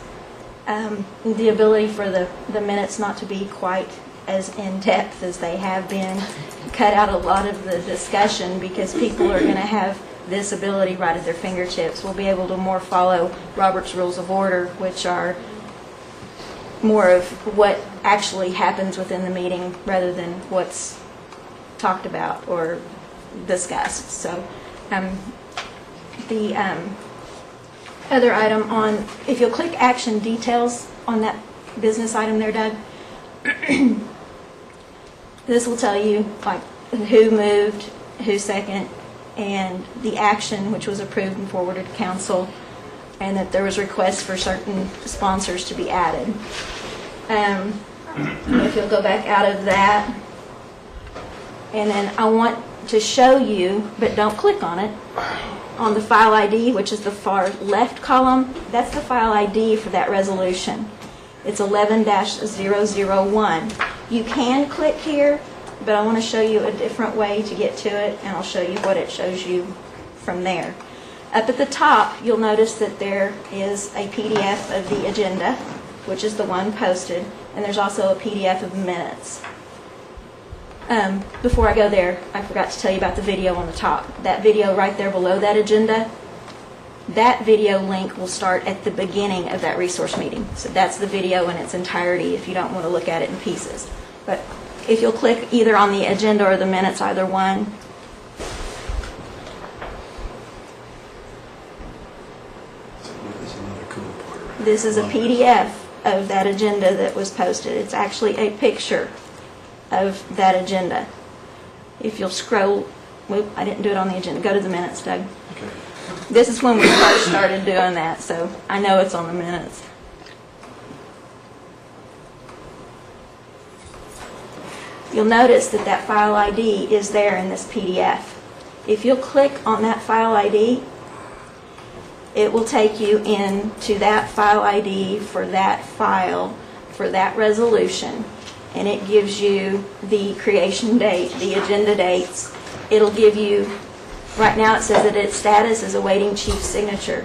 the ability for the minutes not to be quite as in-depth as they have been. Cut out a lot of the discussion because people are going to have this ability right at their fingertips. We'll be able to more follow Robert's Rules of Order, which are more of what actually happens within the meeting rather than what's talked about or discussed. So the other item on, if you'll click action details on that business item there, Doug, this will tell you like who moved, who second, and the action which was approved and forwarded to council, and that there was requests for certain sponsors to be added. If you'll go back out of that, and then I want to show you, but don't click on it, on the file ID, which is the far left column, that's the file ID for that resolution. It's 11-001. You can click here, but I want to show you a different way to get to it, and I'll show you what it shows you from there. Up at the top, you'll notice that there is a PDF of the agenda, which is the one posted, and there's also a PDF of minutes. Before I go there, I forgot to tell you about the video on the top. That video right there below that agenda, that video link will start at the beginning of that resource meeting. So that's the video in its entirety if you don't want to look at it in pieces. But if you'll click either on the agenda or the minutes, either one, this is a PDF of that agenda that was posted. It's actually a picture of that agenda. If you'll scroll, whoop, I didn't do it on the agenda. Go to the minutes, Doug. Okay. This is when we first started doing that, so I know it's on the minutes. You'll notice that that file ID is there in this PDF. If you'll click on that file ID, it will take you into that file ID for that file, for that resolution, and it gives you the creation date, the agenda dates. It'll give you, right now it says that its status is awaiting chief signature,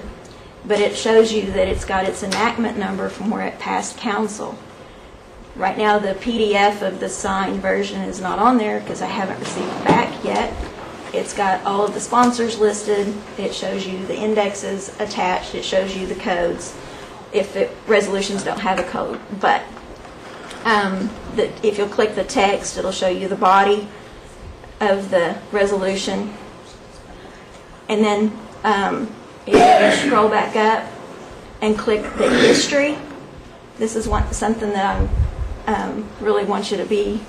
but it shows you that it's got its enactment number from where it passed council. Right now the PDF of the signed version is not on there because I haven't received it back yet. It's got all of the sponsors listed. It shows you the indexes attached. It shows you the codes if resolutions don't have a code. But if you'll click the text, it'll show you the body of the resolution. And then if you scroll back up and click the history, this is something that I really want you to be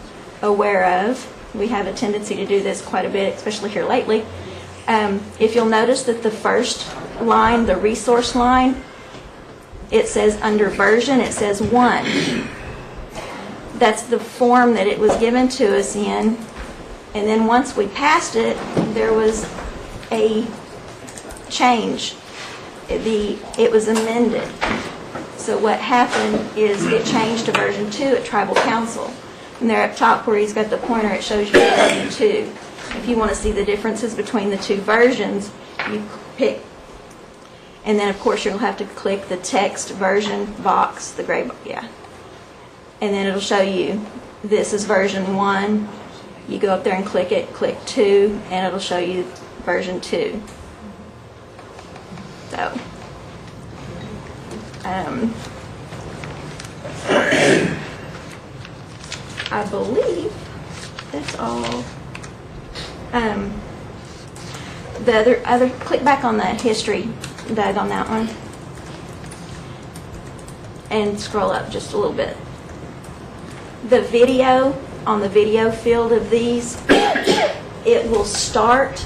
aware of. We have a tendency to do this quite a bit, especially here lately. If you'll notice that the first line, the resource line, it says under version, it says 1. That's the form that it was given to us in. And then once we passed it, there was a change. It was amended. So what happened is it changed to version 2 at Tribal Council. And there up top where he's got the pointer, it shows you version 2. If you want to see the differences between the two versions, you pick, and then of course you'll have to click the text version box, the gray box, yeah. And then it'll show you, this is version 1. You go up there and click it, click 2, and it'll show you version 2. So, I believe that's all. The other, click back on the history, Doug, on that one. And scroll up just a little bit. The video, on the video field of these, it will start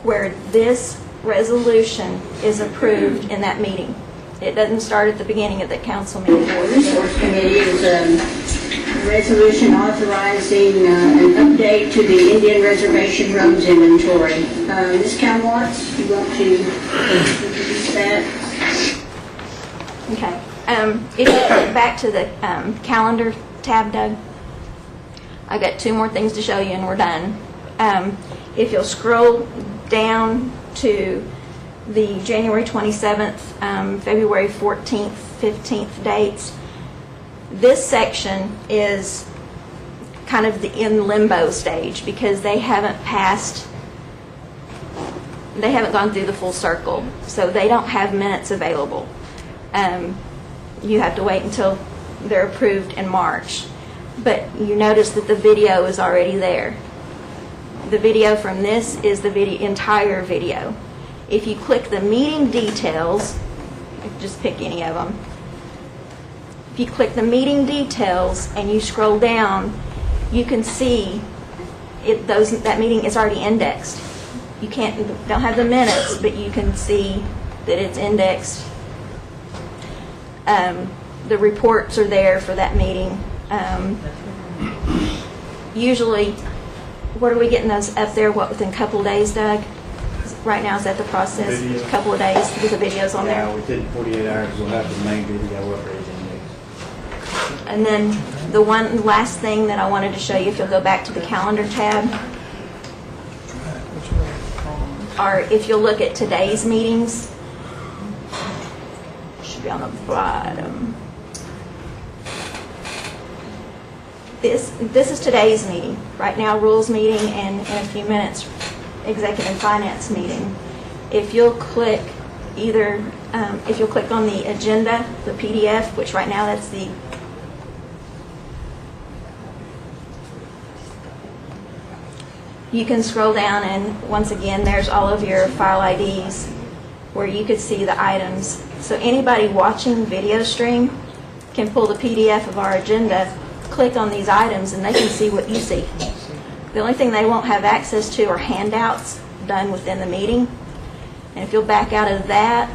where this resolution is approved in that meeting. It doesn't start at the beginning of the council meeting. The Resource Committee is a resolution authorizing an update to the Indian Reservation Roads inventory. Ms. Watts, you want to introduce that? Okay. If you click back to the calendar tab, Doug, I've got 2 more things to show you and we're done. If you'll scroll down to the January 27th, February 14th, 15th dates, this section is kind of the in limbo stage because they haven't gone through the full circle, so they don't have minutes available. You have to wait until they're approved in March. But you notice that the video is already there. The video from this is the entire video. If you click the meeting details, just pick any of them. If you click the meeting details and you scroll down, you can see that meeting is already indexed. You don't have the minutes, but you can see that it's indexed. The reports are there for that meeting. Usually, what are we getting those up there? Within a couple of days, Doug? Right now, is that the process? Video. A couple of days to get the videos on there? Yeah, within 48 hours, we'll have the main video up there. And then the one last thing that I wanted to show you, if you'll go back to the calendar tab, or if you'll look at today's meetings, it should be on the bottom. This is today's meeting. Right now, rules meeting, and in a few minutes, executive finance meeting. If you'll click if you'll click on the agenda, the PDF, which right now that's the you can scroll down, and once again, there's all of your file IDs where you could see the items. So anybody watching video stream can pull the PDF of our agenda, click on these items, and they can see what you see. The only thing they won't have access to are handouts done within the meeting. And if you'll back out of that,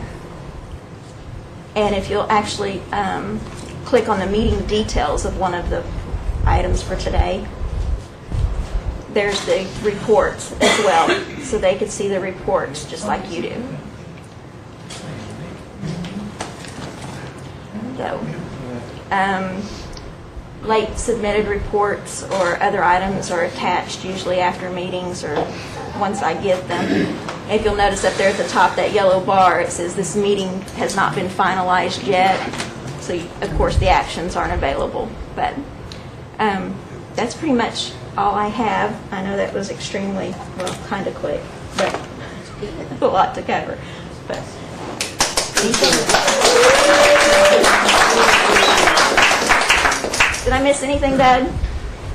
and if you'll actually click on the meeting details of one of the items for today, there's the reports as well, so they could see the reports just like you do. So, late submitted reports or other items are attached usually after meetings or once I get them. If you'll notice up there at the top, that yellow bar, it says this meeting has not been finalized yet. So, of course, the actions aren't available. But that's pretty much all I have. I know that was extremely, well, kind of quick, but a lot to cover. But did I miss anything, Doug,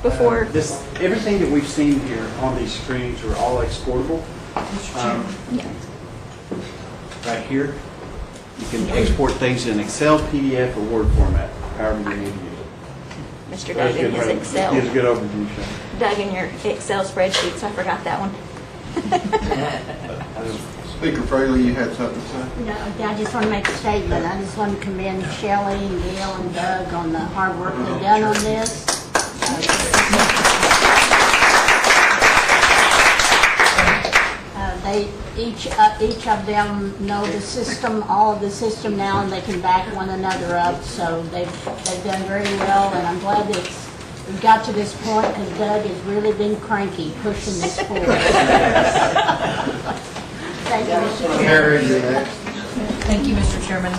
before? Everything that we've seen here on these screens are all exportable. Right here, you can export things in Excel, PDF, or Word format, however you need to use it. Mr. Doug in his Excel. Gives a good overview, Sean. Doug in your Excel spreadsheets. I forgot that one. Speaker Fraley, you had something to say? No, I just want to make a statement. I just want to commend Shelley and Gail and Doug on the hard work they've done on this. They each of them know the system, all of the system now, and they can back one another up. So they've done very well, and I'm glad that we got to this point because Doug has really been cranky pushing this forward. Thank you, Mr. Chairman. Thank you, Mr. Chairman.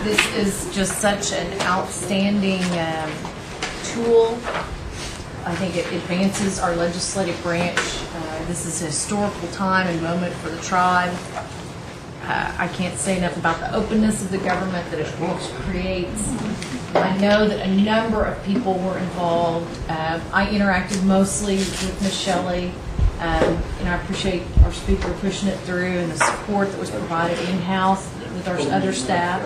This is just such an outstanding tool. I think it advances our legislative branch. This is a historical time and moment for the tribe. I can't say enough about the openness of the government that it creates. I know that a number of people were involved. I interacted mostly with Ms. Shelley, and I appreciate our speaker pushing it through and the support that was provided in-house with our other staff.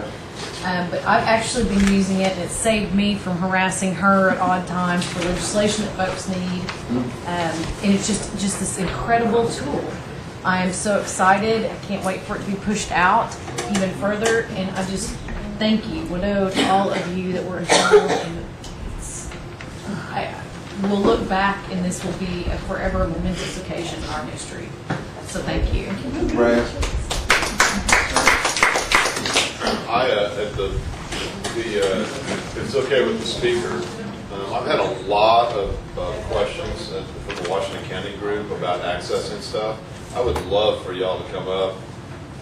But I've actually been using it, and it's saved me from harassing her at odd times for legislation that folks need. And it's just this incredible tool. I am so excited. I can't wait for it to be pushed out even further. And I just thank you, Widow, to all of you that were involved. And we'll look back, and this will be a forever momentous occasion in our history. So thank you. Brad? If it's okay with the speaker, I've had a lot of questions from the Washington County group about accessing stuff. I would love for y'all to come up.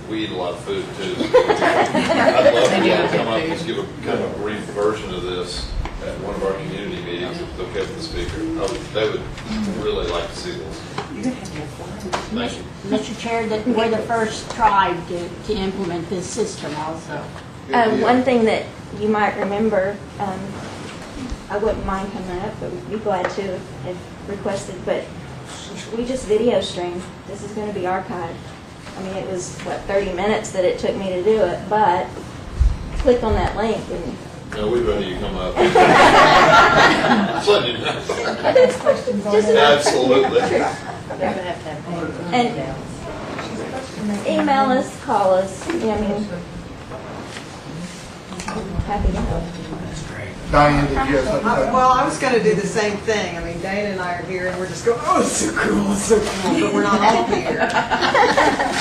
We eat a lot of food too. I'd love for y'all to come up and just give a kind of a brief version of this at one of our community meetings, if it's okay with the speaker. They would really like to see this. Thank you. Mr. Chair, that we're the first tribe to implement this system also. One thing that you might remember, I wouldn't mind coming up, but we'd be glad to if requested, but we just video streamed. This is going to be archived. I mean, it was, 30 minutes that it took me to do it, but click on that link and... No, we'd rather you come up. Just letting you know. There's questions on it. Absolutely. And email us, call us, I mean, happy to help. Diane, did you have something to say? Well, I was going to do the same thing. I mean, Dana and I are here, and we're just going, oh, it's so cool, it's so cool, but we're not all here.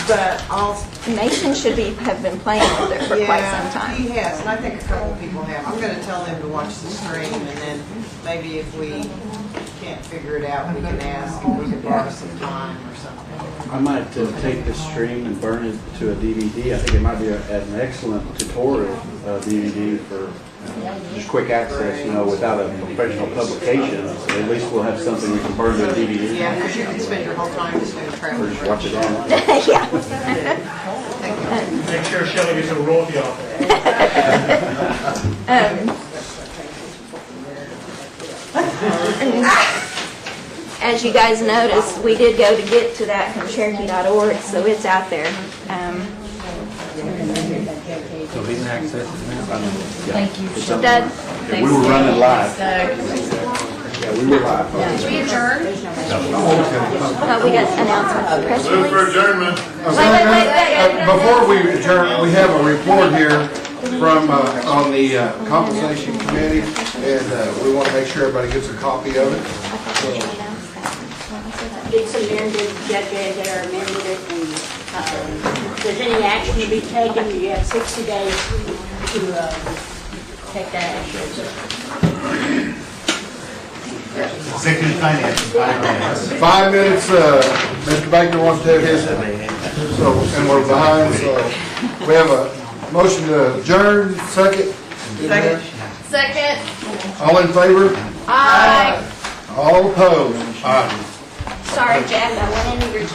But Mason should have been playing with it for quite some time. He has, and I think a couple of people have. I'm going to tell them to watch the stream, and then maybe if we can't figure it out, we can ask if we can borrow some time or something. I might take this stream and burn it to a DVD. I think it might be an excellent tutorial DVD for just quick access, without a professional publication. So at least we'll have something we can burn to a DVD. Yeah, because you can spend your whole time just doing travel. Or just watch it on. Make sure Shelley gets a royalty off As you guys noticed, we did go to get to that from Cherokee.org, so it's out there. So he can access it now? Thank you. Doug? Yeah, we were running live. Doug. Yeah, we were live. Did we adjourn? We got announcements. Press Move for release. adjournment. Wait. Before we adjourn, we have a report here from, on the compensation committee, and we want to make sure everybody gets a copy of it. It's amended, Judge Adair amended it, and if there's any action to be taken, you have 60 days to take that action. Executive finance. 5 minutes, Mr. Baker wants to have his, so, and we're behind, so we have a motion to adjourn, second. Second. All in favor? Aye. All opposed? Aye. Sorry, Jack, I went into your